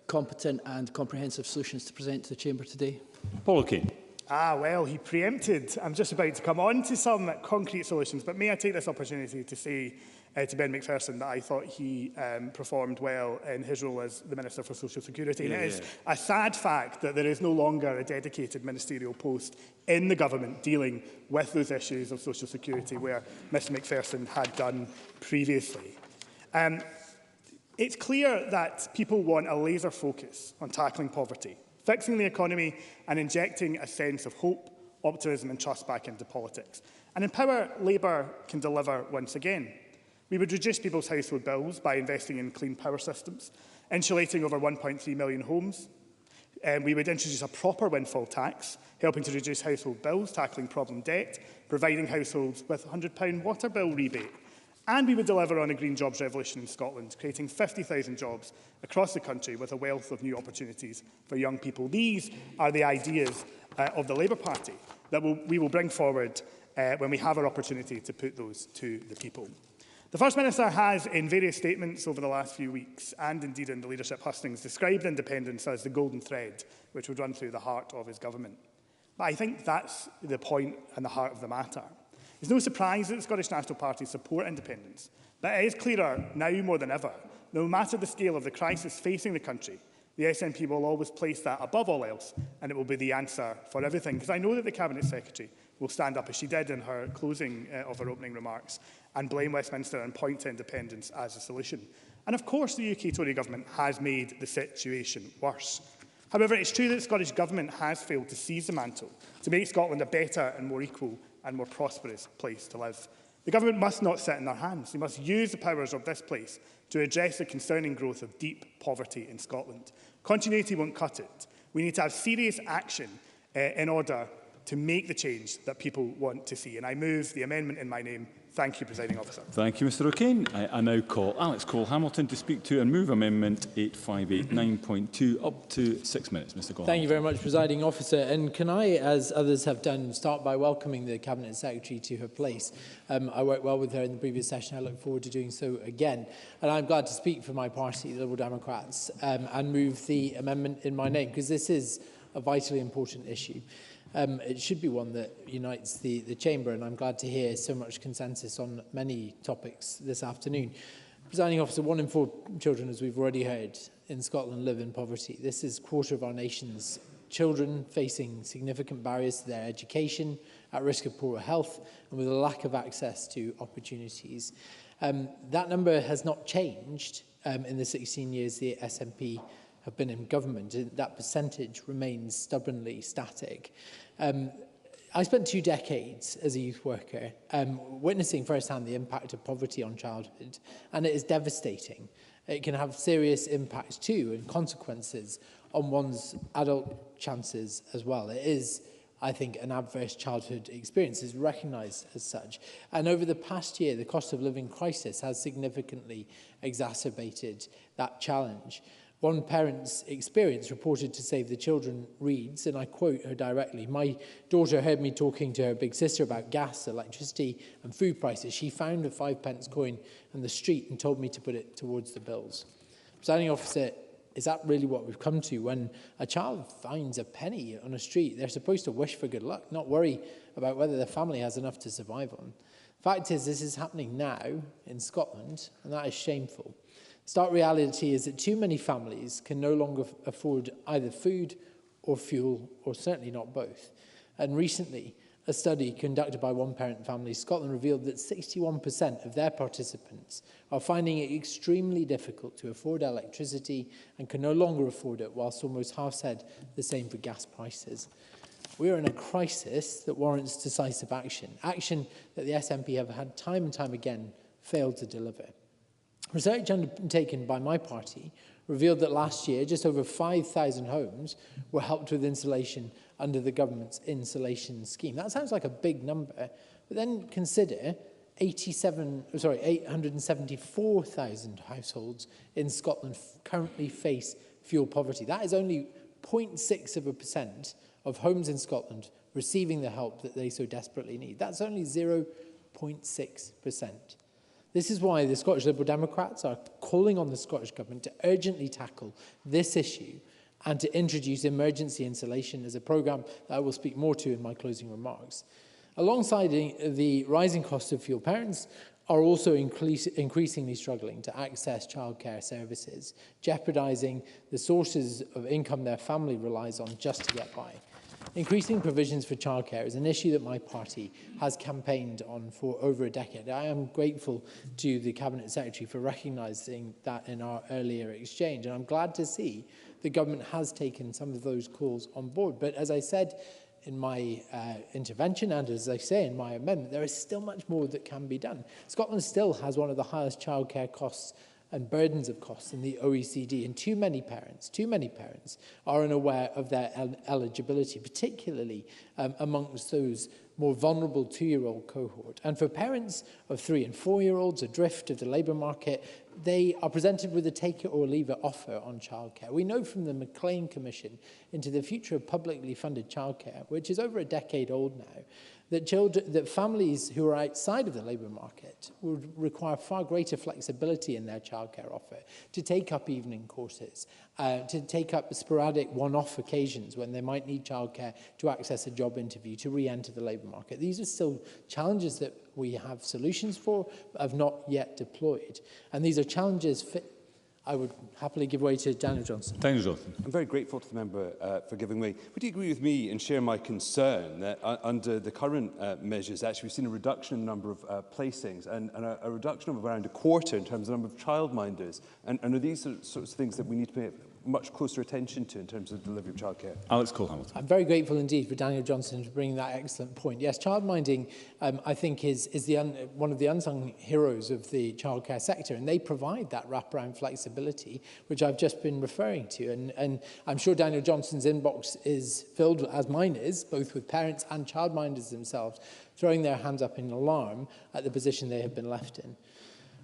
competent and comprehensive solutions to present to the Chamber today. Paul O'Kane. Well, he preempted. I'm just about to come on to some concrete solutions, but may I take this opportunity to say to Ben McPherson that I thought he performed well in his role as the Minister for Social Security. And it is a sad fact that there is no longer a dedicated ministerial post in the government dealing with those issues of social security where Mr McPherson had done previously. It's clear that people want a laser focus on tackling poverty, fixing the economy and injecting a sense of hope, optimism and trust back into politics. And in power, Labour can deliver once again. We would reduce people's household bills by investing in clean power systems, insulating over 1.3 million homes. We would introduce a proper windfall tax, helping to reduce household bills, tackling problem debt, providing households with a £100 water bill rebate. And we would deliver on a green jobs revolution in Scotland, creating 50,000 jobs across the country with a wealth of new opportunities for young people. These are the ideas of the Labour Party that we will bring forward when we have our opportunity to put those to the people. The First Minister has, in various statements over the last few weeks, and indeed in the leadership hustings, described independence as the golden thread which would run through the heart of his government. But I think that's the point and the heart of the matter. It's no surprise that the Scottish National Party support independence, but it is clearer now more than ever, no matter the scale of the crisis facing the country, the SNP will always place that above all else, and it will be the answer for everything. Because I know that the Cabinet Secretary will stand up, as she did in her closing of her opening remarks, and blame Westminster and point to independence as a solution. And of course the UK Tory government has made the situation worse. However, it's true that the Scottish Government has failed to seize the mantle to make Scotland a better and more equal and more prosperous place to live. The Government must not sit in their hands. They must use the powers of this place to address the concerning growth of deep poverty in Scotland. Continuity won't cut it. We need to have serious action in order to make the change that people want to see. And I move the amendment in my name. Thank you, Presiding Officer. Thank you, Mr O'Kane. I now call Alex Cole-Hamilton to speak to and move Amendment 8589.2 up to 6 minutes. Mr Cole. Thank you very much, Presiding Officer. And can I, as others have done, start by welcoming the Cabinet Secretary to her place. I worked well with her in the previous session. I look forward to doing so again. And I'm glad to speak for my party, the Liberal Democrats, and move the amendment in my name, because this is a vitally important issue. It should be one that unites the Chamber, and I'm glad to hear so much consensus on many topics this afternoon. Presiding Officer, 1 in 4 children, as we've already heard, in Scotland live in poverty. This is a quarter of our nation's children facing significant barriers to their education, at risk of poorer health, and with a lack of access to opportunities. That number has not changed in the 16 years the SNP have been in government. That percentage remains stubbornly static. I spent 2 decades as a youth worker witnessing firsthand the impact of poverty on childhood, and it is devastating. It can have serious impacts too and consequences on one's adult chances as well. It is, I think, an adverse childhood experience is recognised as such. And over the past year, the cost of living crisis has significantly exacerbated that challenge. One parent's experience reported to Save the Children reads, and I quote her directly, "My daughter heard me talking to her big sister about gas, electricity and food prices. She found a 5-pence coin in the street and told me to put it towards the bills." Presiding Officer, is that really what we've come to? When a child finds a penny on a street, they're supposed to wish for good luck, not worry about whether their family has enough to survive on. Fact is, this is happening now in Scotland, and that is shameful. Stark reality is that too many families can no longer afford either food or fuel, or certainly not both. And recently, A study conducted by One Parent Families Scotland revealed that 61% of their participants are finding it extremely difficult to afford electricity and can no longer afford it, whilst almost half said the same for gas prices. We are in a crisis that warrants decisive action, action that the SNP have had time and time again failed to deliver. Research undertaken by my party revealed that last year, just over 5,000 homes were helped with insulation under the government's insulation scheme. That sounds like a big number, but then consider 874,000 households in Scotland currently face fuel poverty. That is only 0.6% of homes in Scotland receiving the help that they so desperately need. That's only 0.6%. This is why the Scottish Liberal Democrats are calling on the Scottish Government to urgently tackle this issue and to introduce emergency insulation as a programme that I will speak more to in my closing remarks. Alongside the rising cost of fuel, parents are also increasingly struggling to access childcare services, jeopardising the sources of income their family relies on just to get by. Increasing provisions for childcare is an issue that my party has campaigned on for over a decade. I am grateful to the Cabinet Secretary for recognising that in our earlier exchange, and I'm glad to see the government has taken some of those calls on board. But as I said in my intervention, and as I say in my amendment, there is still much more that can be done. Scotland still has one of the highest childcare costs and burdens of costs in the OECD, and too many parents are unaware of their eligibility, particularly amongst those more vulnerable 2-year-old cohort. And for parents of 3- and 4-year-olds adrift of the labour market, they are presented with a take-it-or-leave-it offer on childcare. We know from the Maclean Commission into the future of publicly funded childcare, which is over a decade old now, that families who are outside of the labour market would require far greater flexibility in their childcare offer, to take up evening courses, to take up sporadic one-off occasions when they might need childcare to access a job interview, to re-enter the labour market. These are still challenges that we have solutions for, but have not yet deployed. And these are challenges I would happily give way to Daniel Johnson. Daniel Johnson. I'm very grateful to the member for giving way. Would you agree with me and share my concern that under the current measures, actually we've seen a reduction in the number of placings and a reduction of around a quarter in terms of the number of childminders? And are these sorts of things that we need to pay much closer attention to in terms of delivery of childcare? Alex Cole-Hamilton. I'm very grateful indeed for Daniel Johnson for bringing that excellent point. Yes, childminding, I think, is one of the unsung heroes of the childcare sector, and they provide that wraparound flexibility, which I've just been referring to. And I'm sure Daniel Johnson's inbox is filled, as mine is, both with parents and childminders themselves, throwing their hands up in alarm at the position they have been left in.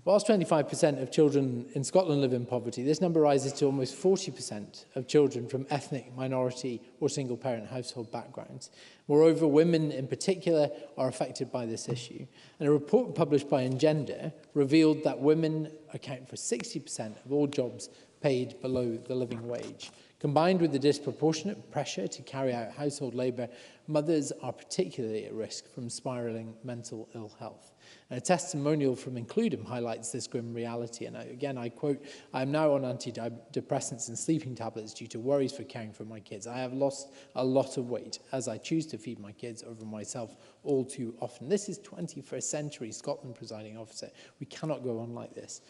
Whilst 25% of children in Scotland live in poverty, this number rises to almost 40% of children from ethnic, minority or single-parent household backgrounds. Moreover, women in particular are affected by this issue. And a report published by Engender revealed that women account for 60% of all jobs paid below the living wage. Combined with the disproportionate pressure to carry out household labour, mothers are particularly at risk from spiralling mental ill health. And a testimonial from Includem highlights this grim reality. And again, I quote, "I am now on antidepressants and sleeping tablets due to worries for caring for my kids. I have lost a lot of weight as I choose to feed my kids over myself all too often." This is 21st century Scotland, presiding officer. We cannot go on like this.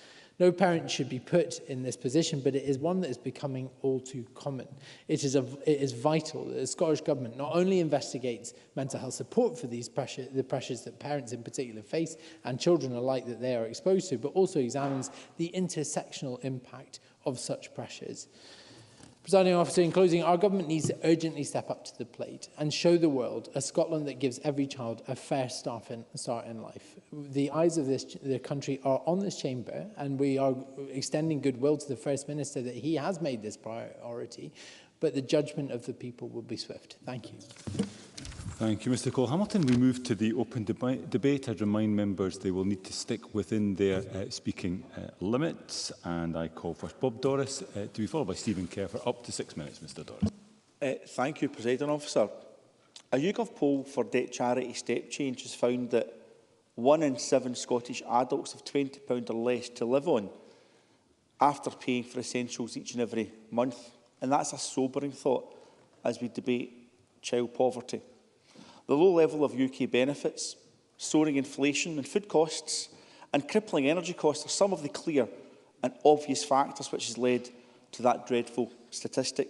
No parent should be put in this position, but it is one that is becoming all too common. It is vital that the Scottish Government not only investigates mental health support for the pressures that parents in particular face and children alike that they are exposed to, but also examines the intersectional impact of such pressures. Presiding officer, in closing, our government needs to urgently step up to the plate and show the world a Scotland that gives every child a fair start in life. The eyes of the country are on this chamber, and we are extending goodwill to the First Minister that he has made this priority, but the judgment of the people will be swift. Thank you. Thank you, Mr Cole-Hamilton. We move to the open debate. I'd remind members they will need to stick within their speaking limits. And I call first Bob Doris, to be followed by Stephen Kerr for up to 6 minutes. Mr Doris. Thank you, Presiding Officer. A YouGov poll for Debt Charity Step Change has found that 1 in 7 Scottish adults have £20 or less to live on after paying for essentials each and every month. And that's a sobering thought as we debate child poverty. The low level of UK benefits, soaring inflation and food costs, and crippling energy costs are some of the clear and obvious factors which has led to that dreadful statistic.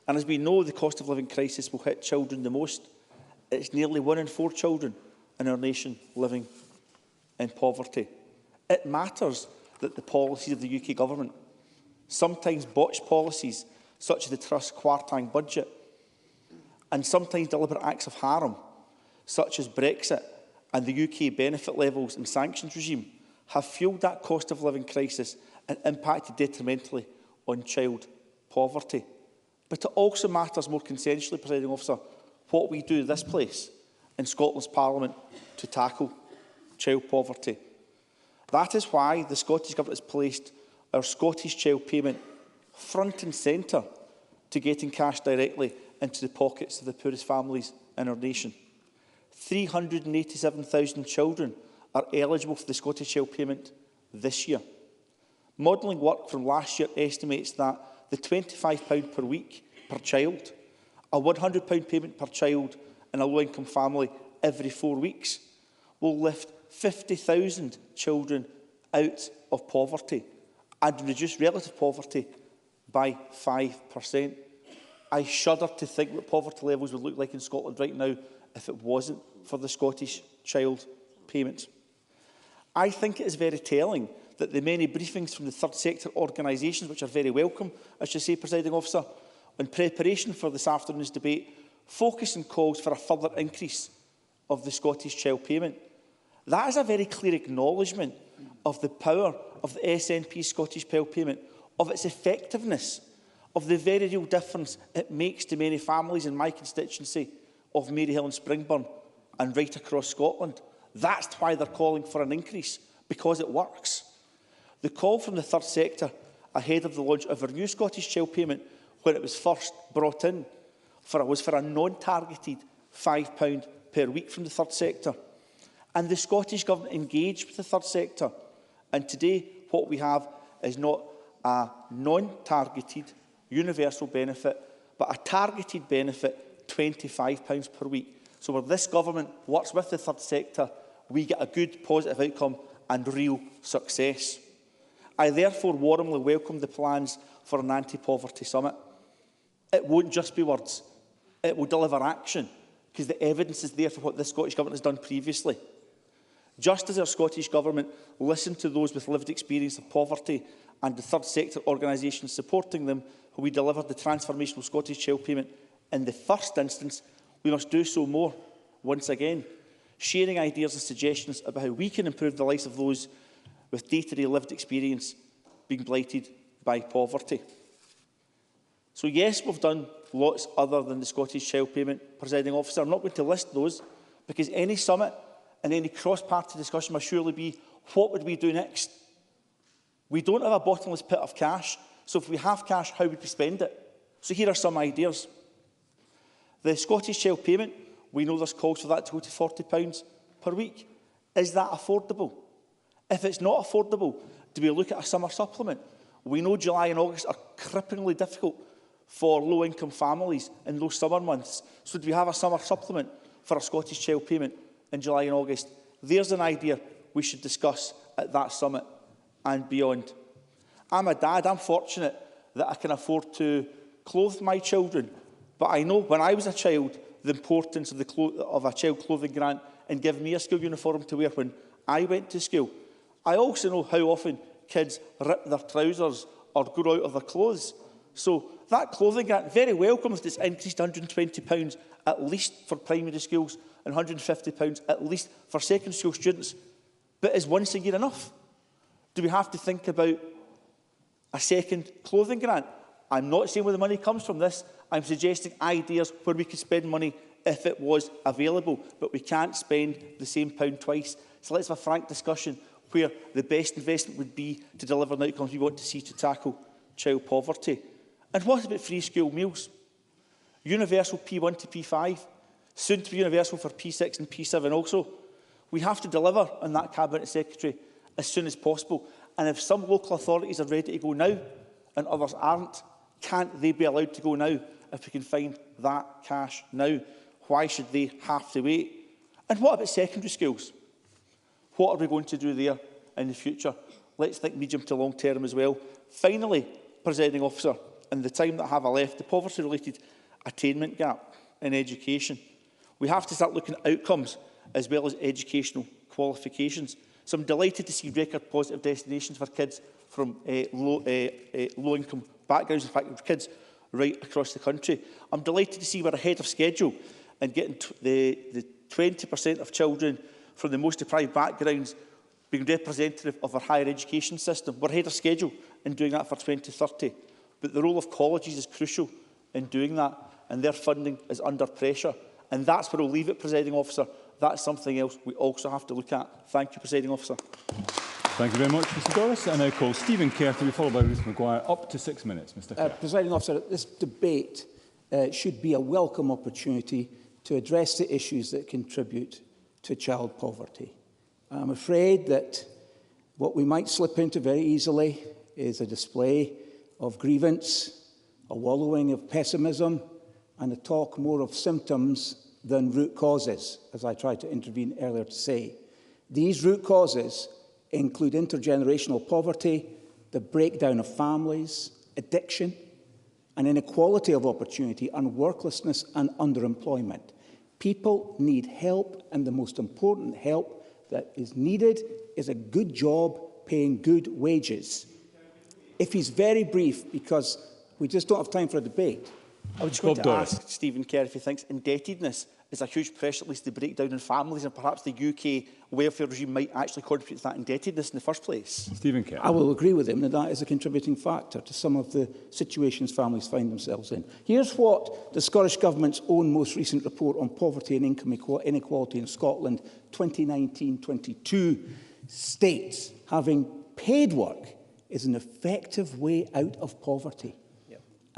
And as we know, the cost of living crisis will hit children the most. It's nearly 1 in 4 children in our nation living in poverty. It matters that the policies of the UK government, sometimes botched policies such as the Truss quartile budget, and sometimes deliberate acts of harm, such as Brexit and the UK benefit levels and sanctions regime, have fuelled that cost of living crisis and impacted detrimentally on child poverty. But it also matters more consensually, Presiding Officer, what we do in this place in Scotland's Parliament to tackle child poverty. That is why the Scottish Government has placed our Scottish Child Payment front and centre to getting cash directly into the pockets of the poorest families in our nation. 387,000 children are eligible for the Scottish Child Payment this year. Modelling work from last year estimates that the £25 per week per child, a £100 payment per child in a low-income family every 4 weeks, will lift 50,000 children out of poverty and reduce relative poverty by 5%. I shudder to think what poverty levels would look like in Scotland right now if it wasn't for the Scottish Child Payment. I think it is very telling that the many briefings from the third sector organisations, which are very welcome, as you say, Presiding Officer, in preparation for this afternoon's debate, focus and calls for a further increase of the Scottish Child Payment. That is a very clear acknowledgement of the power of the SNP Scottish Child Payment, of its effectiveness, of the very real difference it makes to many families in my constituency of Maryhill and Springburn and right across Scotland. That's why they're calling for an increase, because it works. The call from the third sector ahead of the launch of our new Scottish Child Payment, when it was first brought in, was for a non-targeted £5 per week from the third sector. And the Scottish Government engaged with the third sector. And today, what we have is not a non-targeted universal benefit, but a targeted benefit, £25 per week. So where this government works with the third sector, we get a good, positive outcome and real success. I therefore warmly welcome the plans for an anti-poverty summit. It won't just be words. It will deliver action, because the evidence is there for what the Scottish Government has done previously. Just as our Scottish Government listened to those with lived experience of poverty and the third sector organisations supporting them, when we delivered the transformational Scottish Child Payment in the first instance, we must do so more once again, sharing ideas and suggestions about how we can improve the lives of those with day-to-day lived experience being blighted by poverty. So yes, we've done lots other than the Scottish Child Payment, Presiding Officer. I'm not going to list those, because any summit and any cross-party discussion must surely be, what would we do next? We don't have a bottomless pit of cash, so if we have cash, how would we spend it? So here are some ideas. The Scottish Child Payment, we know there's calls for that to go to £40 per week. Is that affordable? If it's not affordable, do we look at a summer supplement? We know July and August are cripplingly difficult for low-income families in those summer months. So do we have a summer supplement for a Scottish Child Payment in July and August? There's an idea we should discuss at that summit and beyond. I'm a dad. I'm fortunate that I can afford to clothe my children. But I know when I was a child, the importance of a child clothing grant and giving me a school uniform to wear when I went to school. I also know how often kids rip their trousers or grow out of their clothes. So that clothing grant, very welcome if it's increased to £120 at least for primary schools and £150 at least for secondary school students. But is once a year enough? Do we have to think about a second clothing grant? I'm not saying where the money comes from this. I'm suggesting ideas where we could spend money if it was available, but we can't spend the same pound twice. So let's have a frank discussion where the best investment would be to deliver the outcomes we want to see to tackle child poverty. And what about free school meals? Universal P1 to P5, soon to be universal for P6 and P7 also. We have to deliver on that Cabinet Secretary as soon as possible. And if some local authorities are ready to go now and others aren't, can't they be allowed to go now if we can find that cash now? Why should they have to wait? And what about secondary schools? What are we going to do there in the future? Let's think medium to long term as well. Finally, Presiding Officer, in the time that I have left, the poverty-related attainment gap in education. We have to start looking at outcomes as well as educational qualifications. So I'm delighted to see record positive destinations for kids from low-income backgrounds, in fact, kids right across the country. I'm delighted to see we're ahead of schedule and getting the 20% of children from the most deprived backgrounds being representative of our higher education system. We're ahead of schedule in doing that for 2030. But the role of colleges is crucial in doing that, and their funding is under pressure. And that's where I'll leave it, Presiding Officer. That's something else we also have to look at. Thank you, Presiding Officer. Thank you very much, Mr Doris. I now call Stephen Kerr to be followed by Ruth Maguire. Up to 6 minutes, Mr Kerr. Presiding Officer, this debate should be a welcome opportunity to address the issues that contribute to child poverty. I'm afraid that what we might slip into very easily is a display of grievance, a wallowing of pessimism, and a talk more of symptoms than root causes, as I tried to intervene earlier to say. These root causes include intergenerational poverty, the breakdown of families, addiction, and inequality of opportunity, and worklessness and underemployment. People need help, and the most important help that is needed is a good job paying good wages. If he's very brief, because we just don't have time for a debate. I would just want to ask Stephen Kerr if he thinks indebtedness is a huge pressure, at least the breakdown in families, and perhaps the UK welfare regime might actually contribute to that indebtedness in the first place. Stephen Kerr. I will agree with him that that is a contributing factor to some of the situations families find themselves in. Here's what the Scottish Government's own most recent report on poverty and income inequality in Scotland 2019-22 states: having paid work is an effective way out of poverty.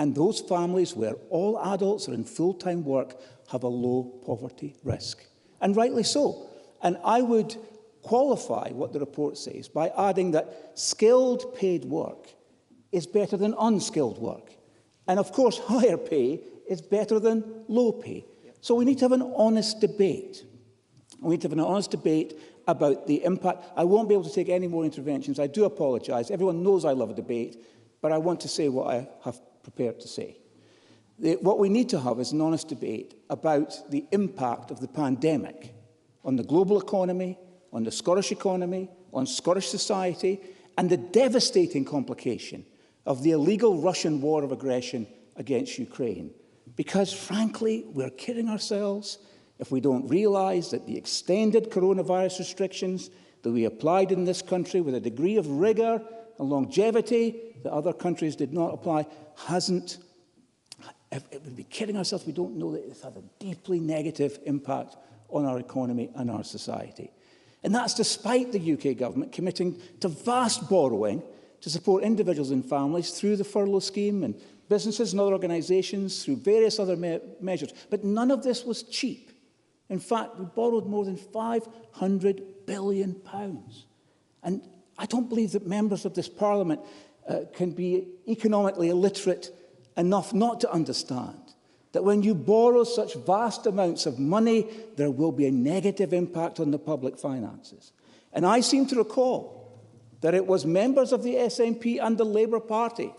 And those families where all adults are in full-time work have a low poverty risk. And rightly so. And I would qualify what the report says by adding that skilled paid work is better than unskilled work. And of course, higher pay is better than low pay. So we need to have an honest debate. We need to have an honest debate about the impact. I won't be able to take any more interventions. I do apologise. Everyone knows I love a debate, but I want to say what I have prepared to say. What we need to have is an honest debate about the impact of the pandemic on the global economy, on the Scottish economy, on Scottish society, and the devastating complication of the illegal Russian war of aggression against Ukraine. Because, frankly, we're kidding ourselves if we don't realise that the extended coronavirus restrictions that we applied in this country with a degree of rigour and longevity that other countries did not apply hasn't. It would be kidding ourselves if we don't know that it's had a deeply negative impact on our economy and our society. And that's despite the UK government committing to vast borrowing to support individuals and families through the furlough scheme and businesses and other organisations through various other measures. But none of this was cheap. In fact, we borrowed more than £500 billion. And I don't believe that members of this Parliament can be economically illiterate enough not to understand that when you borrow such vast amounts of money, there will be a negative impact on the public finances. And I seem to recall that it was members of the SNP and the Labour Party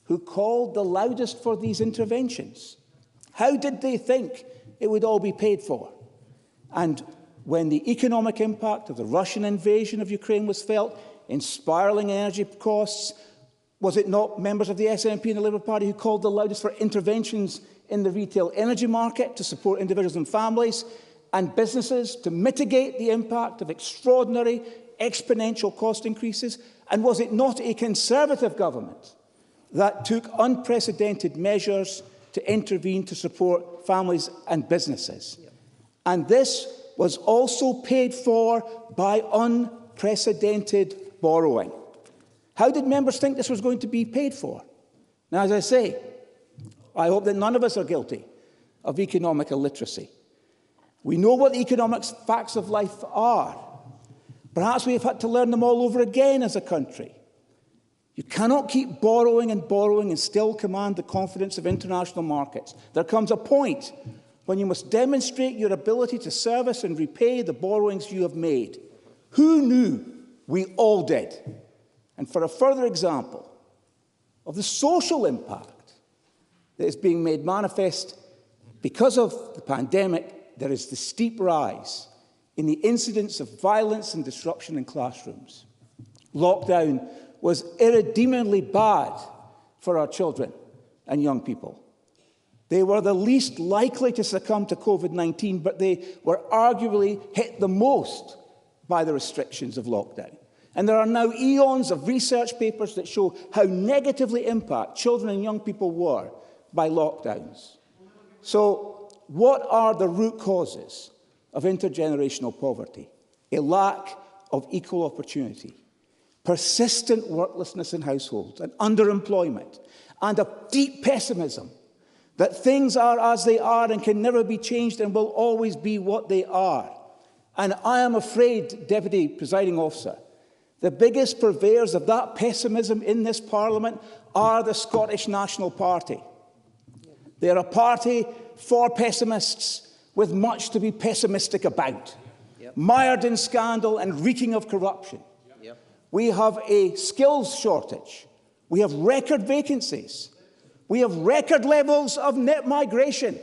who called the loudest for these interventions. How did they think it would all be paid for? And when the economic impact of the Russian invasion of Ukraine was felt in spiralling energy costs, was it not members of the SNP and the Labour Party who called the loudest for interventions in the retail energy market to support individuals and families and businesses to mitigate the impact of extraordinary exponential cost increases? And was it not a Conservative government that took unprecedented measures to intervene to support families and businesses? And this was also paid for by unprecedented borrowing. How did members think this was going to be paid for? Now, as I say, I hope that none of us are guilty of economic illiteracy. We know what the economic facts of life are. Perhaps we have had to learn them all over again as a country. You cannot keep borrowing and borrowing and still command the confidence of international markets. There comes a point when you must demonstrate your ability to service and repay the borrowings you have made. Who knew? We all did. And for a further example of the social impact that is being made manifest because of the pandemic, there is the steep rise in the incidence of violence and disruption in classrooms. Lockdown was irredeemably bad for our children and young people. They were the least likely to succumb to COVID-19, but they were arguably hit the most by the restrictions of lockdown. And there are now eons of research papers that show how negatively impacted children and young people were by lockdowns. So, what are the root causes of intergenerational poverty? A lack of equal opportunity, persistent worklessness in households and underemployment, and a deep pessimism that things are as they are and can never be changed and will always be what they are. And I am afraid, Deputy Presiding Officer, the biggest purveyors of that pessimism in this Parliament are the Scottish National Party. They are a party for pessimists with much to be pessimistic about, mired in scandal and reeking of corruption. We have a skills shortage. We have record vacancies. We have record levels of net migration.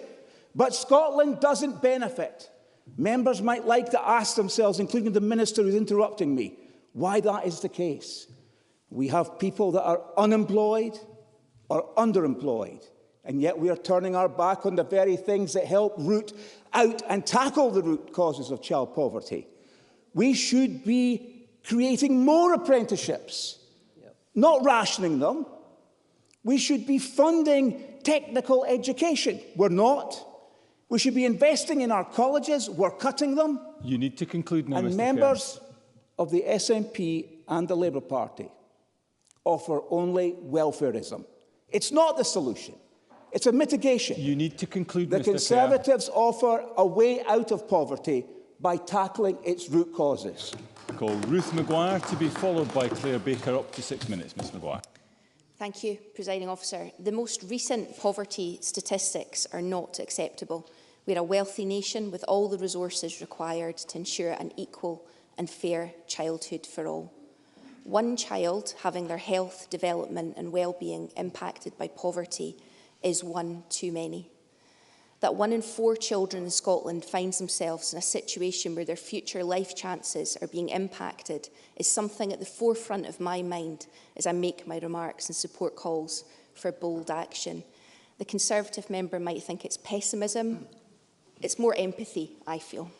But Scotland doesn't benefit. Members might like to ask themselves, including the Minister who's interrupting me, why that is the case. We have people that are unemployed or underemployed, and yet we are turning our back on the very things that help root out and tackle the root causes of child poverty. We should be creating more apprenticeships, not rationing them. We should be funding technical education. We're not. We should be investing in our colleges. We're cutting them. You need to conclude now, and Mr. members of the SNP and the Labour Party offer only welfareism. It's not the solution. It's a mitigation. You need to conclude, The Mr. Conservatives offer a way out of poverty by tackling its root causes. Call Ruth Maguire to be followed by Claire Baker. Up to 6 minutes, Ms Maguire. Thank you, Presiding Officer. The most recent poverty statistics are not acceptable. We are a wealthy nation with all the resources required to ensure an equal and fair childhood for all. One child having their health, development and well-being impacted by poverty is one too many. That 1 in 4 children in Scotland finds themselves in a situation where their future life chances are being impacted is something at the forefront of my mind as I make my remarks and support calls for bold action. The Conservative member might think it's pessimism. It's more empathy, I feel.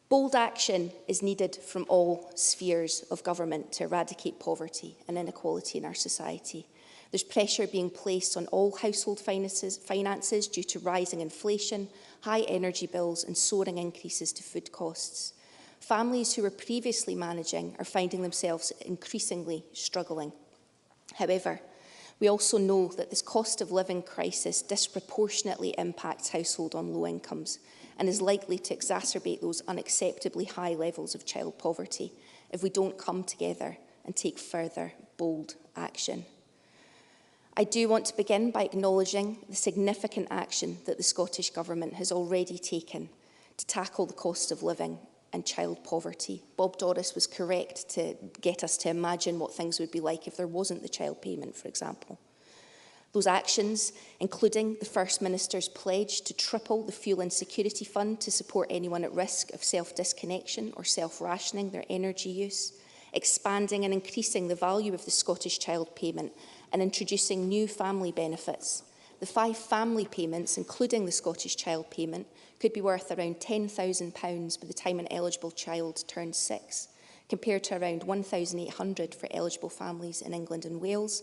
Bold action is needed from all spheres of government to eradicate poverty and inequality in our society. There's pressure being placed on all household finances due to rising inflation, high energy bills and soaring increases to food costs. Families who were previously managing are finding themselves increasingly struggling. However, we also know that this cost of living crisis disproportionately impacts households on low incomes and is likely to exacerbate those unacceptably high levels of child poverty if we don't come together and take further bold action. I do want to begin by acknowledging the significant action that the Scottish Government has already taken to tackle the cost of living and child poverty. Bob Doris was correct to get us to imagine what things would be like if there wasn't the child payment, for example. Those actions, including the First Minister's pledge to triple the Fuel Insecurity Fund to support anyone at risk of self-disconnection or self-rationing their energy use, expanding and increasing the value of the Scottish child payment and introducing new family benefits. The 5 family payments, including the Scottish child payment, could be worth around £10,000 by the time an eligible child turns 6, compared to around £1,800 for eligible families in England and Wales,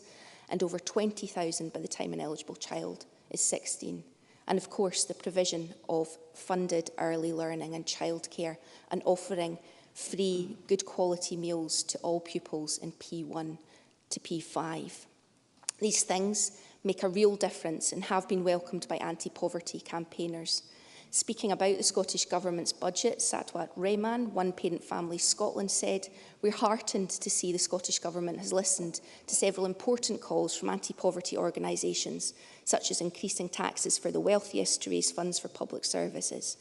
and over £20,000 by the time an eligible child is 16. And of course, the provision of funded early learning and childcare and offering free, good quality meals to all pupils in P1 to P5. These things make a real difference and have been welcomed by anti-poverty campaigners. Speaking about the Scottish Government's budget, Satwat Rehman, One Parent Family Scotland, said, "We're heartened to see the Scottish Government has listened to several important calls from anti-poverty organisations, such as increasing taxes for the wealthiest to raise funds for public services.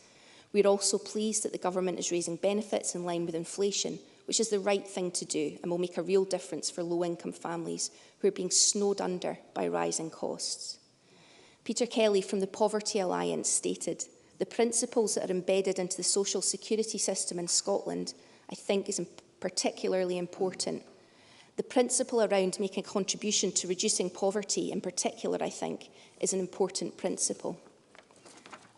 We're also pleased that the Government is raising benefits in line with inflation, which is the right thing to do and will make a real difference for low-income families who are being snowed under by rising costs." Peter Kelly from the Poverty Alliance stated, "The principles that are embedded into the social security system in Scotland, I think, is particularly important. The principle around making a contribution to reducing poverty in particular, I think, is an important principle."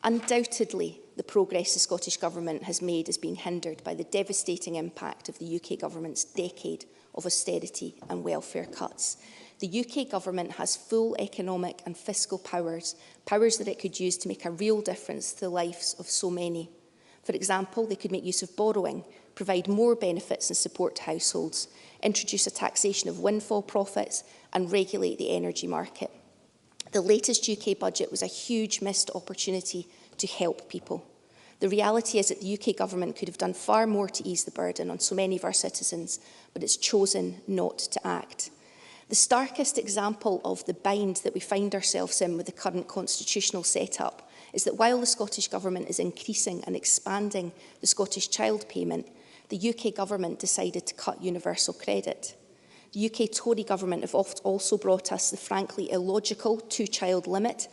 Undoubtedly, the progress the Scottish Government has made is being hindered by the devastating impact of the UK Government's decade of austerity and welfare cuts. The UK Government has full economic and fiscal powers that it could use to make a real difference to the lives of so many. For example, they could make use of borrowing, provide more benefits and support to households, introduce a taxation of windfall profits and regulate the energy market. The latest UK budget was a huge missed opportunity to help people. The reality is that the UK Government could have done far more to ease the burden on so many of our citizens, but it's chosen not to act. The starkest example of the bind that we find ourselves in with the current constitutional setup is that while the Scottish Government is increasing and expanding the Scottish child payment, the UK Government decided to cut universal credit. The UK Tory Government have also brought us the frankly illogical two-child limit